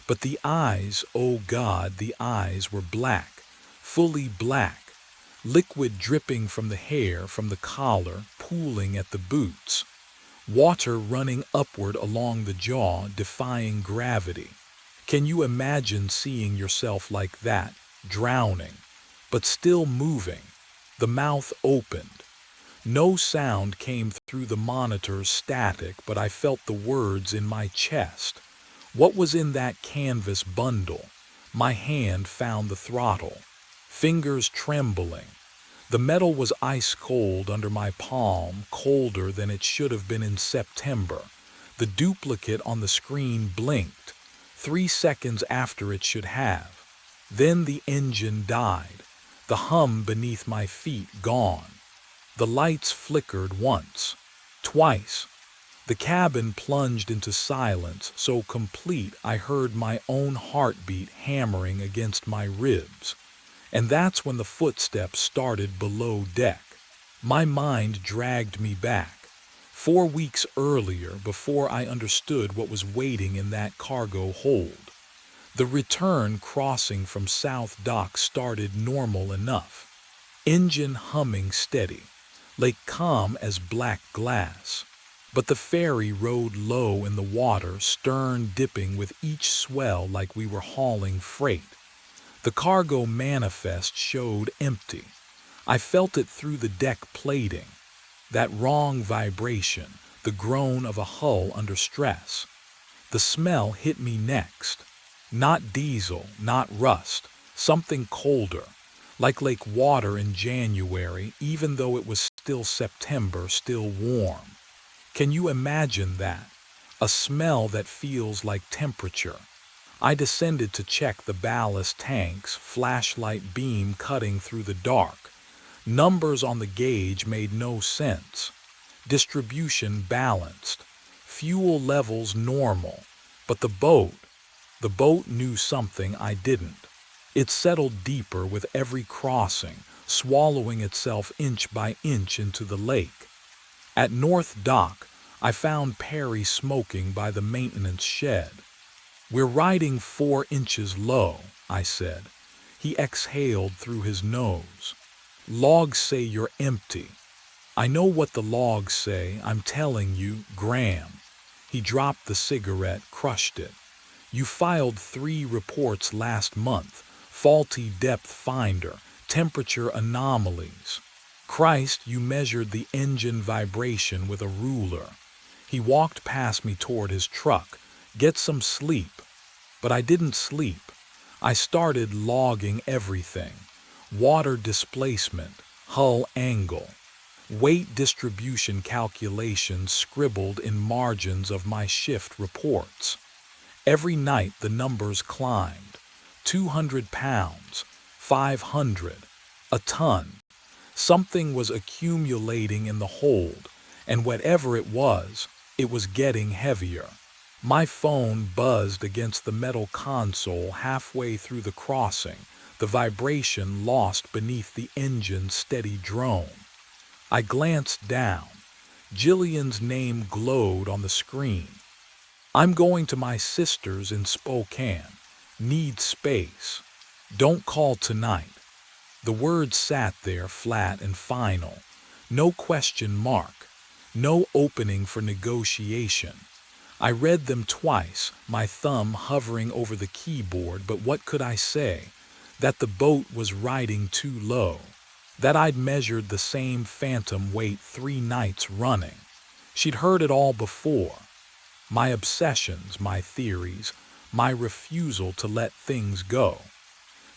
But the eyes, oh God, the eyes were black, fully black, liquid dripping from the hair, from the collar, pooling at the boots. Water running upward along the jaw, defying gravity. Can you imagine seeing yourself like that, drowning, but still moving? The mouth opened. No sound came through the monitor's static, but I felt the words in my chest. What was in that canvas bundle? My hand found the throttle, fingers trembling. The metal was ice cold under my palm, colder than it should have been in September. The duplicate on the screen blinked, 3 seconds after it should have. Then the engine died, the hum beneath my feet gone. The lights flickered once, twice. The cabin plunged into silence, so complete I heard my own heartbeat hammering against my ribs. And that's when the footsteps started below deck. My mind dragged me back. 4 weeks earlier, before I understood what was waiting in that cargo hold. The return crossing from South Dock started normal enough. Engine humming steady. Lake calm as black glass. But the ferry rode low in the water, stern dipping with each swell like we were hauling freight. The cargo manifest showed empty. I felt it through the deck plating. That wrong vibration, the groan of a hull under stress. The smell hit me next. Not diesel, not rust, something colder. Like lake water in January, even though it was still September, still warm. Can you imagine that? A smell that feels like temperature. I descended to check the ballast tanks, flashlight beam cutting through the dark. Numbers on the gauge made no sense. Distribution balanced. Fuel levels normal. But the boat knew something I didn't. It settled deeper with every crossing, swallowing itself inch by inch into the lake. At North Dock, I found Perry smoking by the maintenance shed. "We're riding 4 inches low," I said. He exhaled through his nose. "Logs say you're empty." "I know what the logs say, I'm telling you, Graham." He dropped the cigarette, crushed it. "You filed 3 reports last month. Faulty depth finder, temperature anomalies. Christ, you measured the engine vibration with a ruler." He walked past me toward his truck. "Get some sleep." But I didn't sleep. I started logging everything. Water displacement, hull angle, weight distribution calculations scribbled in margins of my shift reports. Every night the numbers climbed. 200 pounds, 500, a ton. Something was accumulating in the hold, and whatever it was getting heavier. My phone buzzed against the metal console halfway through the crossing, the vibration lost beneath the engine's steady drone. I glanced down. Jillian's name glowed on the screen. "I'm going to my sister's in Spokane. Need space. Don't call tonight." The words sat there flat and final. No question mark. No opening for negotiation. I read them twice, my thumb hovering over the keyboard, but what could I say? That the boat was riding too low. That I'd measured the same phantom weight 3 nights running. She'd heard it all before. My obsessions, my theories, my refusal to let things go.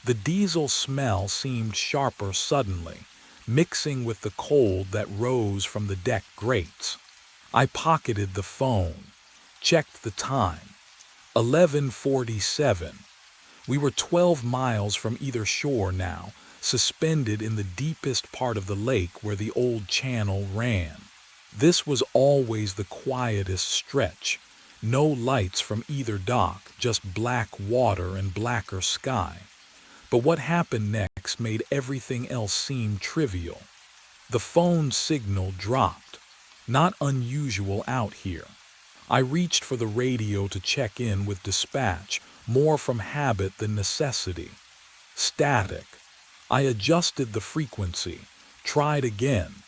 The diesel smell seemed sharper suddenly, mixing with the cold that rose from the deck grates. I pocketed the phone, checked the time. 11:47. We were 12 miles from either shore now, suspended in the deepest part of the lake where the old channel ran. This was always the quietest stretch. No lights from either dock, just black water and blacker sky. But what happened next made everything else seem trivial. The phone signal dropped. Not unusual out here. I reached for the radio to check in with dispatch, more from habit than necessity. Static. I adjusted the frequency, tried again.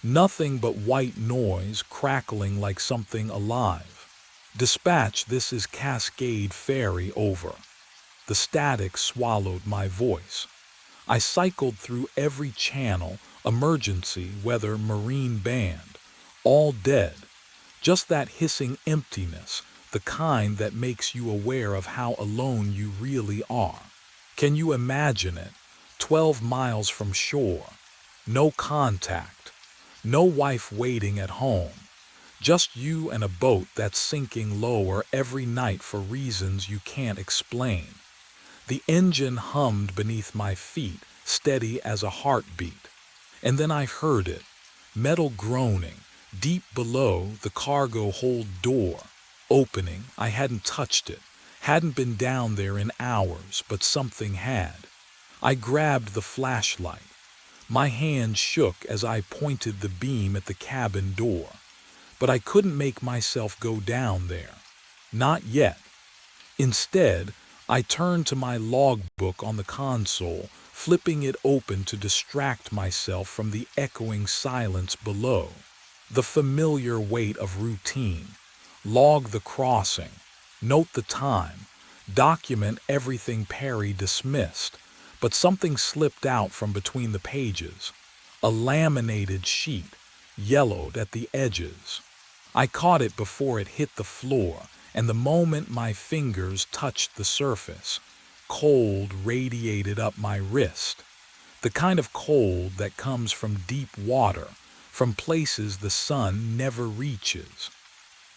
Nothing but white noise crackling like something alive. "Dispatch, this is Cascade Ferry, over." The static swallowed my voice. I cycled through every channel, emergency, weather, marine band. All dead. Just that hissing emptiness, the kind that makes you aware of how alone you really are. Can you imagine it? 12 miles from shore. No contact. No wife waiting at home. Just you and a boat that's sinking lower every night for reasons you can't explain. The engine hummed beneath my feet, steady as a heartbeat. And then I heard it. Metal groaning. Deep below, the cargo hold door. Opening. I hadn't touched it. Hadn't been down there in hours, but something had. I grabbed the flashlight. My hand shook as I pointed the beam at the cabin door. But I couldn't make myself go down there. Not yet. Instead, I turned to my logbook on the console, flipping it open to distract myself from the echoing silence below. The familiar weight of routine. Log the crossing. Note the time. Document everything Perry dismissed. But something slipped out from between the pages. A laminated sheet, yellowed at the edges. I caught it before it hit the floor, and the moment my fingers touched the surface, cold radiated up my wrist. The kind of cold that comes from deep water, from places the sun never reaches.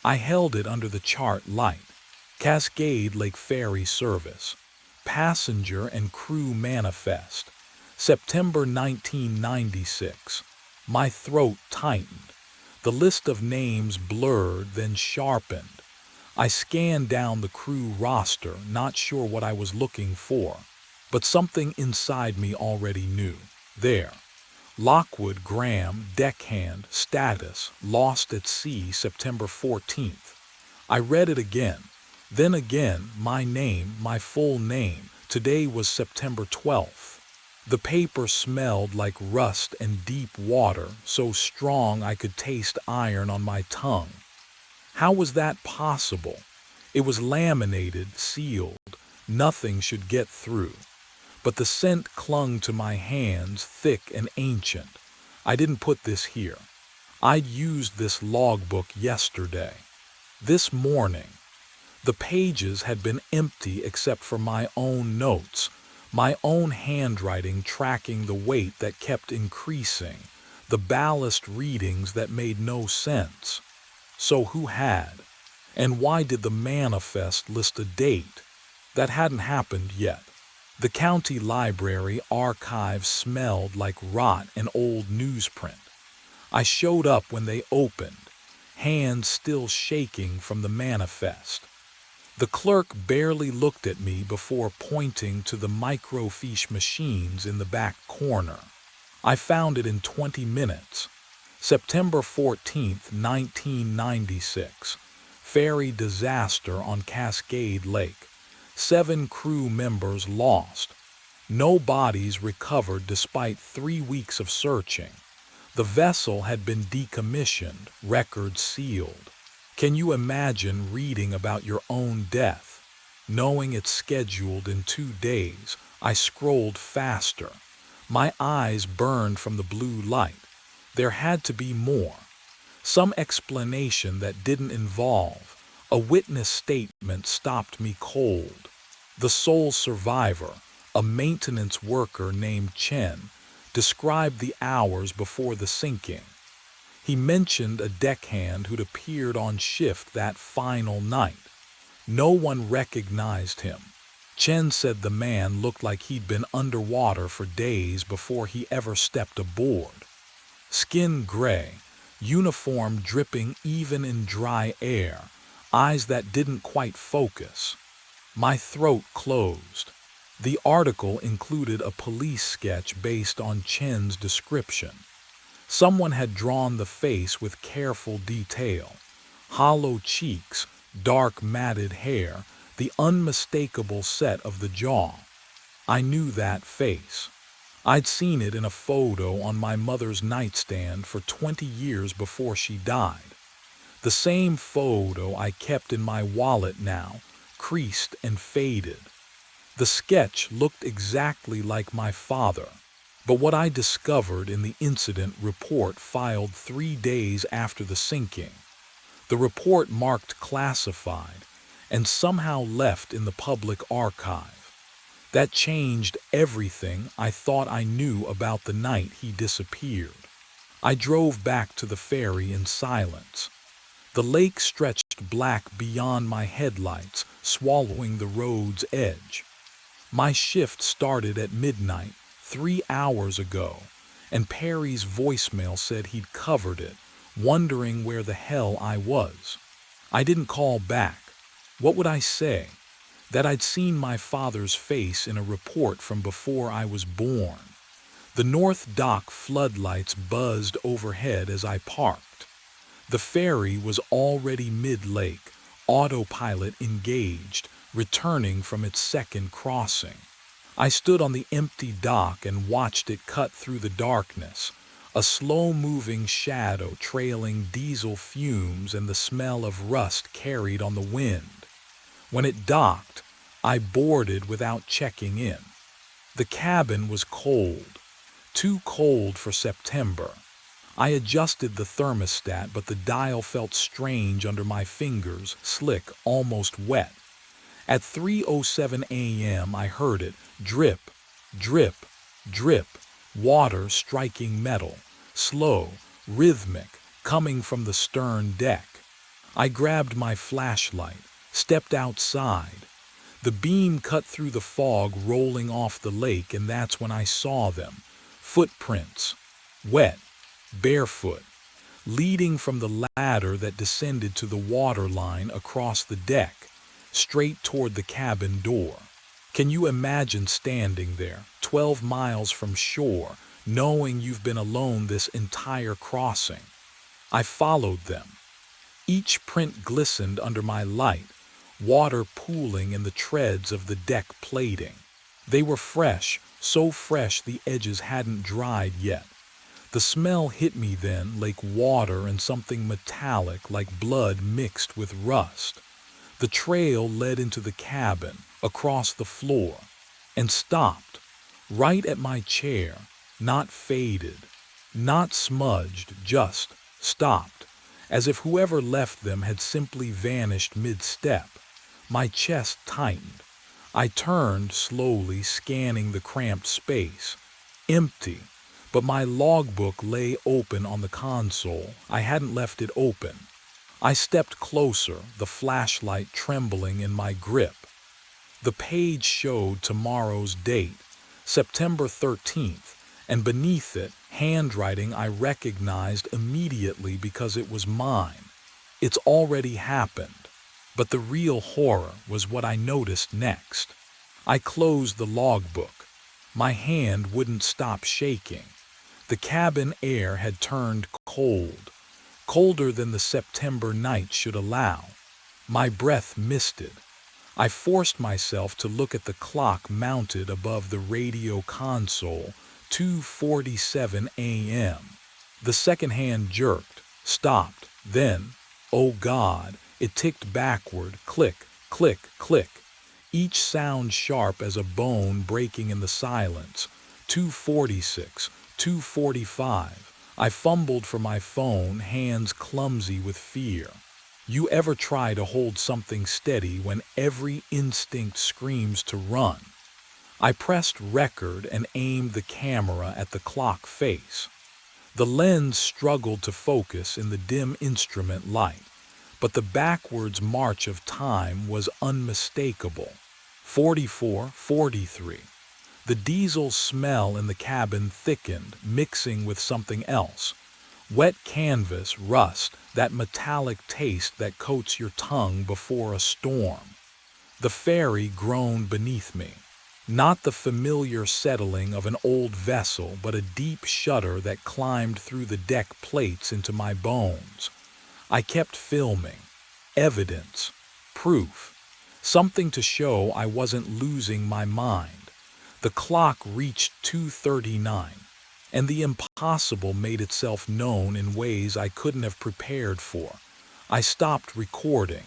I held it under the chart light. Cascade Lake Ferry Service. Passenger and crew manifest. September 1996. My throat tightened. The list of names blurred, then sharpened. I scanned down the crew roster, not sure what I was looking for. But something inside me already knew. There. Lockwood Graham, deckhand, status, lost at sea September 14th. I read it again. Then again, my name, my full name. Today was September 12th. The paper smelled like rust and deep water, so strong I could taste iron on my tongue. How was that possible? It was laminated, sealed. Nothing should get through. But the scent clung to my hands, thick and ancient. I didn't put this here. I'd used this logbook yesterday. This morning. The pages had been empty except for my own notes, my own handwriting tracking the weight that kept increasing, the ballast readings that made no sense. So who had? And why did the manifest list a date? That hadn't happened yet. The county library archives smelled like rot and old newsprint. I showed up when they opened, hands still shaking from the manifest. The clerk barely looked at me before pointing to the microfiche machines in the back corner. I found it in 20 minutes. September 14th, 1996. Ferry disaster on Cascade Lake. 7 crew members lost. No bodies recovered despite 3 weeks of searching. The vessel had been decommissioned, records sealed. Can you imagine reading about your own death? Knowing it's scheduled in 2 days, I scrolled faster. My eyes burned from the blue light. There had to be more. Some explanation that didn't involve. A witness statement stopped me cold. The sole survivor, a maintenance worker named Chen, described the hours before the sinking. He mentioned a deckhand who'd appeared on shift that final night. No one recognized him. Chen said the man looked like he'd been underwater for days before he ever stepped aboard. Skin gray, uniform dripping even in dry air, eyes that didn't quite focus. My throat closed. The article included a police sketch based on Chen's description. Someone had drawn the face with careful detail. Hollow cheeks, dark matted hair, the unmistakable set of the jaw. I knew that face. I'd seen it in a photo on my mother's nightstand for 20 years before she died. The same photo I kept in my wallet now, creased and faded. The sketch looked exactly like my father. But what I discovered in the incident report filed 3 days after the sinking. The report marked classified and somehow left in the public archive. That changed everything I thought I knew about the night he disappeared. I drove back to the ferry in silence. The lake stretched black beyond my headlights, swallowing the road's edge. My shift started at midnight. 3 hours ago, and Perry's voicemail said he'd covered it, wondering where the hell I was. I didn't call back. What would I say? That I'd seen my father's face in a report from before I was born. The North Dock floodlights buzzed overhead as I parked. The ferry was already mid-lake, autopilot engaged, returning from its second crossing. I stood on the empty dock and watched it cut through the darkness, a slow-moving shadow trailing diesel fumes and the smell of rust carried on the wind. When it docked, I boarded without checking in. The cabin was cold, too cold for September. I adjusted the thermostat, but the dial felt strange under my fingers, slick, almost wet. At 3:07 a.m. I heard it, drip, drip, drip, water striking metal, slow, rhythmic, coming from the stern deck. I grabbed my flashlight, stepped outside. The beam cut through the fog rolling off the lake, and that's when I saw them. Footprints, wet, barefoot, leading from the ladder that descended to the waterline across the deck, straight toward the cabin door. Can you imagine standing there, 12 miles from shore, knowing you've been alone this entire crossing. I followed them. Each print glistened under my light, water pooling in the treads of the deck plating. They were fresh, so fresh the edges hadn't dried yet. The smell hit me then like water and something metallic like blood mixed with rust. The trail led into the cabin, across the floor, and stopped, right at my chair, not faded, not smudged, just stopped, as if whoever left them had simply vanished mid-step. My chest tightened. I turned slowly, scanning the cramped space. Empty, but my logbook lay open on the console. I hadn't left it open. I stepped closer, the flashlight trembling in my grip. The page showed tomorrow's date, September 13th, and beneath it, handwriting I recognized immediately because it was mine. It's already happened. But the real horror was what I noticed next. I closed the logbook. My hand wouldn't stop shaking. The cabin air had turned cold, colder than the September night should allow. My breath misted. I forced myself to look at the clock mounted above the radio console, 2:47 a.m. The second hand jerked, stopped, then, oh God, it ticked backward, click, click, click, each sound sharp as a bone breaking in the silence. 2:46, 2:45. I fumbled for my phone, hands clumsy with fear. You ever try to hold something steady when every instinct screams to run? I pressed record and aimed the camera at the clock face. The lens struggled to focus in the dim instrument light, but the backwards march of time was unmistakable. 44, 43. The diesel smell in the cabin thickened, mixing with something else. Wet canvas, rust, that metallic taste that coats your tongue before a storm. The ferry groaned beneath me. Not the familiar settling of an old vessel, but a deep shudder that climbed through the deck plates into my bones. I kept filming. Evidence. Proof. Something to show I wasn't losing my mind. The clock reached 2:39, and the impossible made itself known in ways I couldn't have prepared for. I stopped recording.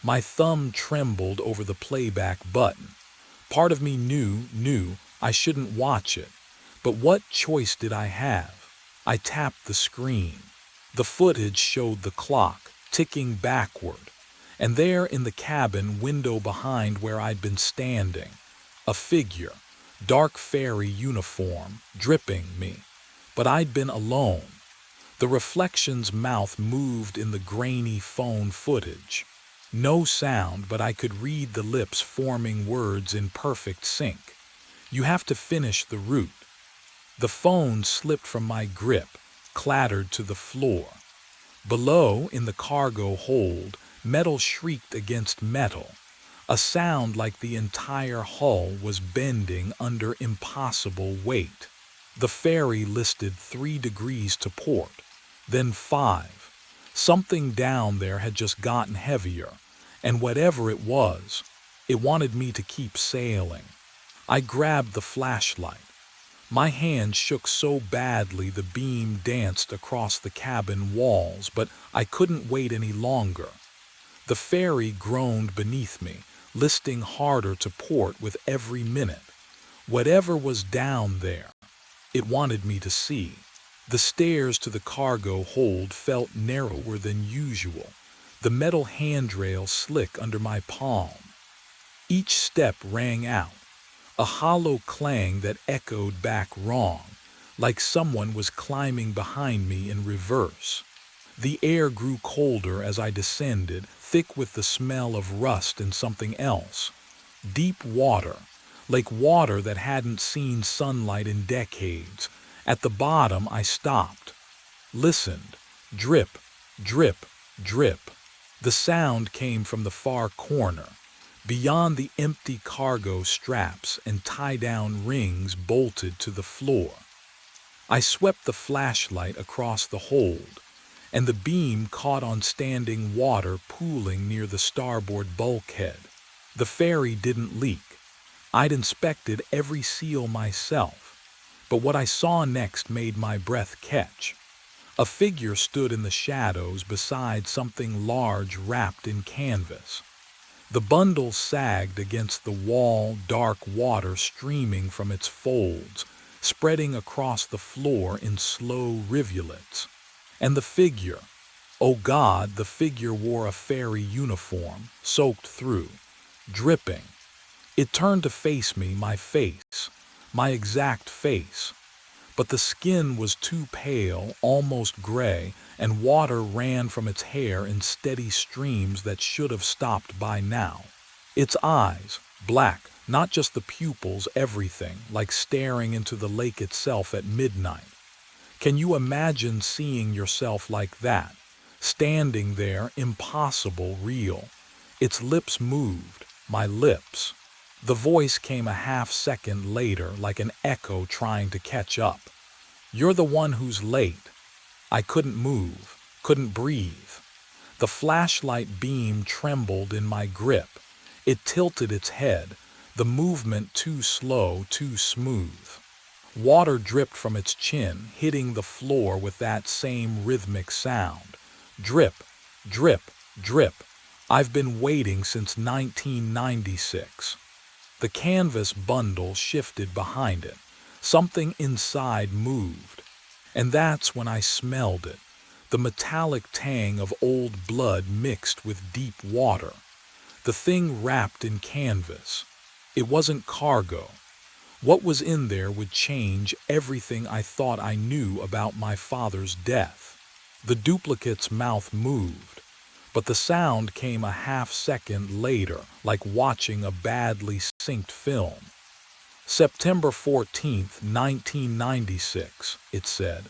My thumb trembled over the playback button. Part of me knew I shouldn't watch it. But what choice did I have? I tapped the screen. The footage showed the clock, ticking backward, and there in the cabin window behind where I'd been standing, a figure, dark fairy uniform, dripping me. But I'd been alone. The reflection's mouth moved in the grainy phone footage. No sound, but I could read the lips forming words in perfect sync. You have to finish the route. The phone slipped from my grip, clattered to the floor. Below, in the cargo hold, metal shrieked against metal. A sound like the entire hull was bending under impossible weight. The ferry listed 3 degrees to port, then 5. Something down there had just gotten heavier, and whatever it was, it wanted me to keep sailing. I grabbed the flashlight. My hand shook so badly the beam danced across the cabin walls, but I couldn't wait any longer. The ferry groaned beneath me, listing harder to port with every minute. Whatever was down there, it wanted me to see. The stairs to the cargo hold felt narrower than usual, the metal handrail slick under my palm. Each step rang out, a hollow clang that echoed back wrong, like someone was climbing behind me in reverse. The air grew colder as I descended, thick with the smell of rust and something else. Deep water, like water that hadn't seen sunlight in decades. At the bottom I stopped, listened. Drip, drip, drip. The sound came from the far corner, beyond the empty cargo straps and tie-down rings bolted to the floor. I swept the flashlight across the hold, and the beam caught on standing water pooling near the starboard bulkhead. The ferry didn't leak. I'd inspected every seal myself, but what I saw next made my breath catch. A figure stood in the shadows beside something large wrapped in canvas. The bundle sagged against the wall, dark water streaming from its folds, spreading across the floor in slow rivulets. And the figure, oh God, the figure wore a fairy uniform, soaked through, dripping. It turned to face me, my face, my exact face. But the skin was too pale, almost gray, and water ran from its hair in steady streams that should have stopped by now. Its eyes, black, not just the pupils, everything, like staring into the lake itself at midnight. Can you imagine seeing yourself like that, standing there, impossible, real? Its lips moved, my lips. The voice came a half-second later, like an echo trying to catch up. You're the one who's late. I couldn't move, couldn't breathe. The flashlight beam trembled in my grip. It tilted its head, the movement too slow, too smooth. Water dripped from its chin, hitting the floor with that same rhythmic sound. Drip, drip, drip. I've been waiting since 1996. The canvas bundle shifted behind it. Something inside moved. And that's when I smelled it. The metallic tang of old blood mixed with deep water. The thing wrapped in canvas. It wasn't cargo. What was in there would change everything I thought I knew about my father's death. The duplicate's mouth moved, but the sound came a half-second later, like watching a badly synced film. September 14th, 1996, it said.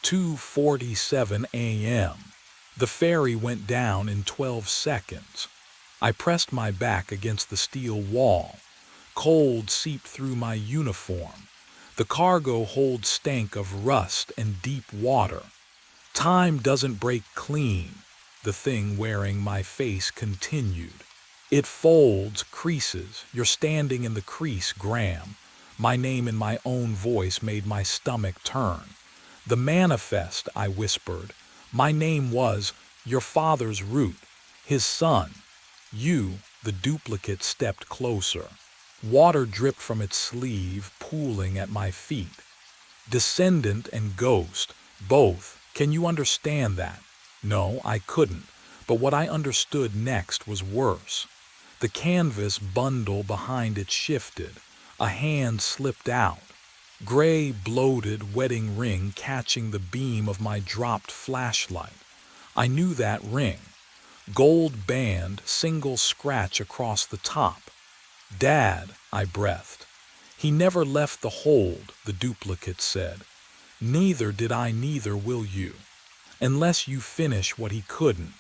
2:47 a.m. The ferry went down in 12 seconds. I pressed my back against the steel wall. Cold seeped through my uniform. The cargo hold stank of rust and deep water. Time doesn't break clean, the thing wearing my face continued. It folds, creases. You're standing in the crease, Graham. My name in my own voice made my stomach turn. The manifest, I whispered. My name was your father's root, his son. You, the duplicate, stepped closer. Water dripped from its sleeve, pooling at my feet. Descendant and ghost, both. Can you understand that? No, I couldn't. But what I understood next was worse. The canvas bundle behind it shifted. A hand slipped out. Gray, bloated wedding ring catching the beam of my dropped flashlight. I knew that ring. Gold band, single scratch across the top. Dad, I breathed. He never left the hold, the duplicate said. Neither did I, neither will you. Unless you finish what he couldn't.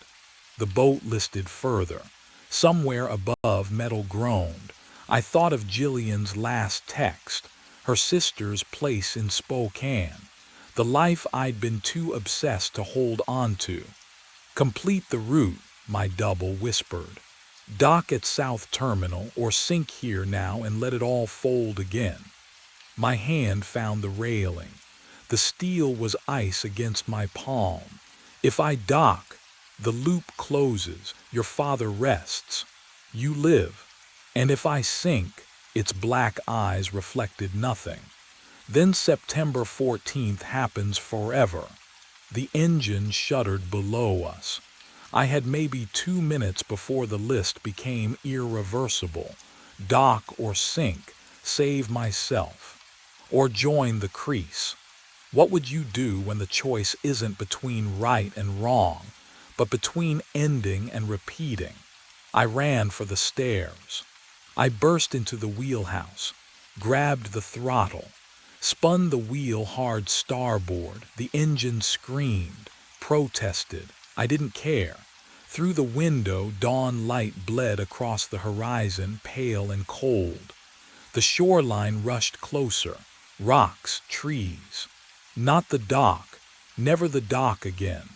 The boat listed further. Somewhere above, metal groaned. I thought of Jillian's last text, her sister's place in Spokane, the life I'd been too obsessed to hold on to. Complete the route, my double whispered. Dock at South Terminal or sink here now and let it all fold again. My hand found the railing. The steel was ice against my palm. If I dock, the loop closes, your father rests. You live. And if I sink, its black eyes reflected nothing. Then September 14th happens forever. The engine shuddered below us. I had maybe 2 minutes before the list became irreversible. Dock or sink, save myself. Or join the crease. What would you do when the choice isn't between right and wrong, but between ending and repeating? I ran for the stairs. I burst into the wheelhouse, grabbed the throttle, spun the wheel hard starboard. The engine screamed, protested. I didn't care. Through the window, dawn light bled across the horizon, pale and cold. The shoreline rushed closer, rocks, trees. Not the dock, never the dock again.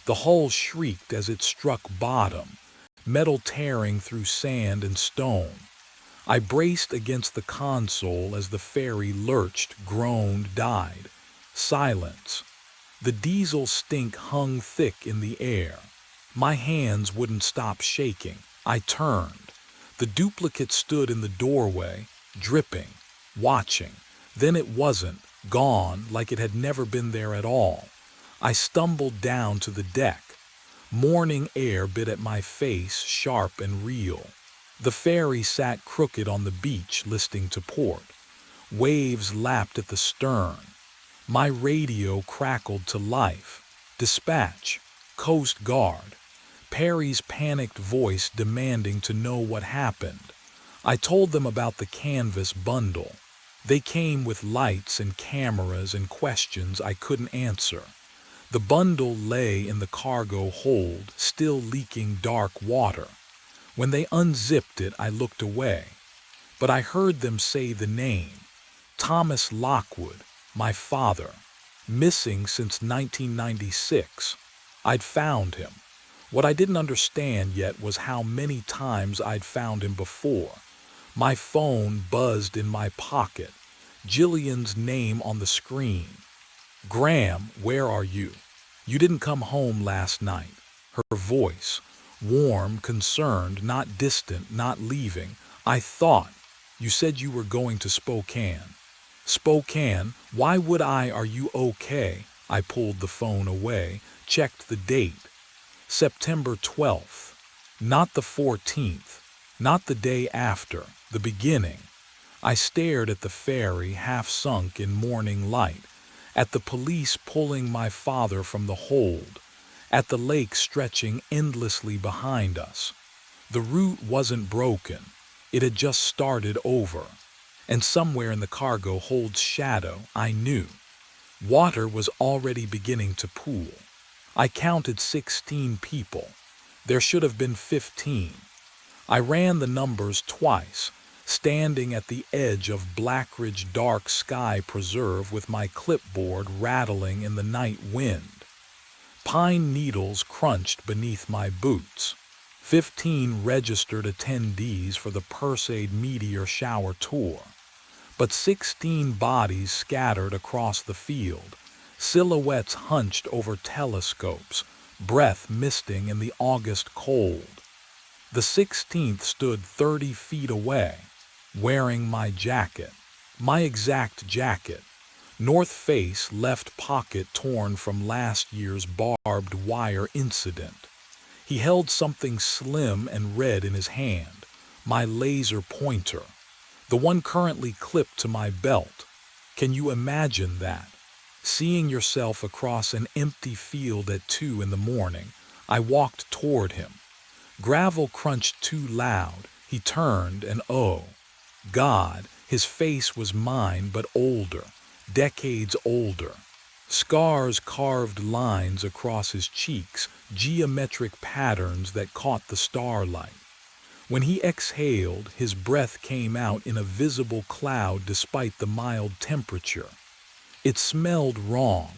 The hull shrieked as it struck bottom, metal tearing through sand and stone. I braced against the console as the ferry lurched, groaned, died. Silence. The diesel stink hung thick in the air. My hands wouldn't stop shaking. I turned. The duplicate stood in the doorway, dripping, watching. Then it wasn't, gone like it had never been there at all. I stumbled down to the deck. Morning air bit at my face, sharp and real. The ferry sat crooked on the beach, listening to port. Waves lapped at the stern. My radio crackled to life. Dispatch, Coast Guard. Perry's panicked voice demanding to know what happened. I told them about the canvas bundle. They came with lights and cameras and questions I couldn't answer. The bundle lay in the cargo hold, still leaking dark water. When they unzipped it, I looked away. But I heard them say the name. Thomas Lockwood, my father. Missing since 1996. I'd found him. What I didn't understand yet was how many times I'd found him before. My phone buzzed in my pocket. Jillian's name on the screen. Graham, where are you? You didn't come home last night. Her voice, warm, concerned, not distant, not leaving. I thought, you said you were going to Spokane. Spokane? Why would I? Are you okay? I pulled the phone away, checked the date. September 12th. Not the 14th. Not the day after. The beginning. I stared at the ferry, half sunk in morning light, at the police pulling my father from the hold, at the lake stretching endlessly behind us. The route wasn't broken. It had just started over. And somewhere in the cargo hold's shadow, I knew. Water was already beginning to pool. I counted 16 people. There should have been 15. I ran the numbers twice, standing at the edge of Blackridge Dark Sky Preserve with my clipboard rattling in the night wind. Pine needles crunched beneath my boots. 15 registered attendees for the Perseid Meteor Shower Tour. But 16 bodies scattered across the field, silhouettes hunched over telescopes, breath misting in the August cold. The 16th stood 30 feet away, wearing my jacket, my exact jacket, north face left pocket torn from last year's barbed wire incident. He held something slim and red in his hand, my laser pointer, the one currently clipped to my belt. Can you imagine that? Seeing yourself across an empty field at 2 in the morning, I walked toward him. Gravel crunched too loud. He turned and oh, God, his face was mine but older, decades older. Scars carved lines across his cheeks, geometric patterns that caught the starlight. When he exhaled, his breath came out in a visible cloud despite the mild temperature. It smelled wrong,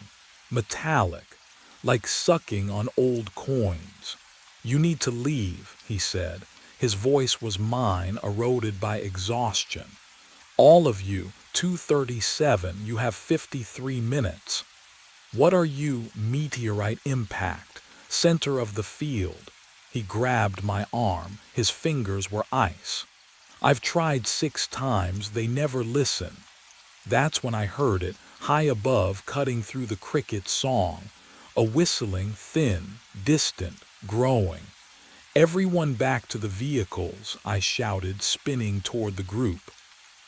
metallic, like sucking on old coins. You need to leave, he said. His voice was mine, eroded by exhaustion. All of you, 237, you have 53 minutes. What are you, meteorite impact, center of the field? He grabbed my arm. His fingers were ice. I've tried 6 times, they never listen. That's when I heard it, high above, cutting through the cricket song. A whistling, thin, distant, growing. Everyone back to the vehicles, I shouted, spinning toward the group.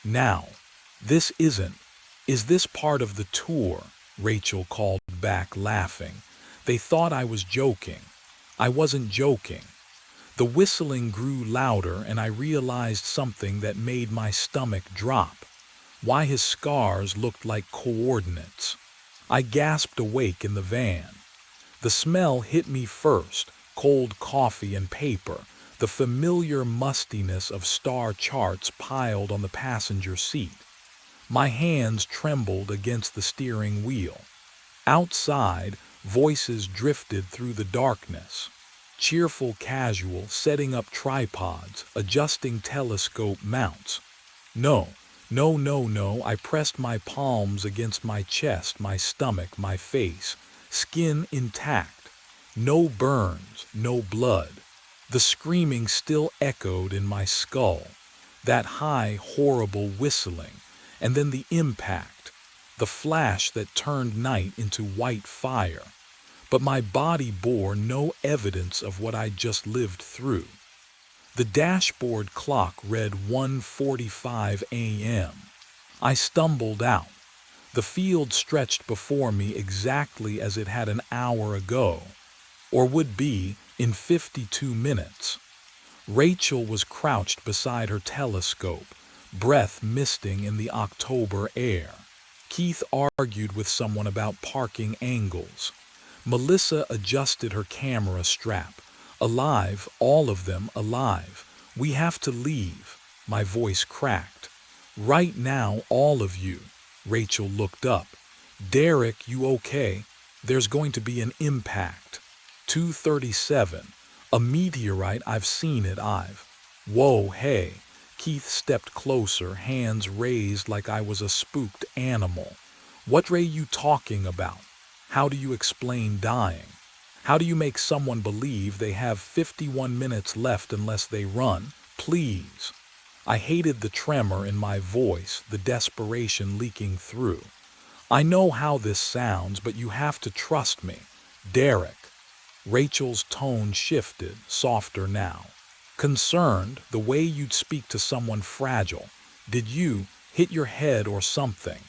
Now, this isn't. Is this part of the tour? Rachel called back, laughing. They thought I was joking. I wasn't joking. The whistling grew louder and I realized something that made my stomach drop. Why his scars looked like coordinates. I gasped awake in the van. The smell hit me first, cold coffee and paper, the familiar mustiness of star charts piled on the passenger seat. My hands trembled against the steering wheel. Outside, voices drifted through the darkness. Cheerful casual, setting up tripods, adjusting telescope mounts. No, no, no, no, I pressed my palms against my chest, my stomach, my face, skin intact. No burns, no blood. The screaming still echoed in my skull. That high, horrible whistling, and then the impact, the flash that turned night into white fire. But my body bore no evidence of what I'd just lived through. The dashboard clock read 1:45 a.m. I stumbled out. The field stretched before me exactly as it had an hour ago, or would be in 52 minutes. Rachel was crouched beside her telescope, breath misting in the October air. Keith argued with someone about parking angles. Melissa adjusted her camera strap. Alive, all of them alive. We have to leave. My voice cracked. Right now, all of you. Rachel looked up. Derek, you okay? There's going to be an impact. 2:37. A meteorite, I've seen it, Whoa, hey. Keith stepped closer, hands raised like I was a spooked animal. What are you talking about? How do you explain dying? How do you make someone believe they have 51 minutes left unless they run? Please. I hated the tremor in my voice, the desperation leaking through. I know how this sounds, but you have to trust me. Derek. Rachel's tone shifted, softer now. Concerned, the way you'd speak to someone fragile. Did you hit your head or something?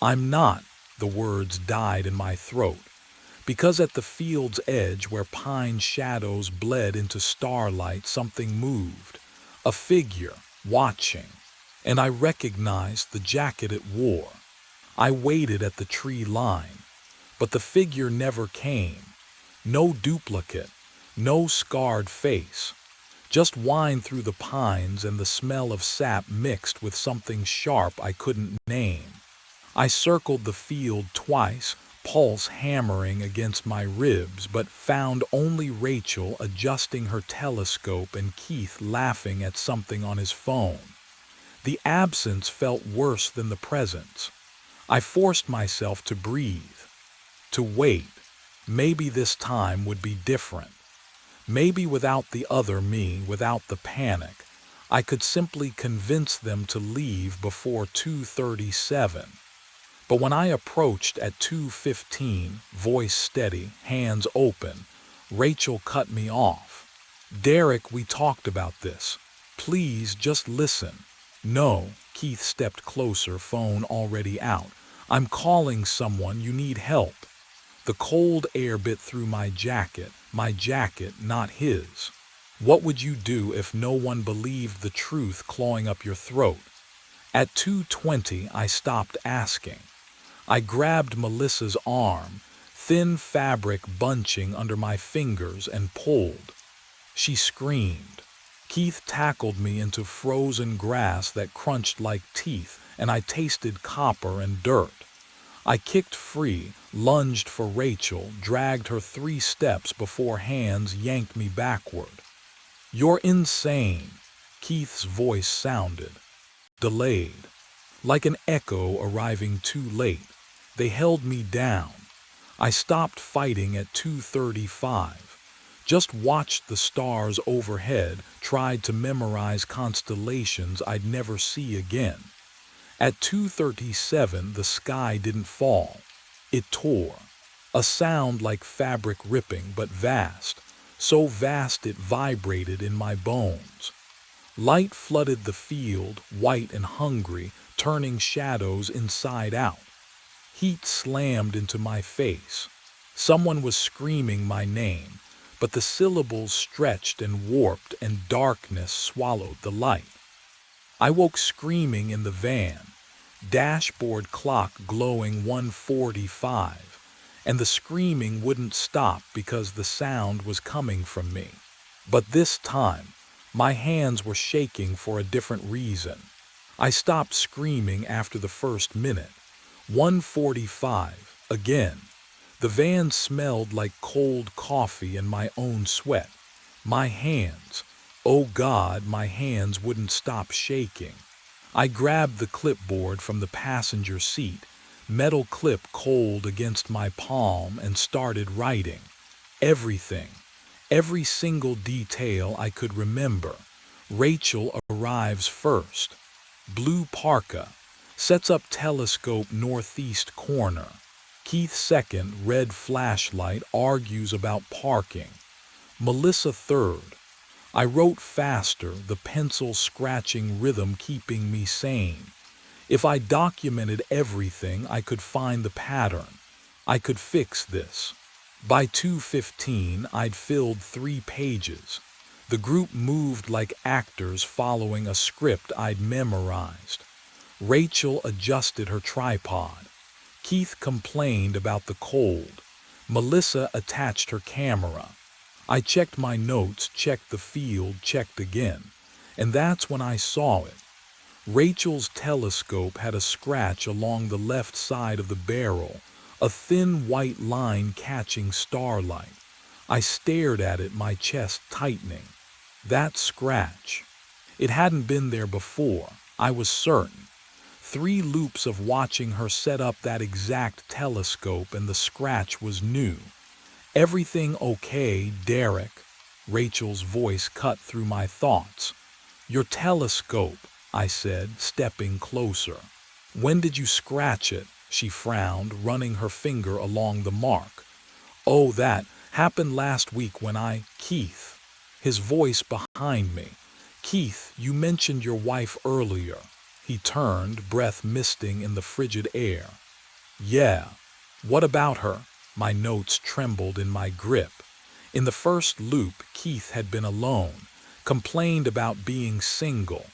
I'm not. The words died in my throat. Because at the field's edge where pine shadows bled into starlight, something moved. A figure, watching. And I recognized the jacket it wore. I waited at the tree line. But the figure never came. No duplicate, no scarred face. Just whined through the pines and the smell of sap mixed with something sharp I couldn't name. I circled the field twice, pulse hammering against my ribs, but found only Rachel adjusting her telescope and Keith laughing at something on his phone. The absence felt worse than the presence. I forced myself to breathe, to wait. Maybe this time would be different. Maybe without the other me, without the panic, I could simply convince them to leave before 2:37. But when I approached at 2:15, voice steady, hands open, Rachel cut me off. Derek, we talked about this. Please just listen. No, Keith stepped closer, phone already out. I'm calling someone, you need help. The cold air bit through my jacket, not his. What would you do if no one believed the truth clawing up your throat? At 2:20, I stopped asking. I grabbed Melissa's arm, thin fabric bunching under my fingers, and pulled. She screamed. Keith tackled me into frozen grass that crunched like teeth, and I tasted copper and dirt. I kicked free, lunged for Rachel, dragged her 3 steps before hands yanked me backward. You're insane, Keith's voice sounded. Delayed. Like an echo arriving too late. They held me down. I stopped fighting at 2:35. Just watched the stars overhead, tried to memorize constellations I'd never see again. At 2:37, the sky didn't fall. It tore. A sound like fabric ripping, but vast. So vast it vibrated in my bones. Light flooded the field, white and hungry, turning shadows inside out. Heat slammed into my face. Someone was screaming my name, but the syllables stretched and warped, and darkness swallowed the light. I woke screaming in the van, dashboard clock glowing 1:45, and the screaming wouldn't stop because the sound was coming from me. But this time, my hands were shaking for a different reason. I stopped screaming after the first minute. 1:45, again. The van smelled like cold coffee and my own sweat. My hands, oh God, my hands wouldn't stop shaking. I grabbed the clipboard from the passenger seat, metal clip cold against my palm, and started writing. Everything, every single detail I could remember. Rachel arrives first. Blue parka. Sets up telescope northeast corner. Keith second, red flashlight, argues about parking. Melissa third. I wrote faster, the pencil scratching rhythm keeping me sane. If I documented everything, I could find the pattern. I could fix this. By 2:15, I'd filled 3 pages. The group moved like actors following a script I'd memorized. Rachel adjusted her tripod. Keith complained about the cold. Melissa attached her camera. I checked my notes, checked the field, checked again. And that's when I saw it. Rachel's telescope had a scratch along the left side of the barrel, a thin white line catching starlight. I stared at it, my chest tightening. That scratch. It hadn't been there before, I was certain. 3 loops of watching her set up that exact telescope, and the scratch was new. Everything okay, Derek? Rachel's voice cut through my thoughts. Your telescope, I said, stepping closer. When did you scratch it? She frowned, running her finger along the mark. Oh, that happened last week when Keith. His voice behind me. Keith, you mentioned your wife earlier. He turned, breath misting in the frigid air. Yeah. What about her? My notes trembled in my grip. In the first loop, Keith had been alone, complained about being single.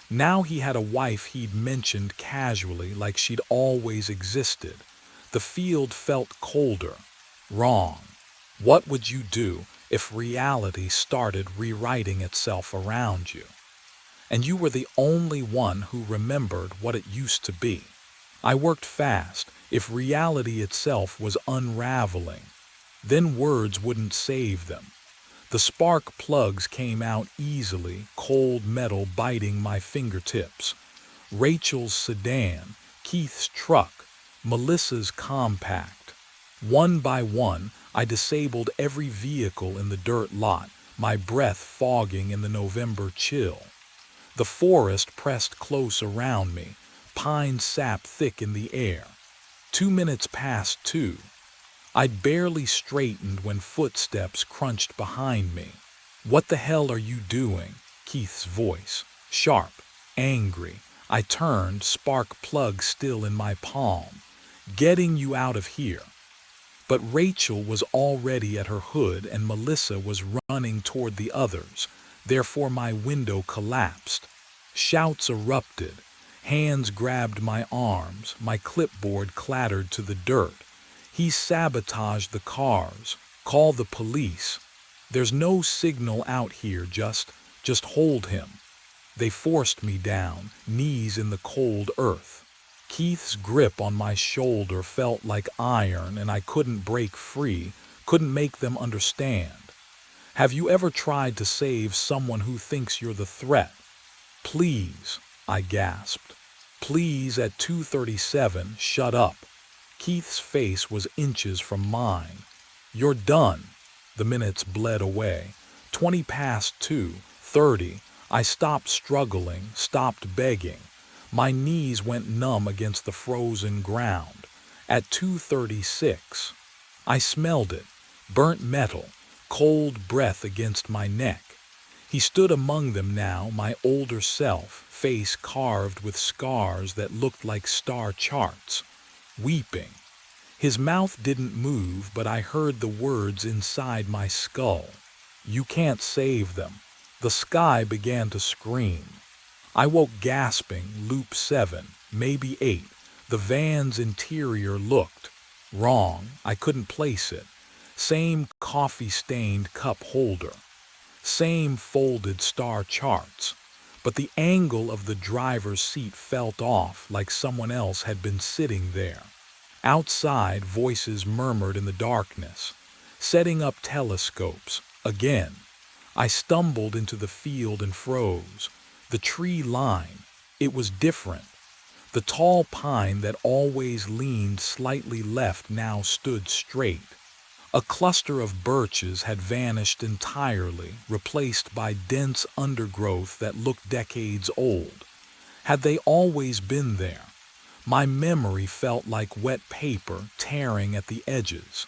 Now he had a wife he'd mentioned casually, like she'd always existed. The field felt colder. Wrong. What would you do if reality started rewriting itself around you? And you were the only one who remembered what it used to be. I worked fast. If reality itself was unraveling, then words wouldn't save them. The spark plugs came out easily, cold metal biting my fingertips. Rachel's sedan, Keith's truck, Melissa's compact. One by one, I disabled every vehicle in the dirt lot, my breath fogging in the November chill. The forest pressed close around me, pine sap thick in the air. 2 minutes past 2. I'd barely straightened when footsteps crunched behind me. What the hell are you doing? Keith's voice, sharp, angry. I turned, spark plug still in my palm. Getting you out of here. But Rachel was already at her hood and Melissa was running toward the others. Therefore my window collapsed. Shouts erupted. Hands grabbed my arms, my clipboard clattered to the dirt. He sabotaged the cars. Call the police. There's no signal out here, just hold him. They forced me down, knees in the cold earth. Keith's grip on my shoulder felt like iron and I couldn't break free, couldn't make them understand. Have you ever tried to save someone who thinks you're the threat? Please, I gasped. Please, at 2:37, shut up. Keith's face was inches from mine. You're done. The minutes bled away. 20 past 2, 30. I stopped struggling, stopped begging. My knees went numb against the frozen ground. At 2:36, I smelled it. Burnt metal, cold breath against my neck. He stood among them now, my older self, face carved with scars that looked like star charts, weeping. His mouth didn't move, but I heard the words inside my skull. You can't save them. The sky began to scream. I woke gasping, loop 7, maybe 8. The van's interior looked wrong. I couldn't place it. Same coffee-stained cup holder. Same folded star charts. But the angle of the driver's seat felt off, like someone else had been sitting there. Outside, voices murmured in the darkness. Setting up telescopes. Again. I stumbled into the field and froze. The tree line. It was different. The tall pine that always leaned slightly left now stood straight. A cluster of birches had vanished entirely, replaced by dense undergrowth that looked decades old. Had they always been there? My memory felt like wet paper tearing at the edges.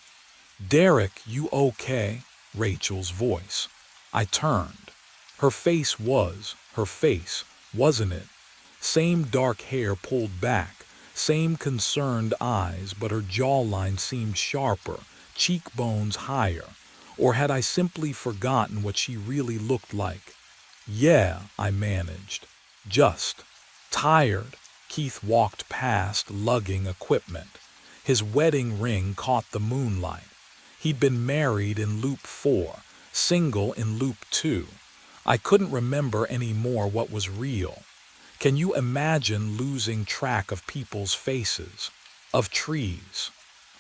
"Derek, you okay?" Rachel's voice. I turned. Her face, wasn't it? Same dark hair pulled back, same concerned eyes, but her jawline seemed sharper, cheekbones higher. Or had I simply forgotten what she really looked like? "Yeah," I managed. "Just tired." Keith walked past, lugging equipment. His wedding ring caught the moonlight. He'd been married in loop 4, single in loop 2. I couldn't remember anymore what was real. Can you imagine losing track of people's faces, of trees,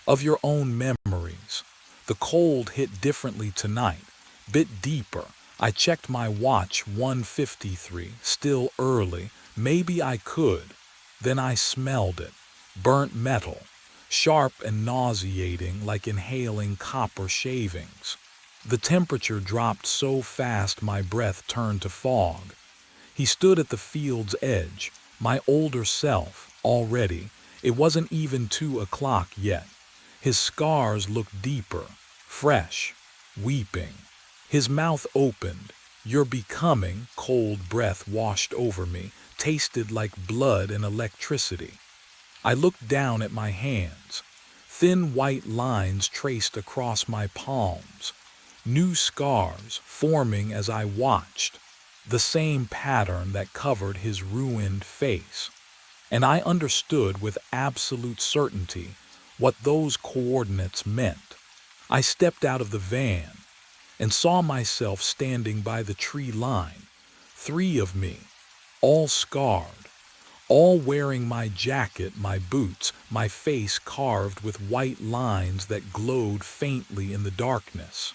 of your own memories? The cold hit differently tonight, bit deeper. I checked my watch, 1:53, still early. Maybe I could. Then I smelled it. Burnt metal. Sharp and nauseating, like inhaling copper shavings. The temperature dropped so fast my breath turned to fog. He stood at the field's edge, my older self, already. It wasn't even 2 o'clock yet. His scars looked deeper, fresh, weeping. His mouth opened. "You're becoming," cold breath washed over me, tasted like blood and electricity. I looked down at my hands. Thin white lines traced across my palms. New scars forming as I watched. The same pattern that covered his ruined face. And I understood with absolute certainty what those coordinates meant. I stepped out of the van and saw myself standing by the tree line. 3 of me, all scarred, all wearing my jacket, my boots, my face carved with white lines that glowed faintly in the darkness.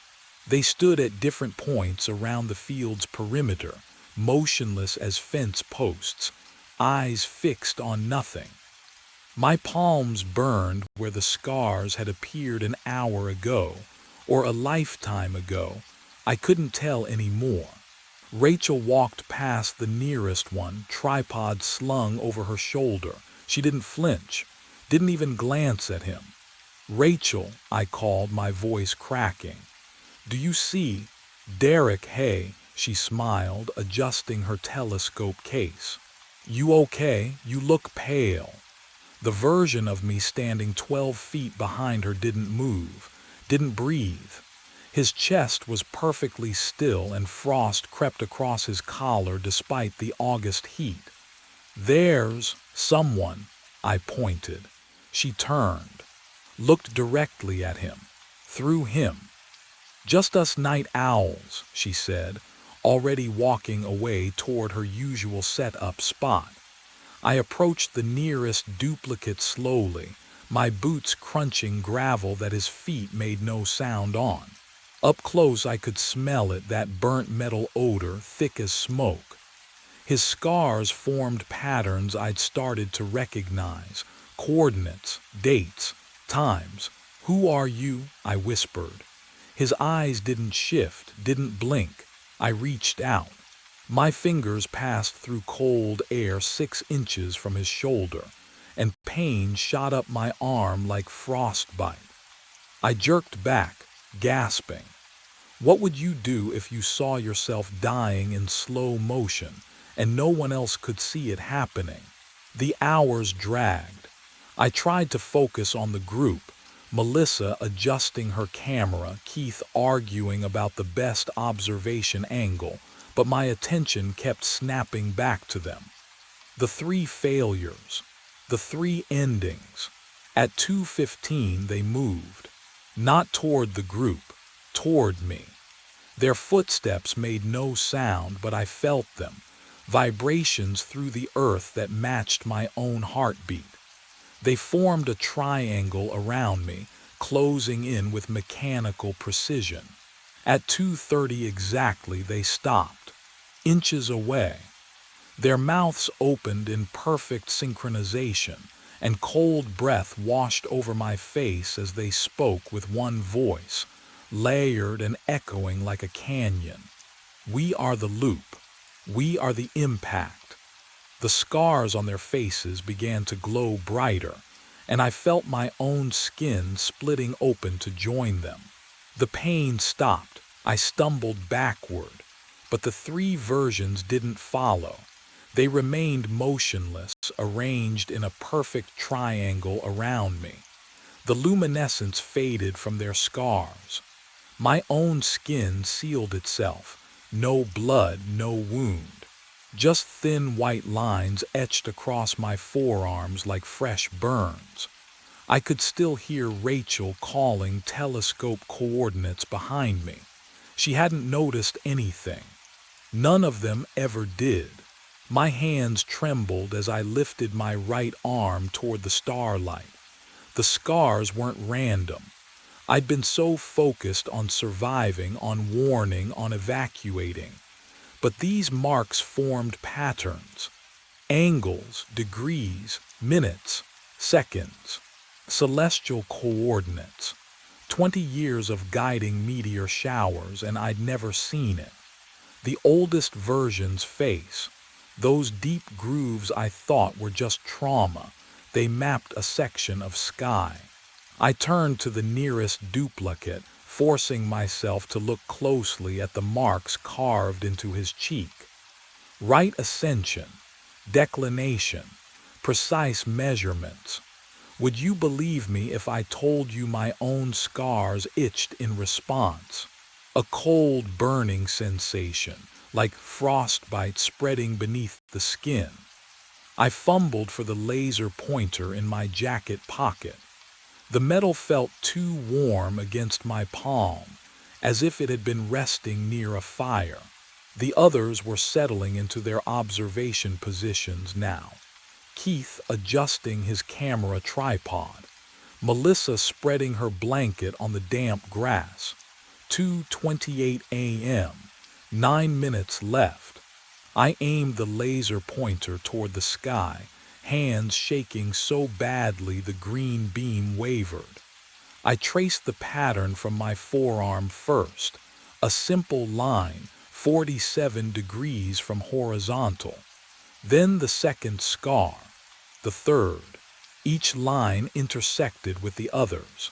They stood at different points around the field's perimeter, motionless as fence posts, eyes fixed on nothing. My palms burned where the scars had appeared an hour ago, or a lifetime ago. I couldn't tell anymore. Rachel walked past the nearest one, tripod slung over her shoulder. She didn't flinch, didn't even glance at him. "Rachel," I called, my voice cracking. "Do you see?" "Derek, hey," she smiled, adjusting her telescope case. "You okay? You look pale." The version of me standing 12 feet behind her didn't move, didn't breathe. His chest was perfectly still and frost crept across his collar despite the August heat. "There's someone," I pointed. She turned, looked directly at him, through him. "Just us night owls," she said, already walking away toward her usual set-up spot. I approached the nearest duplicate slowly, my boots crunching gravel that his feet made no sound on. Up close I could smell it, that burnt metal odor, thick as smoke. His scars formed patterns I'd started to recognize, coordinates, dates, times. "Who are you?" I whispered. His eyes didn't shift, didn't blink. I reached out. My fingers passed through cold air 6 inches from his shoulder, and pain shot up my arm like frostbite. I jerked back, gasping. What would you do if you saw yourself dying in slow motion and no one else could see it happening? The hours dragged. I tried to focus on the group, Melissa adjusting her camera, Keith arguing about the best observation angle, but my attention kept snapping back to them. The 3 failures, the 3 endings. At 2:15 they moved, not toward the group, toward me. Their footsteps made no sound, but I felt them, vibrations through the earth that matched my own heartbeat. They formed a triangle around me, closing in with mechanical precision. At 2:30 exactly they stopped, inches away. Their mouths opened in perfect synchronization, and cold breath washed over my face as they spoke with one voice, layered and echoing like a canyon. We are the loop. We are the impact. The scars on their faces began to glow brighter, and I felt my own skin splitting open to join them. The pain stopped. I stumbled backward, but the three versions didn't follow. They remained motionless, arranged in a perfect triangle around me. The luminescence faded from their scars. My own skin sealed itself. No blood, no wound. Just thin white lines etched across my forearms like fresh burns. I could still hear Rachel calling telescope coordinates behind me. She hadn't noticed anything. None of them ever did. My hands trembled as I lifted my right arm toward the starlight. The scars weren't random. I'd been so focused on surviving, on warning, on evacuating. But these marks formed patterns. Angles, degrees, minutes, seconds. Celestial coordinates. 20 years of guiding meteor showers, and I'd never seen it. The oldest version's face. Those deep grooves I thought were just trauma. They mapped a section of sky. I turned to the nearest duplicate, forcing myself to look closely at the marks carved into his cheek. Right ascension, declination, precise measurements. Would you believe me if I told you my own scars itched in response? A cold burning sensation, like frostbite spreading beneath the skin. I fumbled for the laser pointer in my jacket pocket. The metal felt too warm against my palm, as if it had been resting near a fire. The others were settling into their observation positions now. Keith adjusting his camera tripod. Melissa spreading her blanket on the damp grass. 2:28 a.m. 9 minutes left. I aimed the laser pointer toward the sky, hands shaking so badly the green beam wavered. I traced the pattern from my forearm first, a simple line, 47 degrees from horizontal. Then the second scar, the third. Each line intersected with the others.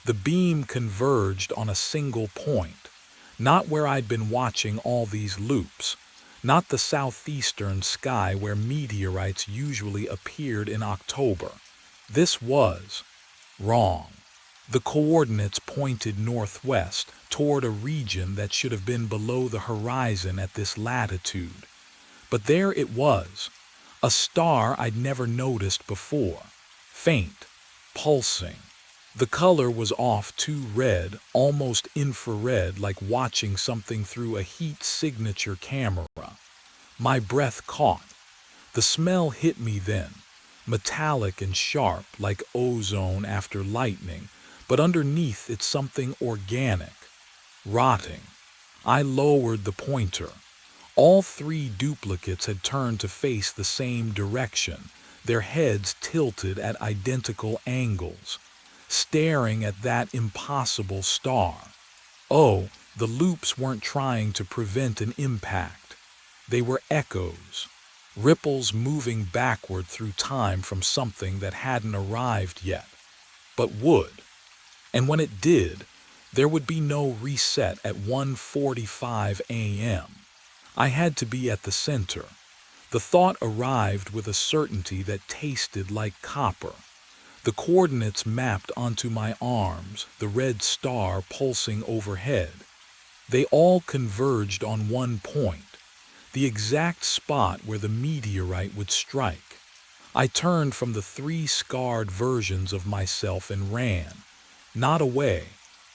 The beam converged on a single point, not where I'd been watching all these loops, not the southeastern sky where meteorites usually appeared in October. This was wrong. The coordinates pointed northwest toward a region that should have been below the horizon at this latitude. But there it was, a star I'd never noticed before, faint, pulsing. The color was off too red, almost infrared, like watching something through a heat signature camera. My breath caught. The smell hit me then, metallic and sharp like ozone after lightning, but underneath it's something organic, rotting. I lowered the pointer. All three duplicates had turned to face the same direction, their heads tilted at identical angles, staring at that impossible star. Oh, the loops weren't trying to prevent an impact. They were echoes, ripples moving backward through time from something that hadn't arrived yet, but would. And when it did, there would be no reset at 1:45 a.m. I had to be at the center. The thought arrived with a certainty that tasted like copper. The coordinates mapped onto my arms, the red star pulsing overhead. They all converged on one point, the exact spot where the meteorite would strike. I turned from the three scarred versions of myself and ran, not away,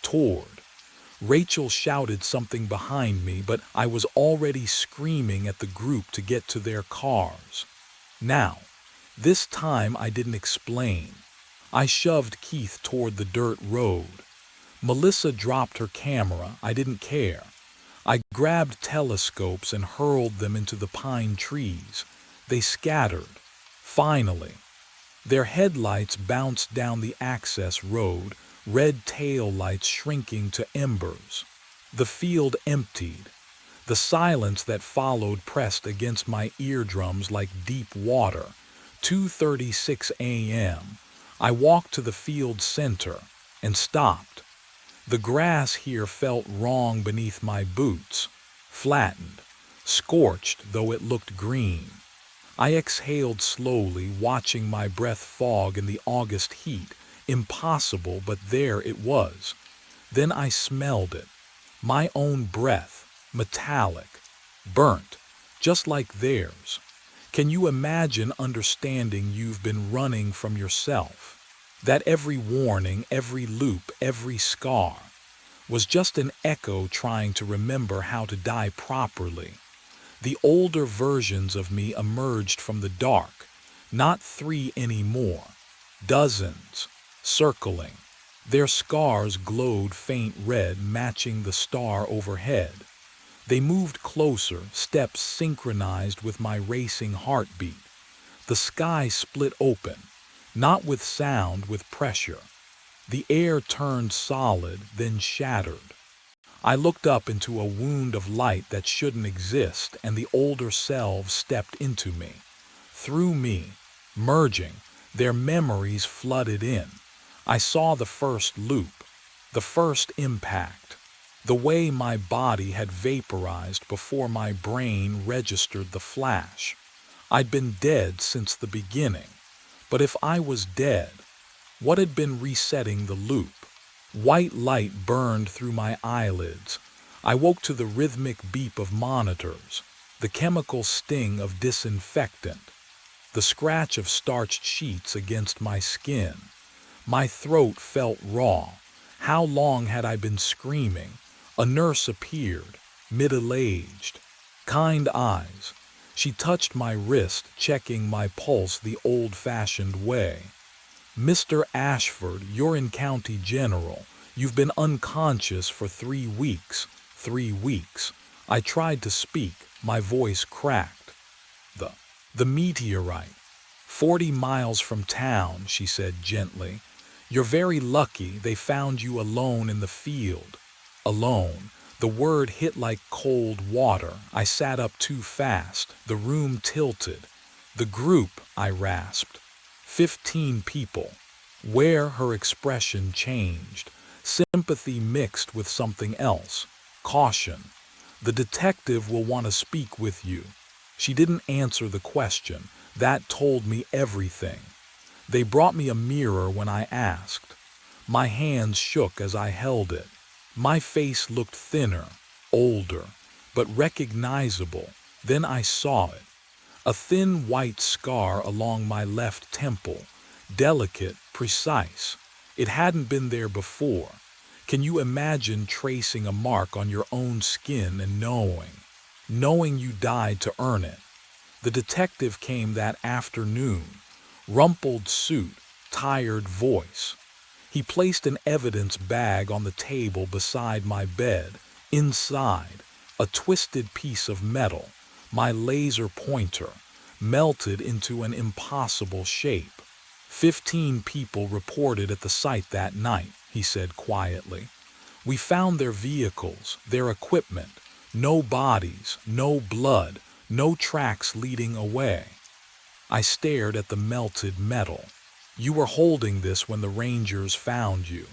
toward. Rachel shouted something behind me, but I was already screaming at the group to get to their cars. Now, This time I didn't explain. I shoved Keith toward the dirt road. Melissa dropped her camera. I didn't care. I grabbed telescopes and hurled them into the pine trees. They scattered. Finally, their headlights bounced down the access road, red tail lights shrinking to embers. The field emptied. The silence that followed pressed against my eardrums like deep water. 2:36 a.m. I walked to the field's center and stopped. The grass here felt wrong beneath my boots, flattened, scorched though it looked green. I exhaled slowly, watching my breath fog in the August heat. Impossible, but there it was. Then I smelled it. My own breath, metallic, burnt, just like theirs. Can you imagine understanding you've been running from yourself? That every warning, every loop, every scar was just an echo trying to remember how to die properly. The older versions of me emerged from the dark, not 3 anymore, dozens, circling. Their scars glowed faint red, matching the star overhead. They moved closer, steps synchronized with my racing heartbeat. The sky split open, not with sound, with pressure. The air turned solid, then shattered. I looked up into a wound of light that shouldn't exist, and the older selves stepped into me. Through me, merging, their memories flooded in. I saw the first loop, the first impact, the way my body had vaporized before my brain registered the flash. I'd been dead since the beginning, but if I was dead, what had been resetting the loop? White light burned through my eyelids. I woke to the rhythmic beep of monitors, the chemical sting of disinfectant, the scratch of starched sheets against my skin. My throat felt raw. How long had I been screaming? A nurse appeared, middle-aged, kind eyes. She touched my wrist, checking my pulse the old-fashioned way. "Mr. Ashford, you're in County General. You've been unconscious for 3 weeks. 3 weeks." I tried to speak. My voice cracked. The meteorite. 40 miles from town," she said gently. "You're very lucky they found you alone in the field." Alone. The word hit like cold water. I sat up too fast. The room tilted. "The group," I rasped. 15 people. Where her expression changed. Sympathy mixed with something else. Caution. "The detective will want to speak with you." She didn't answer the question. That told me everything. They brought me a mirror when I asked. My hands shook as I held it. My face looked thinner, older, but recognizable. Then I saw it. A thin white scar along my left temple. Delicate, precise. It hadn't been there before. Can you imagine tracing a mark on your own skin and knowing you died to earn it? The detective came that afternoon. Rumpled suit, tired voice. He placed an evidence bag on the table beside my bed. Inside, a twisted piece of metal, my laser pointer, melted into an impossible shape. 15 people reported at the site that night, he said quietly. We found their vehicles, their equipment. No bodies, no blood, no tracks leading away. I stared at the melted metal. You were holding this when the Rangers found you.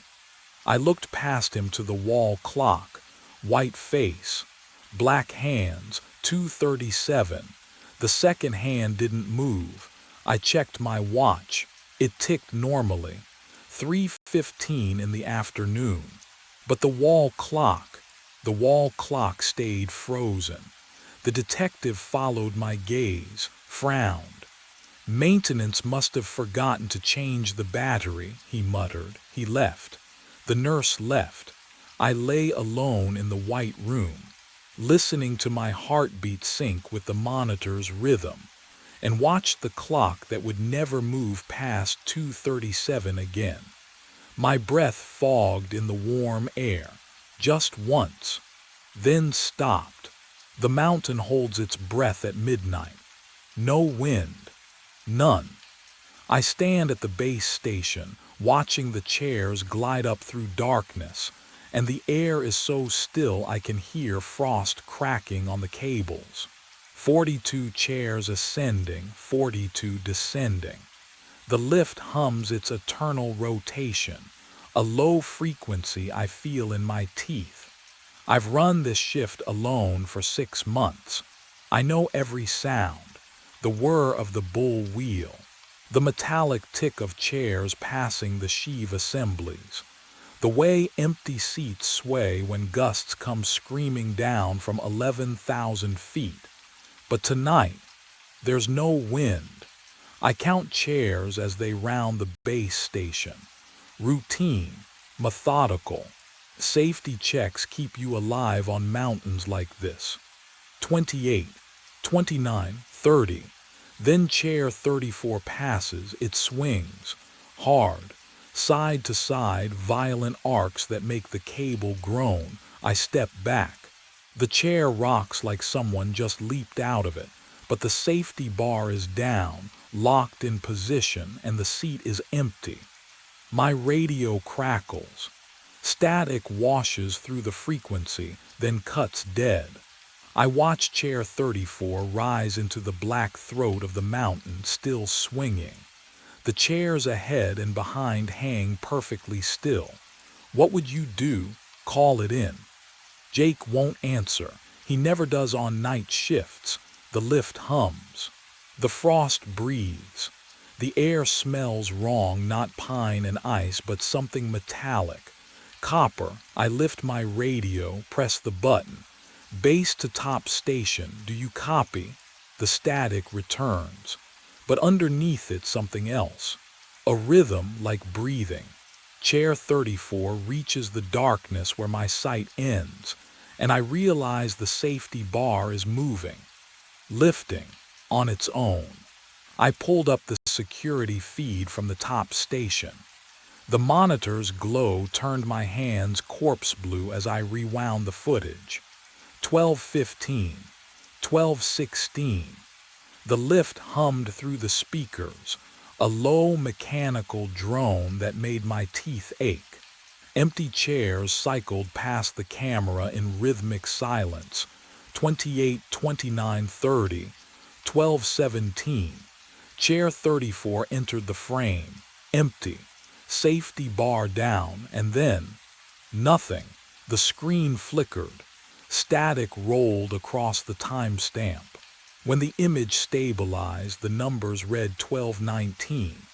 I looked past him to the wall clock. White face, black hands, 2:37. The second hand didn't move. I checked my watch. It ticked normally. 3:15 in the afternoon. But the wall clock stayed frozen. The detective followed my gaze, frowned. Maintenance must have forgotten to change the battery, he muttered. He left. The nurse left. I lay alone in the white room, listening to my heartbeat sync with the monitor's rhythm. and watched the clock that would never move past 2:37 again. My breath fogged in the warm air, just once, then stopped. The mountain holds its breath at midnight. No wind. None. I stand at the base station, watching the chairs glide up through darkness, and the air is so still I can hear frost cracking on the cables. 42 chairs ascending, 42 descending. The lift hums its eternal rotation, a low frequency I feel in my teeth. I've run this shift alone for 6 months. I know every sound, the whir of the bull wheel, the metallic tick of chairs passing the sheave assemblies, the way empty seats sway when gusts come screaming down from 11,000 feet. But tonight, there's no wind. I count chairs as they round the base station. Routine, methodical. Safety checks keep you alive on mountains like this. 28, 29, 30. Then chair 34 passes, it swings. Hard, side to side, violent arcs that make the cable groan. I step back. The chair rocks like someone just leaped out of it, but the safety bar is down, locked in position, and the seat is empty. My radio crackles. Static washes through the frequency, then cuts dead. I watch chair 34 rise into the black throat of the mountain, still swinging. The chairs ahead and behind hang perfectly still. What would you do? Call it in. Jake won't answer. He never does on night shifts. The lift hums. The frost breathes. The air smells wrong, not pine and ice, but something metallic. Copper. I lift my radio, press the button. Base to top station. Do you copy? The static returns. But underneath it, something else. A rhythm like breathing. Chair 34 reaches the darkness where my sight ends, and I realize the safety bar is moving. Lifting. On its own. I pulled up the security feed from the top station. The monitor's glow turned my hands corpse blue as I rewound the footage. 12:15, 12:16. The lift hummed through the speakers, a low mechanical drone that made my teeth ache. Empty chairs cycled past the camera in rhythmic silence. 28, 29, 30, 12:17. Chair 34 entered the frame, empty. Safety bar down, and then nothing. The screen flickered. Static rolled across the timestamp. When the image stabilized, the numbers read 12:19.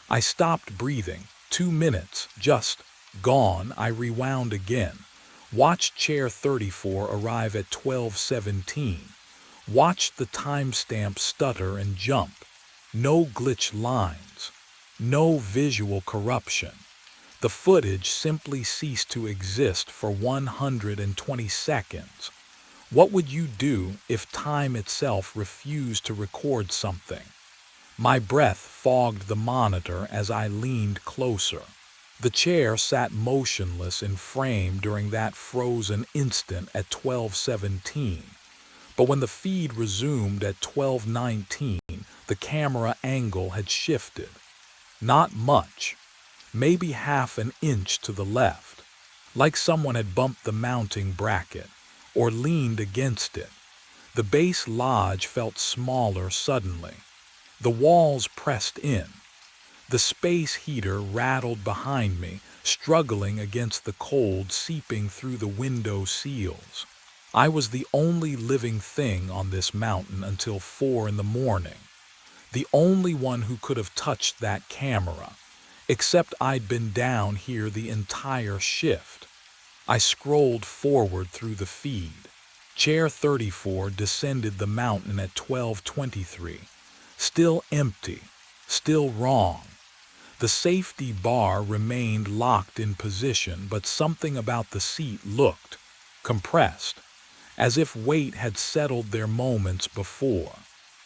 I stopped breathing. 2 minutes, just gone. I rewound again. Watched chair 34 arrive at 12:17. Watched the timestamp stutter and jump. No glitch lines. No visual corruption. The footage simply ceased to exist for 120 seconds. What would you do if time itself refused to record something? My breath fogged the monitor as I leaned closer. The chair sat motionless in frame during that frozen instant at 12:17. But when the feed resumed at 12:19, the camera angle had shifted. Not much. Maybe half an inch to the left. Like someone had bumped the mounting bracket, or leaned against it. The base lodge felt smaller suddenly. The walls pressed in. The space heater rattled behind me, struggling against the cold seeping through the window seals. I was the only living thing on this mountain until 4 in the morning. The only one who could have touched that camera, except I'd been down here the entire shift. I scrolled forward through the feed. Chair 34 descended the mountain at 12:23. Still empty, still wrong. The safety bar remained locked in position, but something about the seat looked compressed, as if weight had settled there moments before.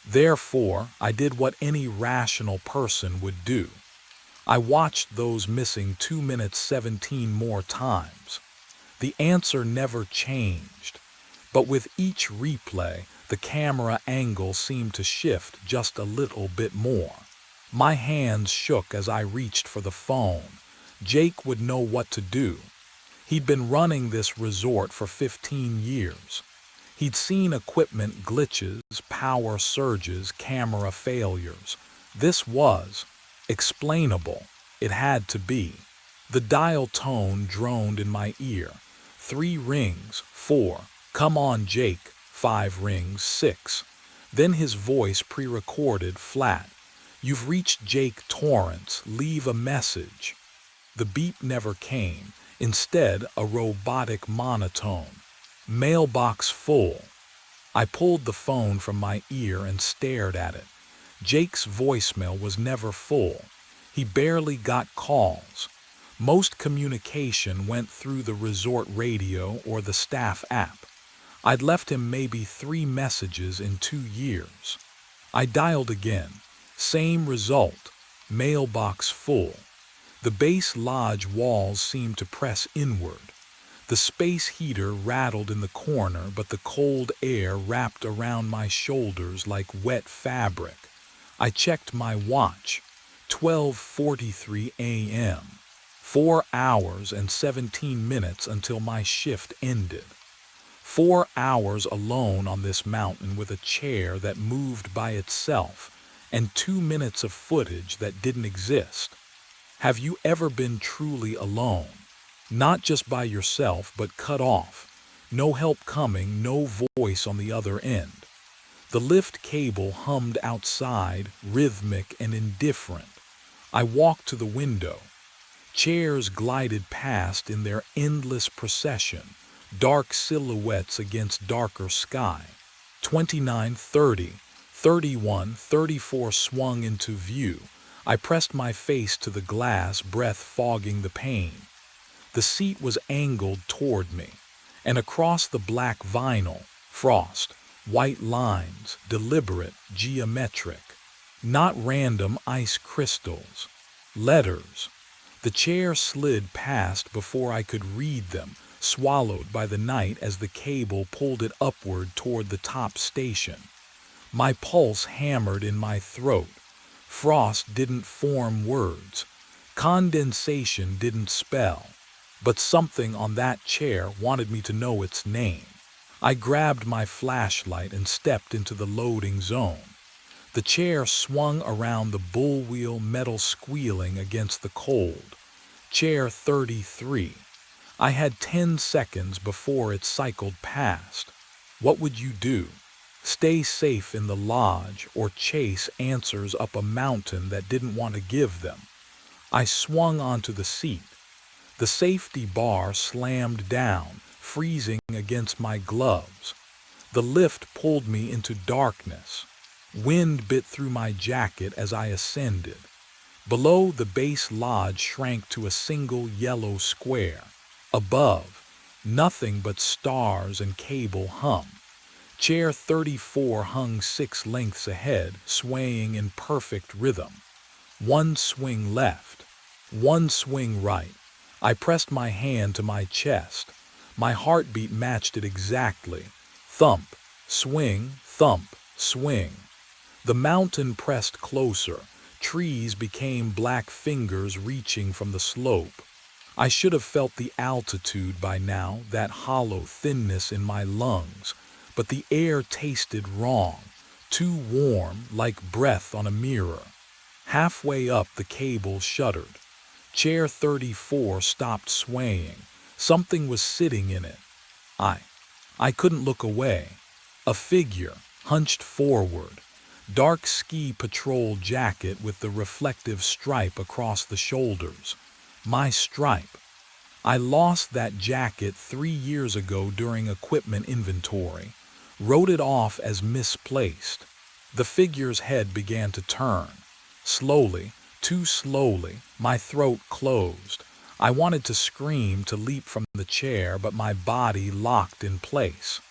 Therefore, I did what any rational person would do. I watched those missing 2 minutes 17 more times. The answer never changed, but with each replay, the camera angle seemed to shift just a little bit more. My hands shook as I reached for the phone. Jake would know what to do. He'd been running this resort for 15 years. He'd seen equipment glitches, power surges, camera failures. This was explainable. It had to be. The dial tone droned in my ear. 3 rings, 4. Come on, Jake. 5 rings, 6. Then his voice pre-recorded flat. You've reached Jake Torrance. Leave a message. The beep never came. Instead, a robotic monotone. Mailbox full. I pulled the phone from my ear and stared at it. Jake's voicemail was never full. He barely got calls. Most communication went through the resort radio or the staff app. I'd left him maybe 3 messages in 2 years. I dialed again. Same result. Mailbox full. The base lodge walls seemed to press inward. The space heater rattled in the corner, but the cold air wrapped around my shoulders like wet fabric. I checked my watch. 12:43 a.m. 4 hours and 17 minutes until my shift ended. 4 hours alone on this mountain with a chair that moved by itself and 2 minutes of footage that didn't exist. Have you ever been truly alone? Not just by yourself, but cut off. No help coming, no voice on the other end. The lift cable hummed outside, rhythmic and indifferent. I walked to the window. Chairs glided past in their endless procession, dark silhouettes against darker sky. 29, 30, 31, 34 swung into view. I pressed my face to the glass, breath fogging the pain. The seat was angled toward me, and across the black vinyl, frost, white lines, deliberate, geometric. Not random ice crystals. Letters. The chair slid past before I could read them, swallowed by the night as the cable pulled it upward toward the top station. My pulse hammered in my throat. Frost didn't form words. Condensation didn't spell. But something on that chair wanted me to know its name. I grabbed my flashlight and stepped into the loading zone. The chair swung around the bullwheel, metal squealing against the cold. Chair 33. I had 10 seconds before it cycled past. What would you do? Stay safe in the lodge or chase answers up a mountain that didn't want to give them? I swung onto the seat. The safety bar slammed down, freezing against my gloves. The lift pulled me into darkness. Wind bit through my jacket as I ascended. Below, the base lodge shrank to a single yellow square. Above, nothing but stars and cable hum. Chair 34 hung 6 lengths ahead, swaying in perfect rhythm. 1 swing left, 1 swing right. I pressed my hand to my chest. My heartbeat matched it exactly. Thump, swing, thump, swing. The mountain pressed closer. Trees became black fingers reaching from the slope. I should have felt the altitude by now, that hollow thinness in my lungs, but the air tasted wrong, too warm, like breath on a mirror. Halfway up, the cable shuddered. Chair 34 stopped swaying. Something was sitting in it. I couldn't look away. A figure, hunched forward. Dark ski patrol jacket with the reflective stripe across the shoulders. My stripe. I lost that jacket 3 years ago during equipment inventory. Wrote it off as misplaced. The figure's head began to turn. Slowly, too slowly, my throat closed. I wanted to scream, to leap from the chair, but my body locked in place.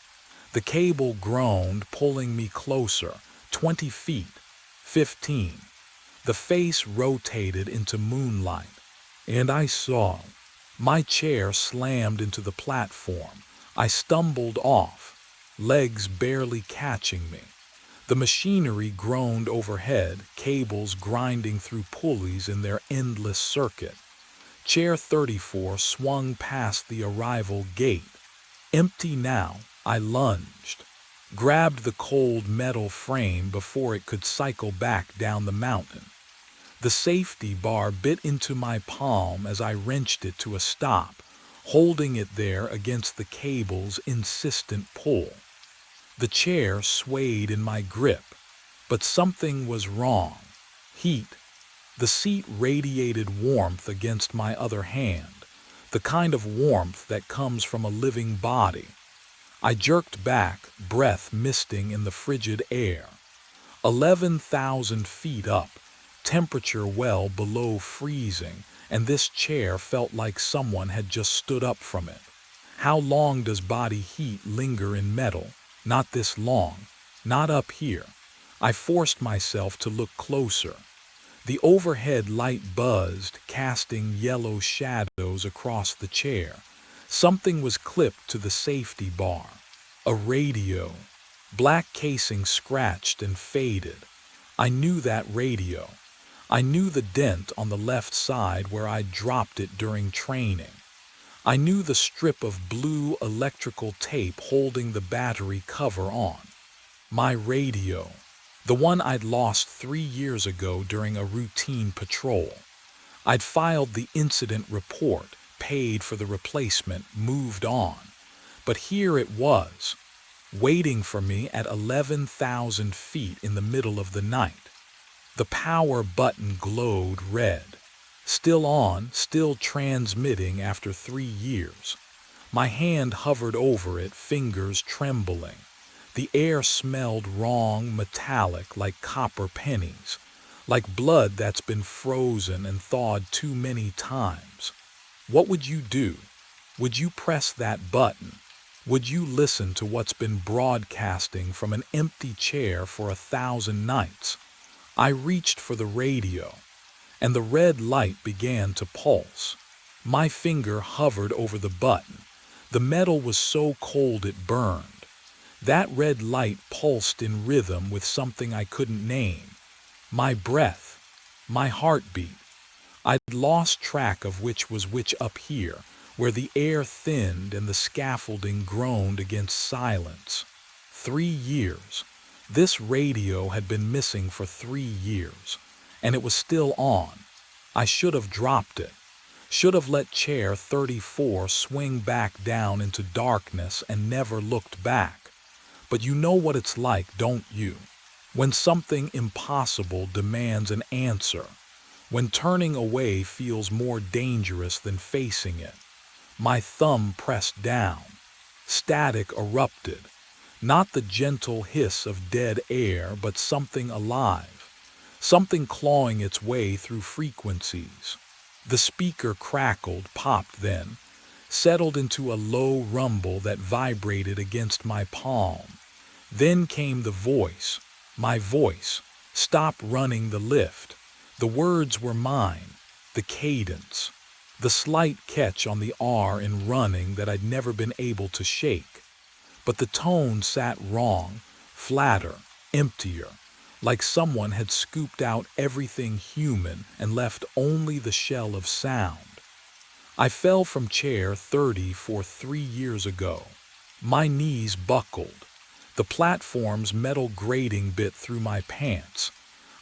The cable groaned, pulling me closer. 20 feet, 15. The face rotated into moonlight, and I saw. My chair slammed into the platform. I stumbled off, legs barely catching me. The machinery groaned overhead, cables grinding through pulleys in their endless circuit. Chair 34 swung past the arrival gate. Empty now, I lunged, grabbed the cold metal frame before it could cycle back down the mountain. The safety bar bit into my palm as I wrenched it to a stop, holding it there against the cable's insistent pull. The chair swayed in my grip, but something was wrong. Heat. The seat radiated warmth against my other hand, the kind of warmth that comes from a living body. I jerked back, breath misting in the frigid air. 11,000 feet up, temperature well below freezing, and this chair felt like someone had just stood up from it. How long does body heat linger in metal? Not this long. Not up here. I forced myself to look closer. The overhead light buzzed, casting yellow shadows across the chair. Something was clipped to the safety bar. A radio. Black casing scratched and faded. I knew that radio. I knew the dent on the left side where I dropped it during training. I knew the strip of blue electrical tape holding the battery cover on. My radio. The one I'd lost 3 years ago during a routine patrol. I'd filed the incident report, paid for the replacement, moved on. But here it was, waiting for me at 11,000 feet in the middle of the night. The power button glowed red. Still on, still transmitting after 3 years. My hand hovered over it, fingers trembling. The air smelled wrong, metallic, like copper pennies, like blood that's been frozen and thawed too many times. What would you do? Would you press that button? Would you listen to what's been broadcasting from an empty chair for 1,000 nights? I reached for the radio, and the red light began to pulse. My finger hovered over the button. The metal was so cold it burned. That red light pulsed in rhythm with something I couldn't name. My breath, my heartbeat. I'd lost track of which was which up here, where the air thinned and the scaffolding groaned against silence. 3 years. This radio had been missing for 3 years, and it was still on. I should have dropped it. Should have let chair 34 swing back down into darkness and never looked back. But you know what it's like, don't you? When something impossible demands an answer. When turning away feels more dangerous than facing it. My thumb pressed down. Static erupted. Not the gentle hiss of dead air, but something alive. Something clawing its way through frequencies. The speaker crackled, popped then, settled into a low rumble that vibrated against my palm. Then came the voice, my voice. Stop running the lift. The words were mine, the cadence, the slight catch on the R in running that I'd never been able to shake. But the tone sat wrong, flatter, emptier, like someone had scooped out everything human and left only the shell of sound. I fell from chair 34 3 years ago. My knees buckled. The platform's metal grating bit through my pants.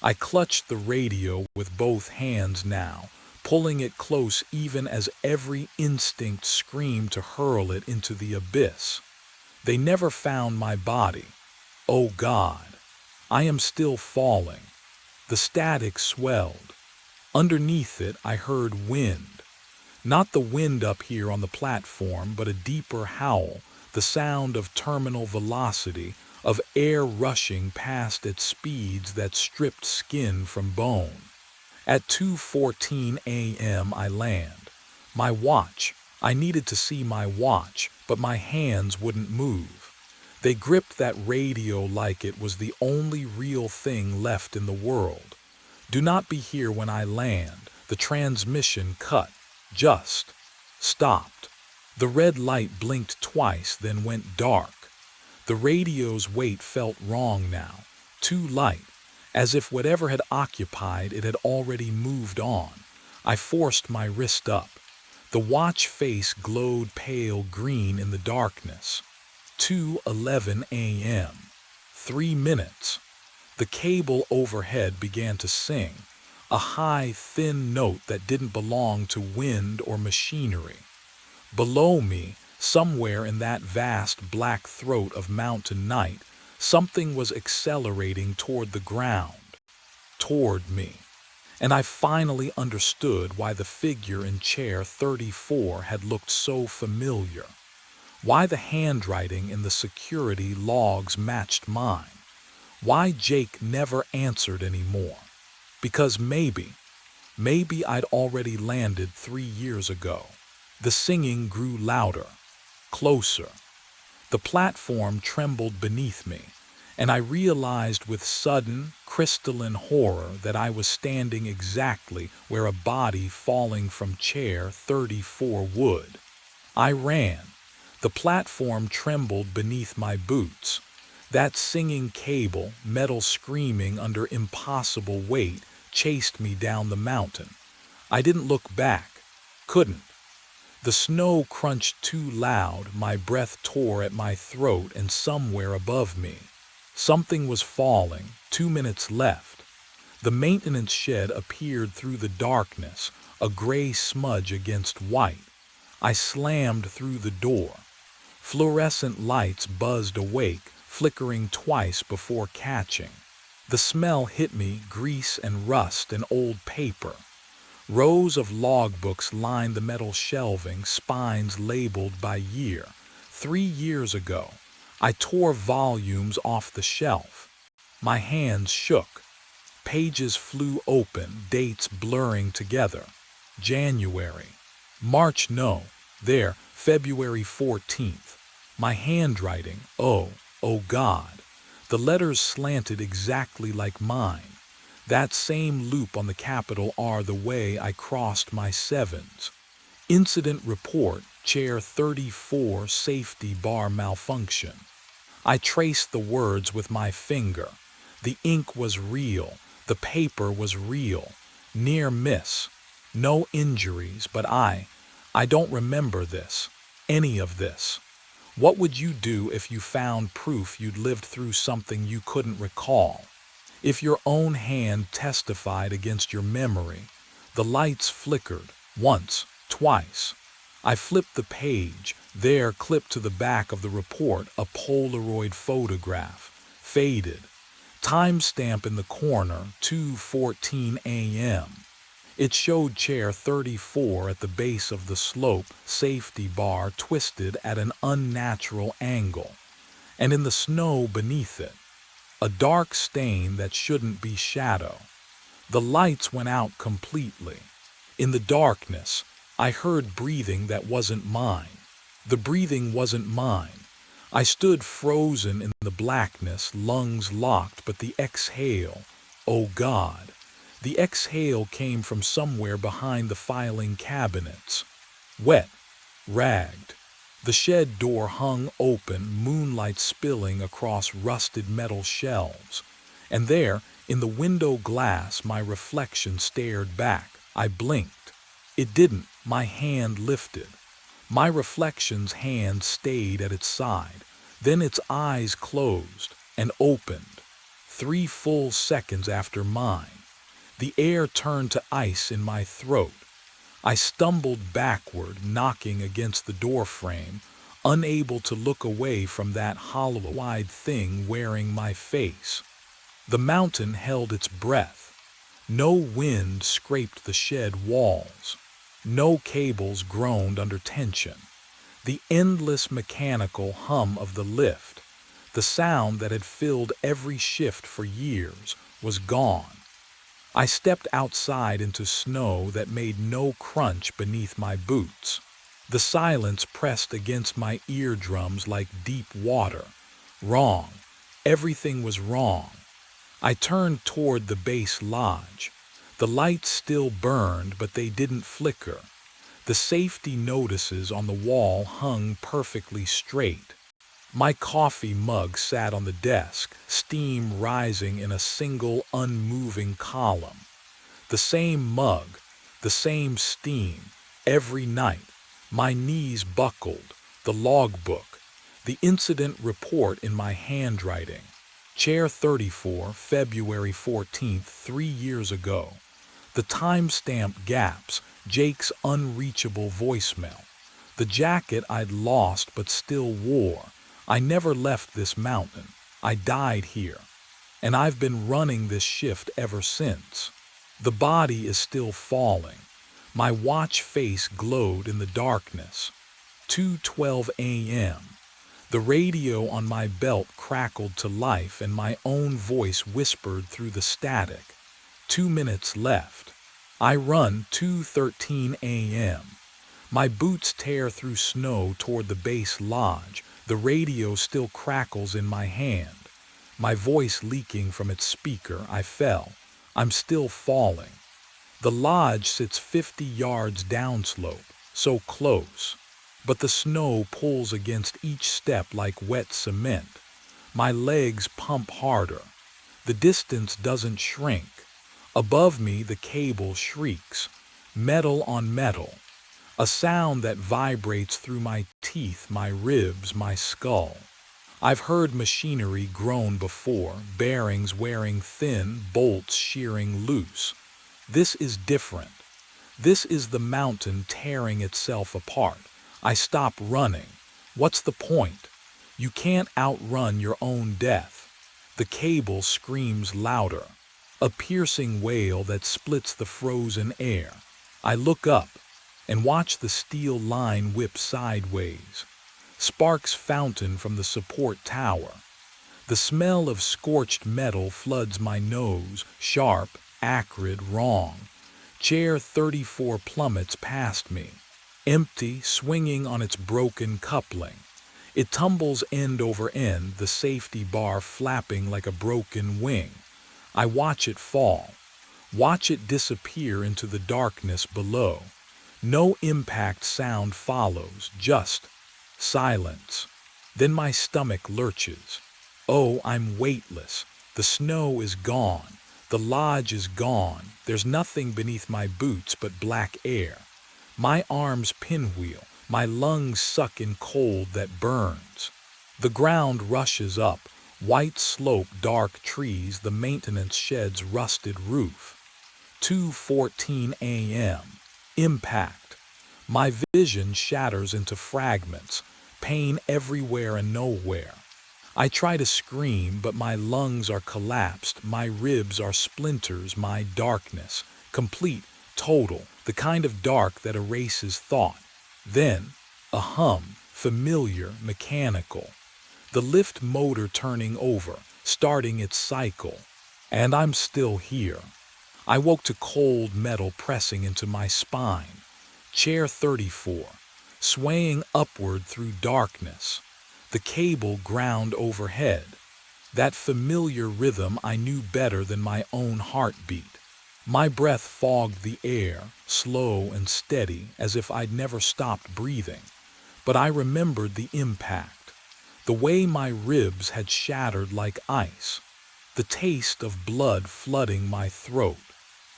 I clutched the radio with both hands now, pulling it close even as every instinct screamed to hurl it into the abyss. They never found my body. Oh God, I am still falling. The static swelled. Underneath it, I heard wind. Not the wind up here on the platform, but a deeper howl, the sound of terminal velocity, of air rushing past at speeds that stripped skin from bone. At 2:14 a.m. I land. My watch. I needed to see my watch, but my hands wouldn't move. They gripped that radio like it was the only real thing left in the world. Do not be here when I land. The transmission cut. Just stopped. The red light blinked twice, then went dark. The radio's weight felt wrong now, too light, as if whatever had occupied it had already moved on. I forced my wrist up. The watch face glowed pale green in the darkness. 2:11 a.m. 3 minutes. The cable overhead began to sing, a high, thin note that didn't belong to wind or machinery. Below me, somewhere in that vast black throat of mountain night, something was accelerating toward the ground, toward me. And I finally understood why the figure in chair 34 had looked so familiar, why the handwriting in the security logs matched mine, why Jake never answered anymore. Because maybe I'd already landed 3 years ago. The singing grew louder, closer. The platform trembled beneath me, and I realized with sudden, crystalline horror that I was standing exactly where a body falling from chair 34 would. I ran. The platform trembled beneath my boots. That singing cable, metal screaming under impossible weight, chased me down the mountain. I didn't look back. Couldn't. The snow crunched too loud, my breath tore at my throat, and somewhere above me, something was falling. 2 minutes left. The maintenance shed appeared through the darkness, a gray smudge against white. I slammed through the door. Fluorescent lights buzzed awake, flickering twice before catching. The smell hit me, grease and rust and old paper. Rows of logbooks lined the metal shelving, spines labeled by year. 3 years ago. I tore volumes off the shelf. My hands shook. Pages flew open, dates blurring together. January. March, no. There, February 14th. My handwriting, oh God. The letters slanted exactly like mine. That same loop on the capital R, the way I crossed my sevens. Incident report, chair 34, safety bar malfunction. I traced the words with my finger. The ink was real. The paper was real. Near miss. No injuries, but I don't remember this. Any of this. What would you do if you found proof you'd lived through something you couldn't recall? If your own hand testified against your memory? The lights flickered. Once, twice. I flipped the page. There, clipped to the back of the report, a Polaroid photograph. Faded. Timestamp in the corner, 2:14 a.m. It showed chair 34 at the base of the slope, safety bar twisted at an unnatural angle. And in the snow beneath it, a dark stain that shouldn't be shadow. The lights went out completely. In the darkness, I heard breathing that wasn't mine. The breathing wasn't mine. I stood frozen in the blackness, lungs locked, but the exhale, oh God. The exhale came from somewhere behind the filing cabinets. Wet, ragged. The shed door hung open, moonlight spilling across rusted metal shelves. And there, in the window glass, my reflection stared back. I blinked. It didn't. My hand lifted. My reflection's hand stayed at its side. Then its eyes closed and opened. 3 full seconds after mine. The air turned to ice in my throat. I stumbled backward, knocking against the doorframe, unable to look away from that hollow-eyed thing wearing my face. The mountain held its breath. No wind scraped the shed walls. No cables groaned under tension. The endless mechanical hum of the lift, the sound that had filled every shift for years, was gone. I stepped outside into snow that made no crunch beneath my boots. The silence pressed against my eardrums like deep water, Wrong. Everything was wrong. I turned toward the base lodge. The lights still burned, but they didn't flicker. The safety notices on the wall hung perfectly straight. My coffee mug sat on the desk, steam rising in a single unmoving column. The same mug, the same steam, every night. My knees buckled, the logbook, the incident report in my handwriting. Chair 34, February 14th, 3 years ago. The timestamp gaps, Jake's unreachable voicemail. The jacket I'd lost but still wore. I never left this mountain. I died here. And I've been running this shift ever since. The body is still falling. My watch face glowed in the darkness. 2:12 a.m. The radio on my belt crackled to life and my own voice whispered through the static. 2 minutes left. I run 2:13 a.m. My boots tear through snow toward the base lodge. The radio still crackles in my hand. My voice leaking from its speaker. I fell. I'm still falling. The lodge sits 50 yards downslope, so close. But the snow pulls against each step like wet cement. My legs pump harder. The distance doesn't shrink. Above me the cable shrieks, metal on metal. A sound that vibrates through my teeth, my ribs, my skull. I've heard machinery groan before, bearings wearing thin, bolts shearing loose. This is different. This is the mountain tearing itself apart. I stop running. What's the point? You can't outrun your own death. The cable screams louder. A piercing wail that splits the frozen air. I look up and watch the steel line whip sideways. Sparks fountain from the support tower. The smell of scorched metal floods my nose, sharp, acrid, wrong. Chair 34 plummets past me, empty, swinging on its broken coupling. It tumbles end over end, the safety bar flapping like a broken wing. I watch it fall, watch it disappear into the darkness below. No impact sound follows, just silence. Then my stomach lurches. Oh, I'm weightless. The snow is gone. The lodge is gone. There's nothing beneath my boots but black air. My arms pinwheel. My lungs suck in cold that burns. The ground rushes up. White slope, dark trees, the maintenance shed's rusted roof. 2:14 a.m. Impact. My vision shatters into fragments, pain everywhere and nowhere. I try to scream, but my lungs are collapsed, my ribs are splinters, my darkness, complete, total, the kind of dark that erases thought. Then, a hum, familiar, mechanical. The lift motor turning over, starting its cycle. And I'm still here. I woke to cold metal pressing into my spine. Chair 34, swaying upward through darkness. The cable ground overhead. That familiar rhythm I knew better than my own heartbeat. My breath fogged the air, slow and steady, as if I'd never stopped breathing. But I remembered the impact. The way my ribs had shattered like ice. The taste of blood flooding my throat.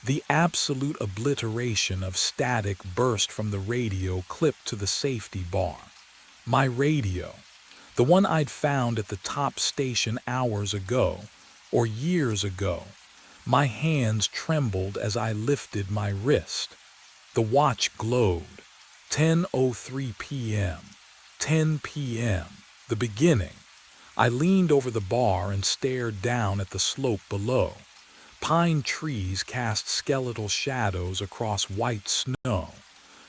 The absolute obliteration of static burst from the radio clipped to the safety bar. My radio. The one I'd found at the top station hours ago, or years ago. My hands trembled as I lifted my wrist. The watch glowed. 10:03 p.m. 10 p.m. The beginning. I leaned over the bar and stared down at the slope below. Pine trees cast skeletal shadows across white snow.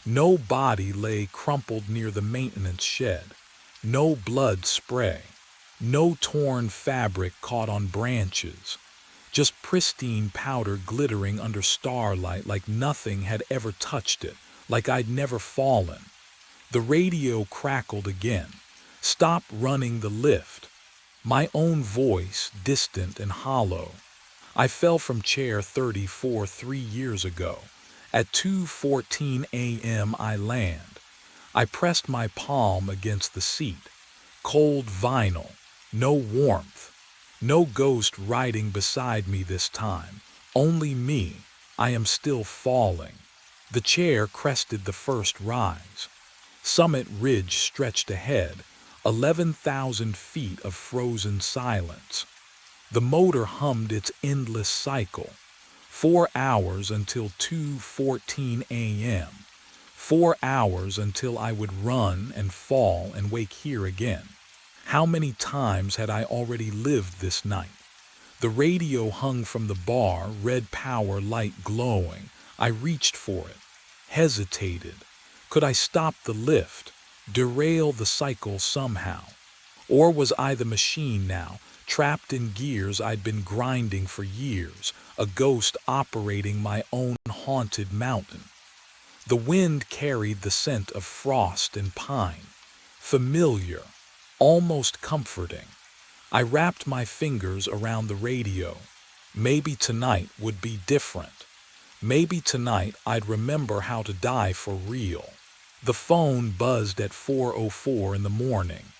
No body lay crumpled near the maintenance shed. No blood spray. No torn fabric caught on branches. Just pristine powder glittering under starlight like nothing had ever touched it, like I'd never fallen. The radio crackled again. Stop running the lift. My own voice, distant and hollow. I fell from chair 34 3 years ago. At 2:14 a.m. I land. I pressed my palm against the seat. Cold vinyl. No warmth. No ghost riding beside me this time. Only me. I am still falling. The chair crested the first rise. Summit Ridge stretched ahead, 11,000 feet of frozen silence. The motor hummed its endless cycle. 4 hours until 2:14 a.m. 4 hours until I would run and fall and wake here again. How many times had I already lived this night? The radio hung from the bar, red power light glowing. I reached for it, hesitated. Could I stop the lift, derail the cycle somehow? Or was I the machine now, trapped in gears I'd been grinding for years, a ghost operating my own haunted mountain? The wind carried the scent of frost and pine, familiar, almost comforting. I wrapped my fingers around the radio. Maybe tonight would be different. Maybe tonight I'd remember how to die for real. The phone buzzed at 4:04 in the morning.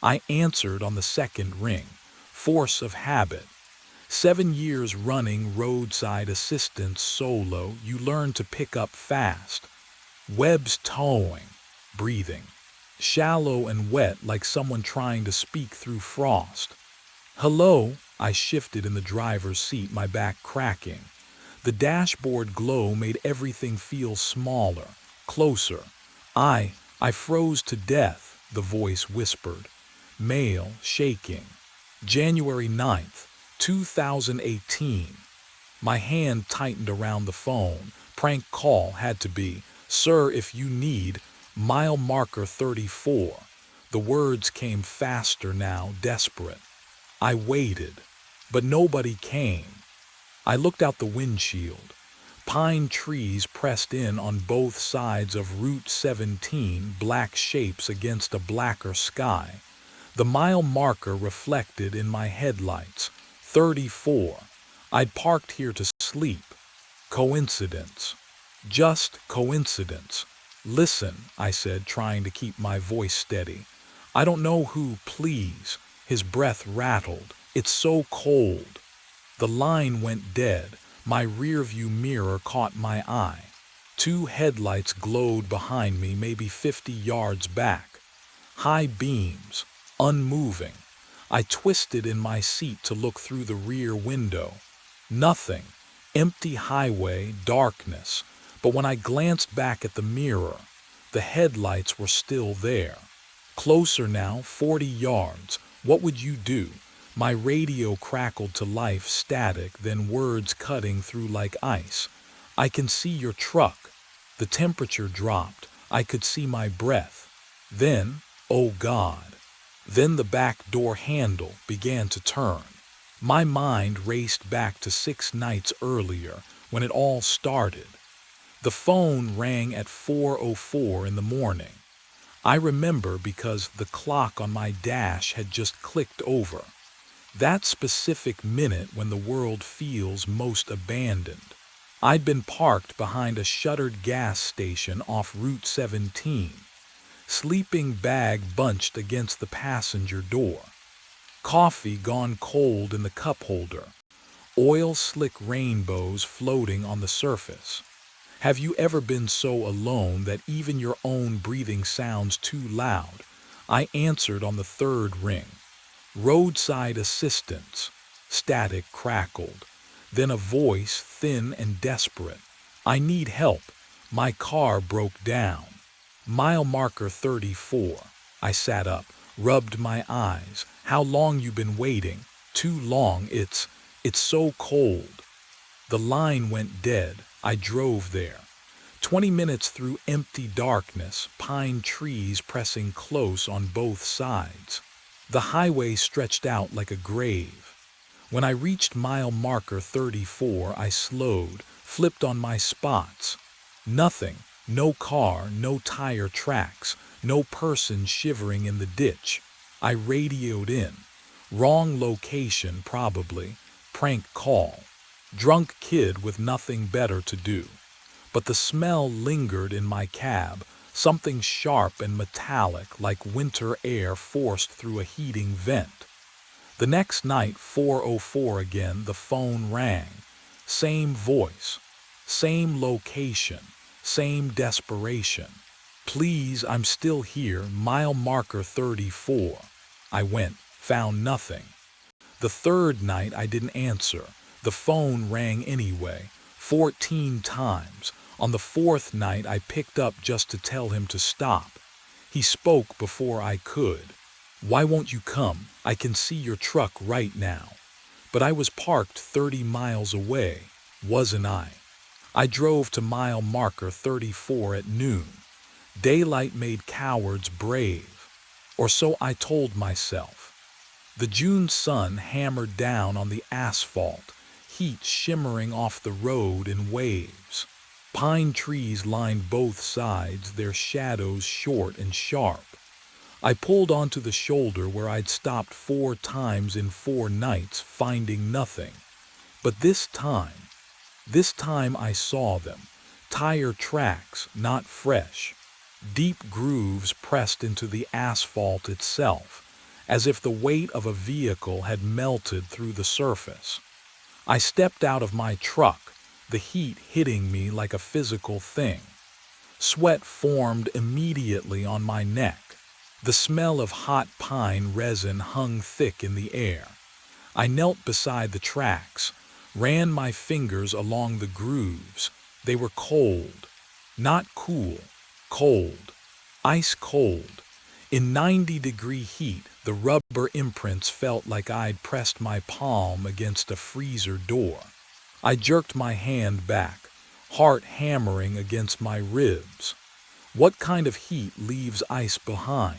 I answered on the second ring. Force of habit. 7 years running roadside assistance solo, you learn to pick up fast. Webs towing, breathing. Shallow and wet like someone trying to speak through frost. Hello, I shifted in the driver's seat, my back cracking. The dashboard glow made everything feel smaller, closer. I froze to death, the voice whispered. Male, shaking. January 9th, 2018. My hand tightened around the phone. Prank call had to be. Sir, if you need, mile marker 34. The words came faster now, desperate. I waited, but nobody came. I looked out the windshield. Pine trees pressed in on both sides of Route 17, black shapes against a blacker sky. The mile marker reflected in my headlights. 34. I'd parked here to sleep. Coincidence. Just coincidence. Listen, I said, trying to keep my voice steady. I don't know who, please. His breath rattled. It's so cold. The line went dead. My rearview mirror caught my eye. 2 headlights glowed behind me, maybe 50 yards back. High beams, unmoving. I twisted in my seat to look through the rear window. Nothing. Empty highway, darkness. But when I glanced back at the mirror, the headlights were still there. Closer now, 40 yards. What would you do? My radio crackled to life, static, then words cutting through like ice. I can see your truck. The temperature dropped. I could see my breath. Then, oh God. Then the back door handle began to turn. My mind raced back to 6 nights earlier when it all started. The phone rang at 4:04 in the morning. I remember because the clock on my dash had just clicked over. That specific minute when the world feels most abandoned. I'd been parked behind a shuttered gas station off Route 17. Sleeping bag bunched against the passenger door. Coffee gone cold in the cup holder. Oil slick rainbows floating on the surface. Have you ever been so alone that even your own breathing sounds too loud? I answered on the third ring. Roadside assistance. Static crackled. Then a voice, thin and desperate. I need help. My car broke down. Mile marker 34. I sat up, rubbed my eyes. How long you been waiting? Too long. It's so cold. The line went dead. I drove there. 20 minutes through empty darkness, pine trees pressing close on both sides. The highway stretched out like a grave. When I reached mile marker 34, I slowed, flipped on my spots. Nothing. No car, no tire tracks, no person shivering in the ditch. I radioed in. Wrong location, probably. Prank call. Drunk kid with nothing better to do. But the smell lingered in my cab, something sharp and metallic like winter air forced through a heating vent. The next night, 4:04 again, the phone rang. Same voice, same location, same desperation. Please, I'm still here, mile marker 34. I went, found nothing. The third night I didn't answer. The phone rang anyway, 14 times. On the fourth night I picked up just to tell him to stop. He spoke before I could. Why won't you come? I can see your truck right now. But I was parked 30 miles away, wasn't I? I drove to mile marker 34 at noon. Daylight made cowards brave. Or so I told myself. The June sun hammered down on the asphalt, heat shimmering off the road in waves. Pine trees lined both sides, their shadows short and sharp. I pulled onto the shoulder where I'd stopped 4 times in 4 nights, finding nothing. But this time I saw them. Tire tracks, not fresh. Deep grooves pressed into the asphalt itself, as if the weight of a vehicle had melted through the surface. I stepped out of my truck, the heat hitting me like a physical thing. Sweat formed immediately on my neck. The smell of hot pine resin hung thick in the air. I knelt beside the tracks, ran my fingers along the grooves. They were cold, not cool, cold, ice cold. In 90-degree heat, the rubber imprints felt like I'd pressed my palm against a freezer door. I jerked my hand back, heart hammering against my ribs. What kind of heat leaves ice behind?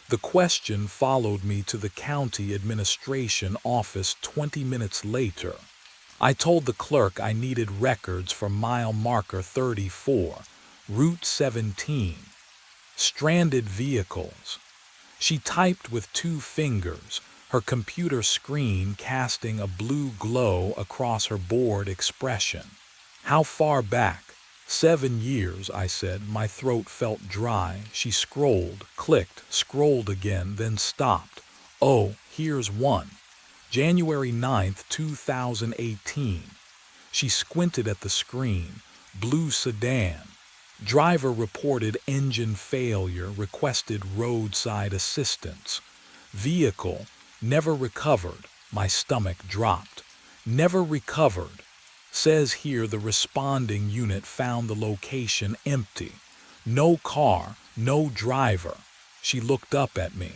The question followed me to the county administration office 20 minutes later. I told the clerk I needed records for mile marker 34, Route 17. Stranded vehicles. She typed with 2 fingers, her computer screen casting a blue glow across her bored expression. How far back? 7 years, I said. My throat felt dry. She scrolled, clicked, scrolled again, then stopped. Oh, here's one. January 9th, 2018. She squinted at the screen. Blue sedan. Driver reported engine failure, requested roadside assistance. Vehicle never recovered. My stomach dropped. Never recovered. Says here the responding unit found the location empty. No car, no driver. She looked up at me.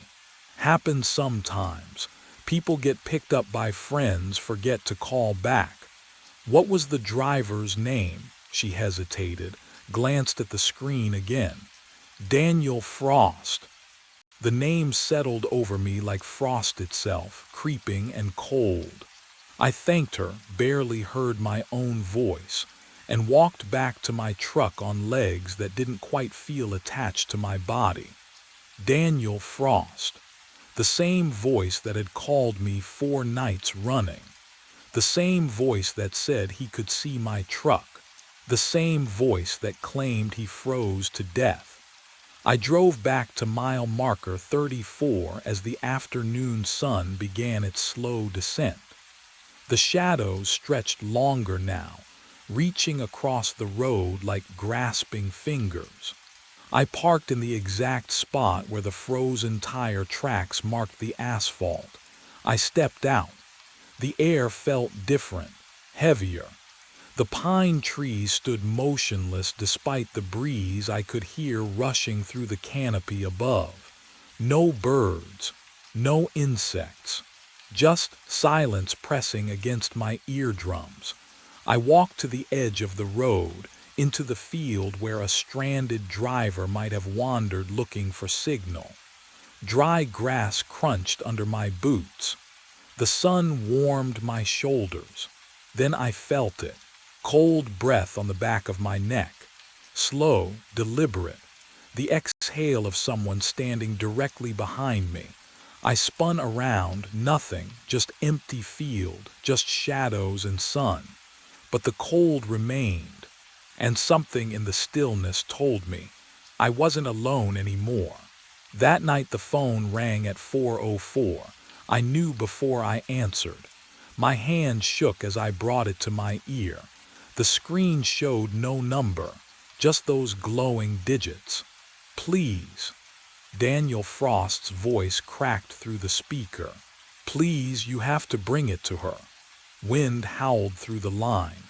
Happens sometimes. People get picked up by friends, forget to call back. What was the driver's name? She hesitated, glanced at the screen again. Daniel Frost. The name settled over me like frost itself, creeping and cold. I thanked her, barely heard my own voice, and walked back to my truck on legs that didn't quite feel attached to my body. Daniel Frost. The same voice that had called me 4 nights running. The same voice that said he could see my truck. The same voice that claimed he froze to death. I drove back to mile marker 34 as the afternoon sun began its slow descent. The shadows stretched longer now, reaching across the road like grasping fingers. I parked in the exact spot where the frozen tire tracks marked the asphalt. I stepped out. The air felt different, heavier. The pine trees stood motionless despite the breeze I could hear rushing through the canopy above. No birds, no insects, just silence pressing against my eardrums. I walked to the edge of the road, into the field where a stranded driver might have wandered looking for signal. Dry grass crunched under my boots. The sun warmed my shoulders. Then I felt it. Cold breath on the back of my neck. Slow, deliberate. The exhale of someone standing directly behind me. I spun around, nothing, just empty field, just shadows and sun. But the cold remained, and something in the stillness told me I wasn't alone anymore. That night the phone rang at 4:04. I knew before I answered. My hand shook as I brought it to my ear. The screen showed no number, just those glowing digits. Please. Daniel Frost's voice cracked through the speaker. Please, you have to bring it to her. Wind howled through the line,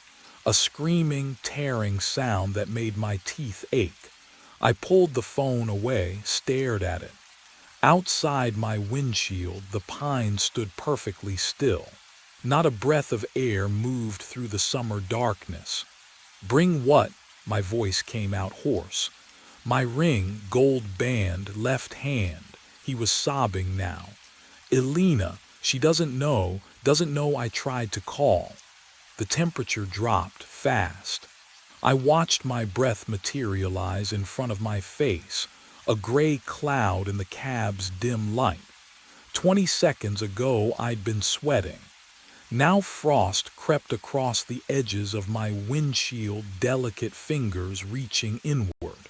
a screaming, tearing sound that made my teeth ache. I pulled the phone away, stared at it. Outside my windshield, the pines stood perfectly still. Not a breath of air moved through the summer darkness. Bring what? My voice came out hoarse. My ring, gold band, left hand. He was sobbing now. Elena, she doesn't know I tried to call. The temperature dropped fast. I watched my breath materialize in front of my face, a gray cloud in the cab's dim light. 20 seconds ago I'd been sweating. Now frost crept across the edges of my windshield, delicate fingers reaching inward.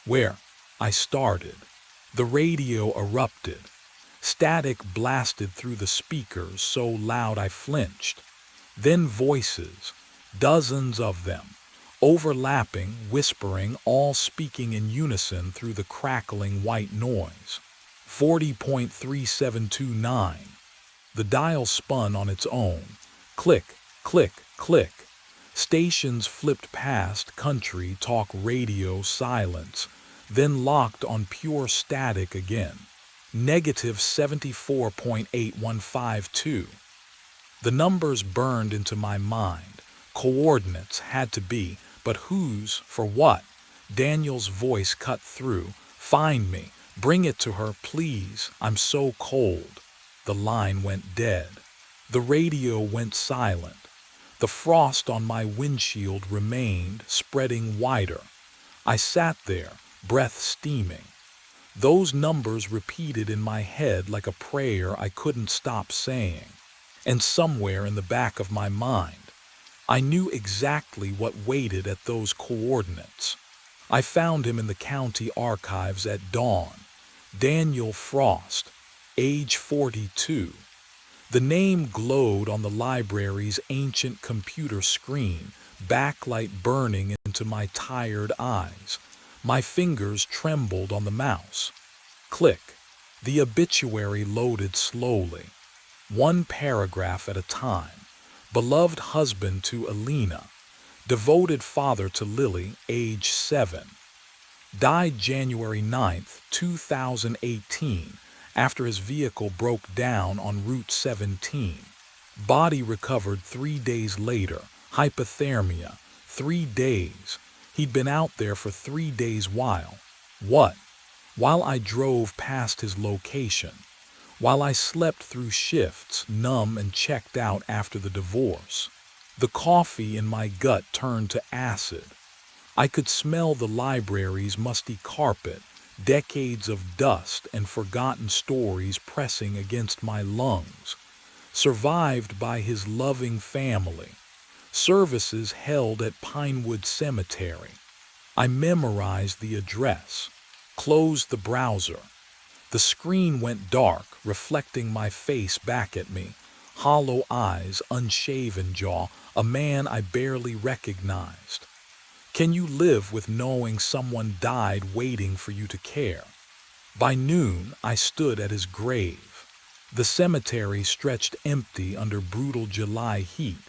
Where? I started. The radio erupted. Static blasted through the speakers so loud I flinched. Then voices, dozens of them, overlapping, whispering, all speaking in unison through the crackling white noise. 40.3729. The dial spun on its own. Click, click, click. Stations flipped past country, talk radio, silence, then locked on pure static again. Negative 74.8152. The numbers burned into my mind. Coordinates had to be, but whose, for what? Daniel's voice cut through. Find me. Bring it to her, please. I'm so cold. The line went dead. The radio went silent. The frost on my windshield remained, spreading wider. I sat there, breath steaming. Those numbers repeated in my head like a prayer I couldn't stop saying. And somewhere in the back of my mind, I knew exactly what waited at those coordinates. I found him in the county archives at dawn. Daniel Frost, age 42. The name glowed on the library's ancient computer screen, backlight burning into my tired eyes. My fingers trembled on the mouse. Click. The obituary loaded slowly. One paragraph at a time. Beloved husband to Elena. Devoted father to Lily, age 7. Died January 9, 2018, after his vehicle broke down on Route 17. Body recovered 3 days later. Hypothermia. 3 days. He'd been out there for 3 days while. What? While I drove past his location. While I slept through shifts, numb and checked out after the divorce. The coffee in my gut turned to acid. I could smell the library's musty carpet, decades of dust and forgotten stories pressing against my lungs. Survived by his loving family. Services held at Pinewood Cemetery. I memorized the address. Closed the browser. The screen went dark, reflecting my face back at me. Hollow eyes, unshaven jaw, a man I barely recognized. Can you live with knowing someone died waiting for you to care? By noon, I stood at his grave. The cemetery stretched empty under brutal July heat.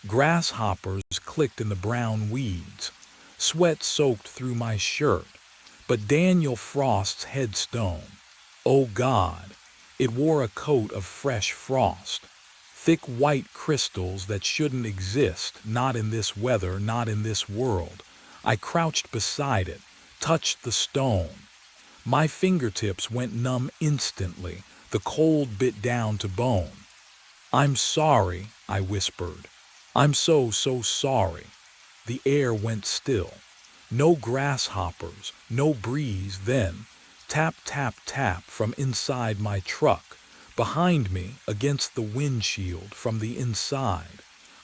Grasshoppers clicked in the brown weeds. Sweat soaked through my shirt. But Daniel Frost's headstone, oh God, it wore a coat of fresh frost. Thick white crystals that shouldn't exist, not in this weather, not in this world. I crouched beside it, touched the stone. My fingertips went numb instantly, the cold bit down to bone. I'm sorry, I whispered. I'm so sorry. The air went still. No grasshoppers, no breeze then. Tap, tap, tap from inside my truck. Behind me, against the windshield from the inside.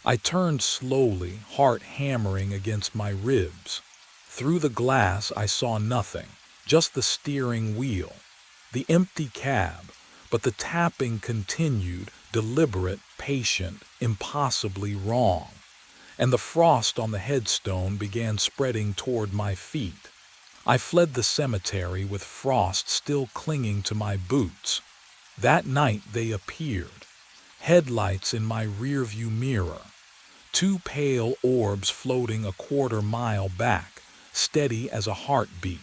I turned slowly, heart hammering against my ribs. Through the glass I saw nothing, just the steering wheel, the empty cab, but the tapping continued, deliberate, patient, impossibly wrong. And the frost on the headstone began spreading toward my feet. I fled the cemetery with frost still clinging to my boots. That night they appeared, headlights in my rearview mirror, two pale orbs floating a quarter-mile back, steady as a heartbeat.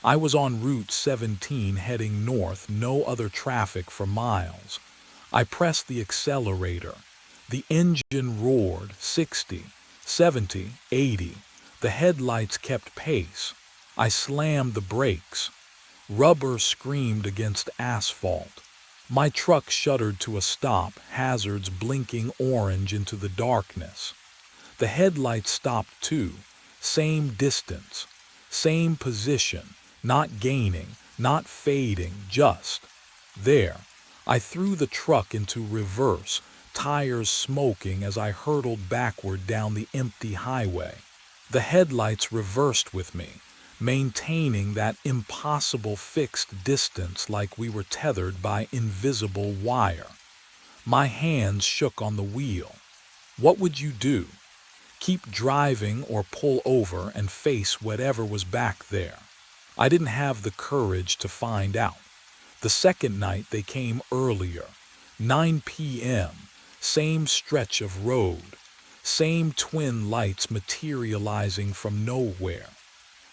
I was on Route 17 heading north, no other traffic for miles. I pressed the accelerator. The engine roared, 60, 70, 80. The headlights kept pace. I slammed the brakes. Rubber screamed against asphalt. My truck shuddered to a stop, hazards blinking orange into the darkness. The headlights stopped too, same distance, same position, not gaining, not fading, just there. I threw the truck into reverse, tires smoking as I hurtled backward down the empty highway. The headlights reversed with me, maintaining that impossible fixed distance like we were tethered by invisible wire. My hands shook on the wheel. What would you do? Keep driving or pull over and face whatever was back there? I didn't have the courage to find out. The second night they came earlier, 9 p.m., same stretch of road, same twin lights materializing from nowhere.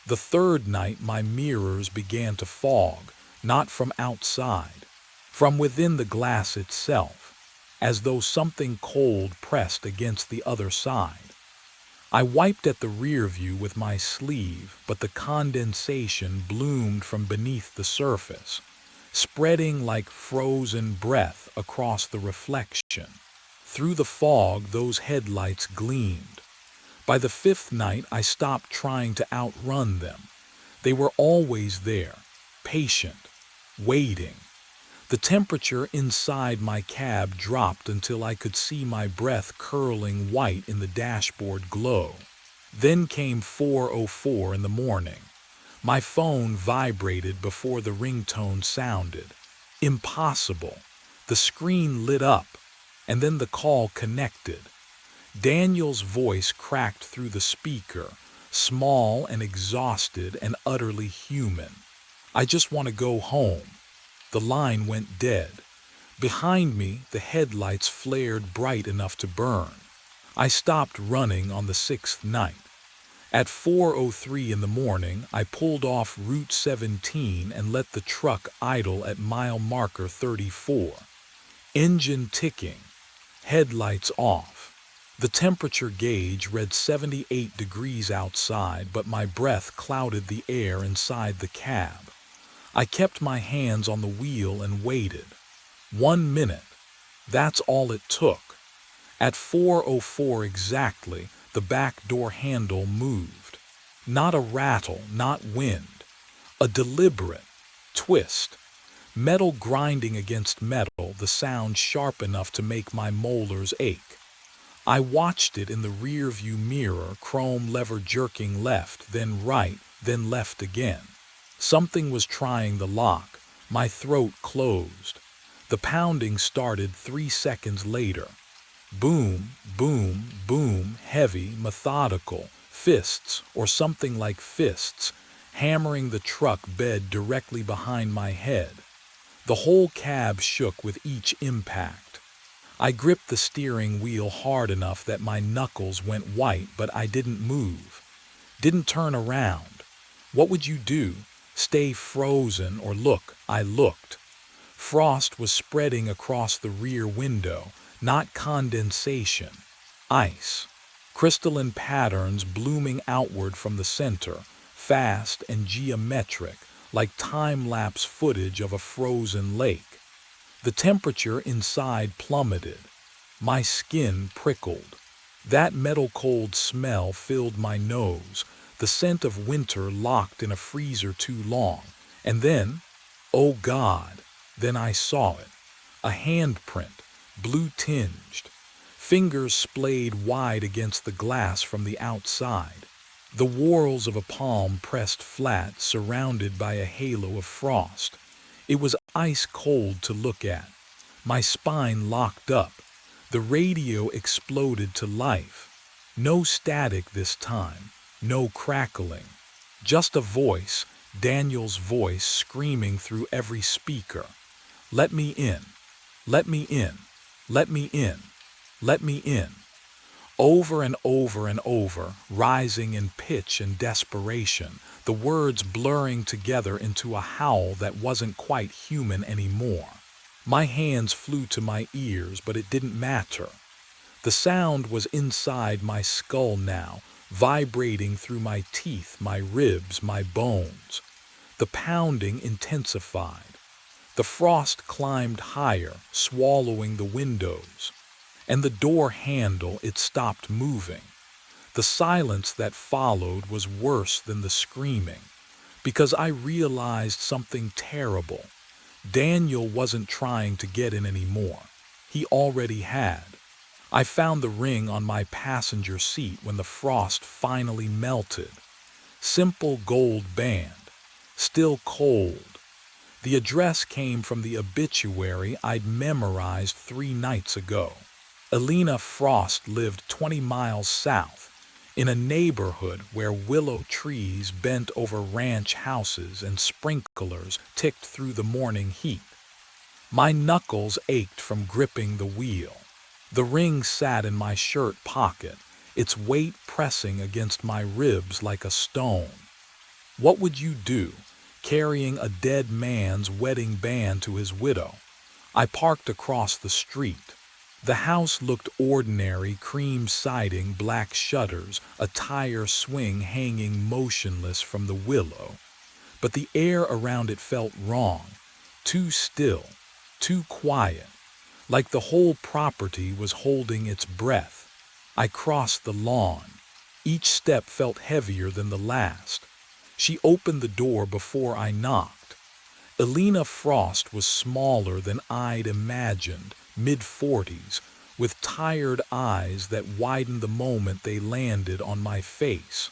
The third night my mirrors began to fog, not from outside, from within the glass itself, as though something cold pressed against the other side. I wiped at the rear view with my sleeve, but the condensation bloomed from beneath the surface, spreading like frozen breath across the reflection. Through the fog those headlights gleamed. By the fifth night I stopped trying to outrun them. They were always there, patient, waiting. The temperature inside my cab dropped until I could see my breath curling white in the dashboard glow. Then came 4:04 in the morning. My phone vibrated before the ringtone sounded. Impossible. The screen lit up, and then the call connected. Daniel's voice cracked through the speaker, small and exhausted and utterly human. I just want to go home. The line went dead. Behind me, the headlights flared bright enough to burn. I stopped running on the sixth night. At 4:03 in the morning, I pulled off Route 17 and let the truck idle at mile marker 34. Engine ticking, headlights off. The temperature gauge read 78 degrees outside, but my breath clouded the air inside the cab. I kept my hands on the wheel and waited. 1 minute. That's all it took. At 4:04 exactly, the back door handle moved. Not a rattle, not wind. A deliberate twist. Metal grinding against metal, the sound sharp enough to make my molars ache. I watched it in the rear-view mirror, chrome lever jerking left, then right, then left again. Something was trying the lock. My throat closed. The pounding started 3 seconds later. Boom, boom, boom, heavy, methodical, fists, or something like fists, hammering the truck bed directly behind my head. The whole cab shook with each impact. I gripped the steering wheel hard enough that my knuckles went white, but I didn't move. Didn't turn around. What would you do? Stay frozen or look? I looked. Frost was spreading across the rear window, not condensation. Ice. Crystalline patterns blooming outward from the center, fast and geometric, like time-lapse footage of a frozen lake. The temperature inside plummeted. My skin prickled. That metal-cold smell filled my nose, the scent of winter locked in a freezer too long. And then, oh God, then I saw it. A handprint, blue-tinged. Fingers splayed wide against the glass from the outside. The whorls of a palm pressed flat, surrounded by a halo of frost. It was ice cold to look at. My spine locked up. The radio exploded to life. No static this time, no crackling. Just a voice, Daniel's voice, screaming through every speaker. Let me in. Let me in. Let me in. Let me in. Over and over and over, rising in pitch and desperation, the words blurring together into a howl that wasn't quite human anymore. My hands flew to my ears, but it didn't matter. The sound was inside my skull now, vibrating through my teeth, my ribs, my bones. The pounding intensified. The frost climbed higher, swallowing the windows. And the door handle, it stopped moving. The silence that followed was worse than the screaming, because I realized something terrible. Daniel wasn't trying to get in anymore. He already had. I found the ring on my passenger seat when the frost finally melted. Simple gold band, still cold. The address came from the obituary I'd memorized 3 nights ago. Elena Frost lived 20 miles south, in a neighborhood where willow trees bent over ranch houses and sprinklers ticked through the morning heat. My knuckles ached from gripping the wheel. The ring sat in my shirt pocket, its weight pressing against my ribs like a stone. What would you do, carrying a dead man's wedding band to his widow? I parked across the street. The house looked ordinary, cream siding, black shutters, a tire swing hanging motionless from the willow. But the air around it felt wrong, too still, too quiet, like the whole property was holding its breath. I crossed the lawn. Each step felt heavier than the last. She opened the door before I knocked. Elena Frost was smaller than I'd imagined, mid-40s, with tired eyes that widened the moment they landed on my face.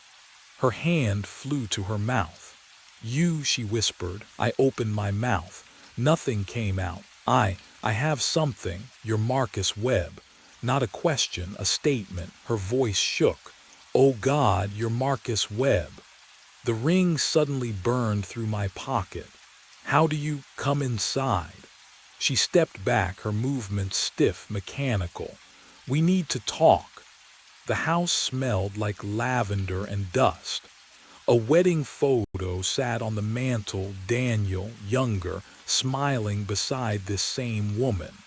Her hand flew to her mouth. "You," she whispered. I opened my mouth. Nothing came out. I have something, your Marcus Webb." Not a question, a statement. Her voice shook. "Oh God, your Marcus Webb." The ring suddenly burned through my pocket. "How do you come inside?" She stepped back, her movements stiff, mechanical. "We need to talk." The house smelled like lavender and dust. A wedding photo sat on the mantel, Daniel, younger, smiling beside this same woman.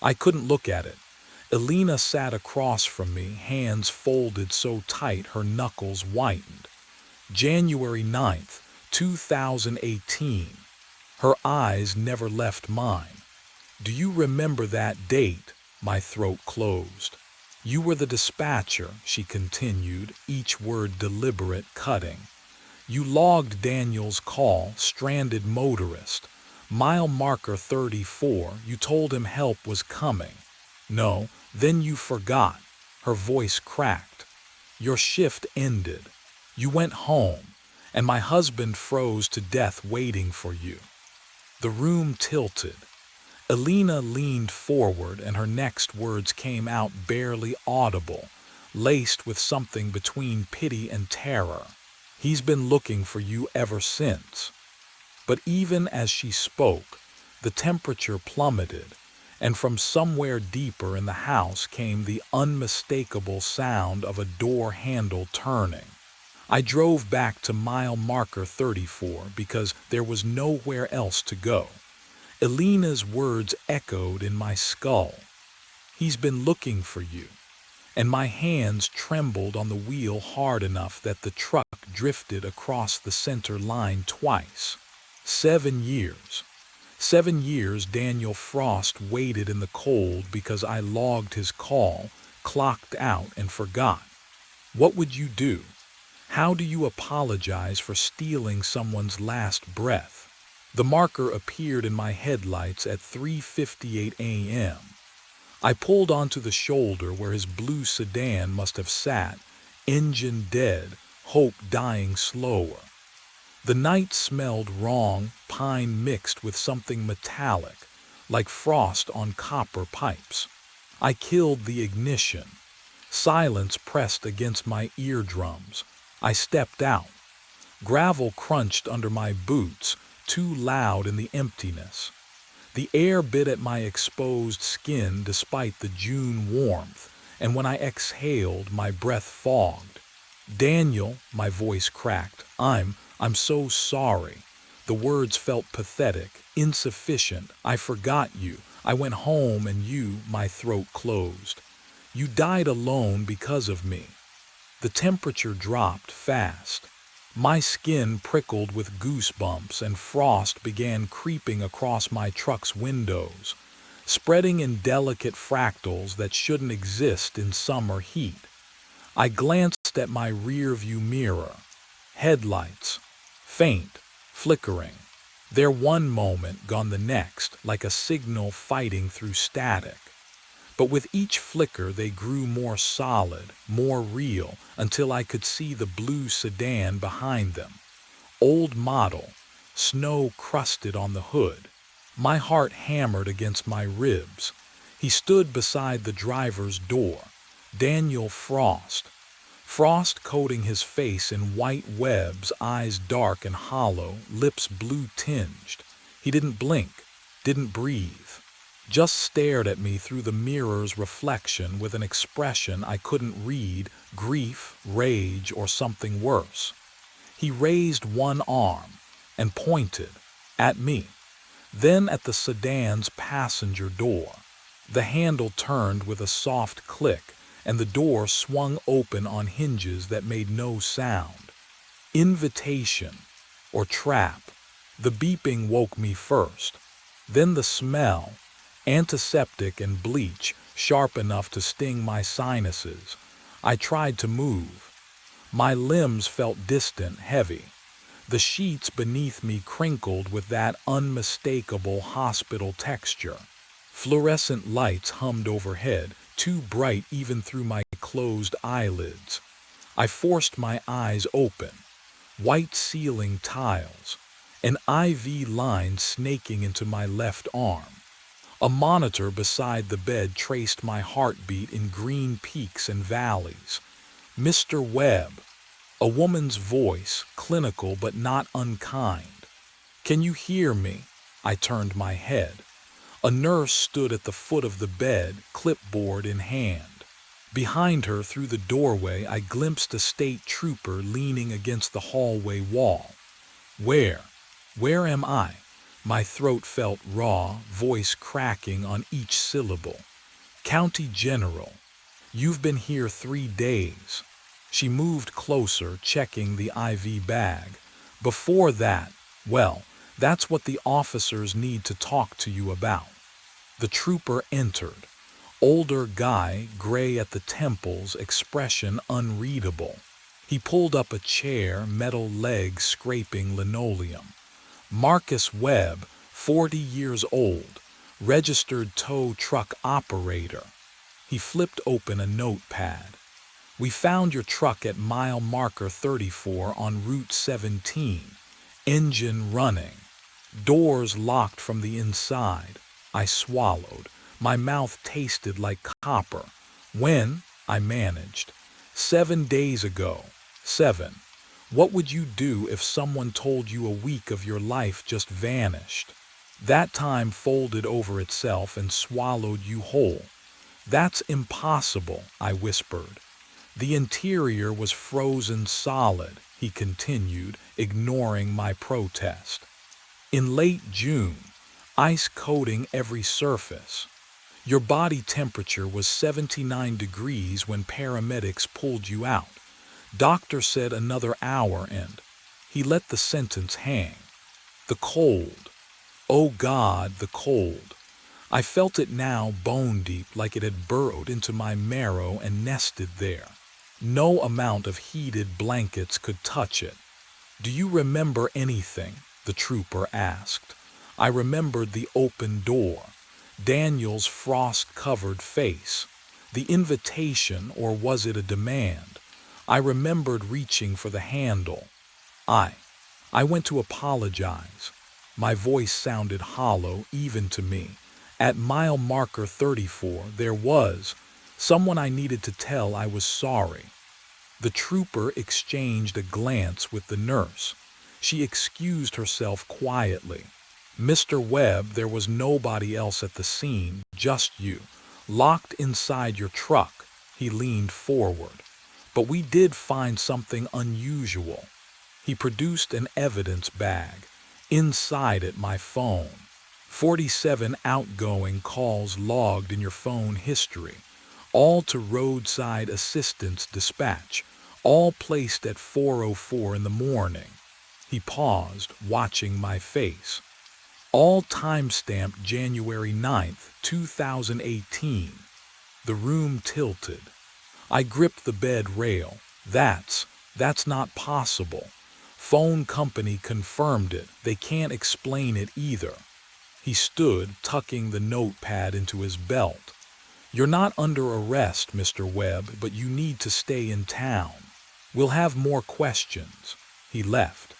I couldn't look at it. Elena sat across from me, hands folded so tight her knuckles whitened. January 9th, 2018. Her eyes never left mine. "Do you remember that date?" My throat closed. "You were the dispatcher," she continued, each word deliberate, cutting. "You logged Daniel's call, stranded motorist. Mile marker 34, you told him help was coming. No, then you forgot." Her voice cracked. "Your shift ended. You went home, and my husband froze to death waiting for you." The room tilted. Elena leaned forward, and her next words came out barely audible, laced with something between pity and terror. "He's been looking for you ever since." But even as she spoke, the temperature plummeted, and from somewhere deeper in the house came the unmistakable sound of a door handle turning. I drove back to mile marker 34 because there was nowhere else to go. Elena's words echoed in my skull. "He's been looking for you." And my hands trembled on the wheel hard enough that the truck drifted across the center line twice. 7 years. 7 years Daniel Frost waited in the cold because I logged his call, clocked out, and forgot. What would you do? How do you apologize for stealing someone's last breath? The marker appeared in my headlights at 3:58 a.m. I pulled onto the shoulder where his blue sedan must have sat, engine dead, hope dying slower. The night smelled wrong, pine mixed with something metallic, like frost on copper pipes. I killed the ignition. Silence pressed against my eardrums. I stepped out. Gravel crunched under my boots, too loud in the emptiness. The air bit at my exposed skin despite the June warmth, and when I exhaled, my breath fogged. Daniel, my voice cracked. I'm so sorry. The words felt pathetic, insufficient. I forgot you. I went home and my throat closed. You died alone because of me. The temperature dropped fast. My skin prickled with goosebumps and frost began creeping across my truck's windows, spreading in delicate fractals that shouldn't exist in summer heat. I glanced at my rearview mirror. Headlights. Faint, flickering. Their one moment gone the next, like a signal fighting through static. But with each flicker they grew more solid, more real, until I could see the blue sedan behind them. Old model, snow crusted on the hood. My heart hammered against my ribs. He stood beside the driver's door. Daniel Frost. Frost coating his face in white webs, eyes dark and hollow, lips blue-tinged. He didn't blink, didn't breathe. Just stared at me through the mirror's reflection with an expression I couldn't read, grief, rage, or something worse. He raised one arm and pointed at me, then at the sedan's passenger door. The handle turned with a soft click, and the door swung open on hinges that made no sound. Invitation or trap. The beeping woke me first. Then the smell, antiseptic and bleach, sharp enough to sting my sinuses. I tried to move. My limbs felt distant, heavy. The sheets beneath me crinkled with that unmistakable hospital texture. Fluorescent lights hummed overhead, too bright even through my closed eyelids. I forced my eyes open. White ceiling tiles. An IV line snaking into my left arm. A monitor beside the bed traced my heartbeat in green peaks and valleys. Mr. Webb. A woman's voice, clinical but not unkind. Can you hear me? I turned my head. A nurse stood at the foot of the bed, clipboard in hand. Behind her, through the doorway, I glimpsed a state trooper leaning against the hallway wall. Where am I? My throat felt raw, voice cracking on each syllable. County General. You've been here 3 days. She moved closer, checking the IV bag. Before that, well, that's what the officers need to talk to you about. The trooper entered. Older guy, gray at the temples, expression unreadable. He pulled up a chair, metal legs scraping linoleum. Marcus Webb, 40 years old, registered tow truck operator. He flipped open a notepad. We found your truck at mile marker 34 on Route 17. Engine running. Doors locked from the inside. I swallowed. My mouth tasted like copper. When? I managed. 7 days ago. 7. What would you do if someone told you a week of your life just vanished? That time folded over itself and swallowed you whole. That's impossible, I whispered. The interior was frozen solid, he continued, ignoring my protest. In late June, ice coating every surface. Your body temperature was 79 degrees when paramedics pulled you out. Doctor said another hour and he let the sentence hang. The cold. Oh God, the cold. I felt it now bone deep, like it had burrowed into my marrow and nested there. No amount of heated blankets could touch it. Do you remember anything? The the trooper asked. I remembered the open door, Daniel's frost-covered face, the invitation, or was it a demand? I remembered reaching for the handle. I I went to apologize. My voice sounded hollow even to me. At mile marker 34, there was someone I needed to tell I was sorry. The trooper exchanged a glance with the nurse. She excused herself quietly. Mr. Webb, there was nobody else at the scene, just you, locked inside your truck. He leaned forward. But we did find something unusual. He produced an evidence bag. Inside it, my phone. 47 outgoing calls logged in your phone history, all to roadside assistance dispatch, all placed at 4:04 in the morning. He paused, watching my face. All timestamped January 9th, 2018. The room tilted. I gripped the bed rail. That's not possible. Phone company confirmed it. They can't explain it either. He stood, tucking the notepad into his belt. You're not under arrest, Mr. Webb, but you need to stay in town. We'll have more questions. He left.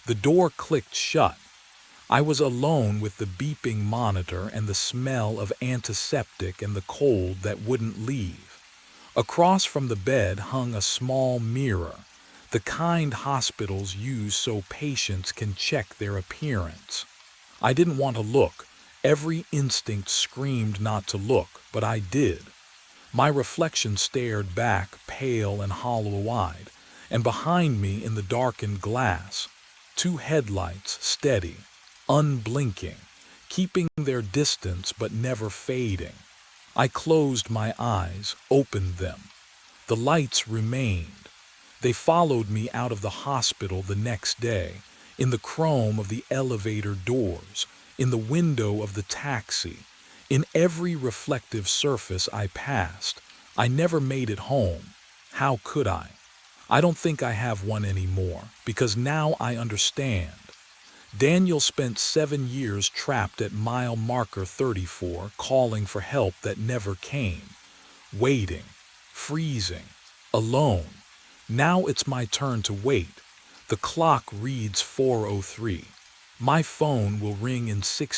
The door clicked shut. I was alone with the beeping monitor and the smell of antiseptic and the cold that wouldn't leave. Across from the bed hung a small mirror, the kind hospitals use so patients can check their appearance. I didn't want to look. Every instinct screamed not to look, but I did. My reflection stared back, pale and hollow-eyed, and behind me in the darkened glass, two headlights, steady, unblinking, keeping their distance but never fading. I closed my eyes, opened them. The lights remained. They followed me out of the hospital the next day, in the chrome of the elevator doors, in the window of the taxi, in every reflective surface I passed. I never made it home. How could I? I don't think I have one anymore, because now I understand. Daniel spent 7 years trapped at mile marker 34, calling for help that never came, waiting, freezing, alone. Now it's my turn to wait. The clock reads 4:03. My phone will ring in 60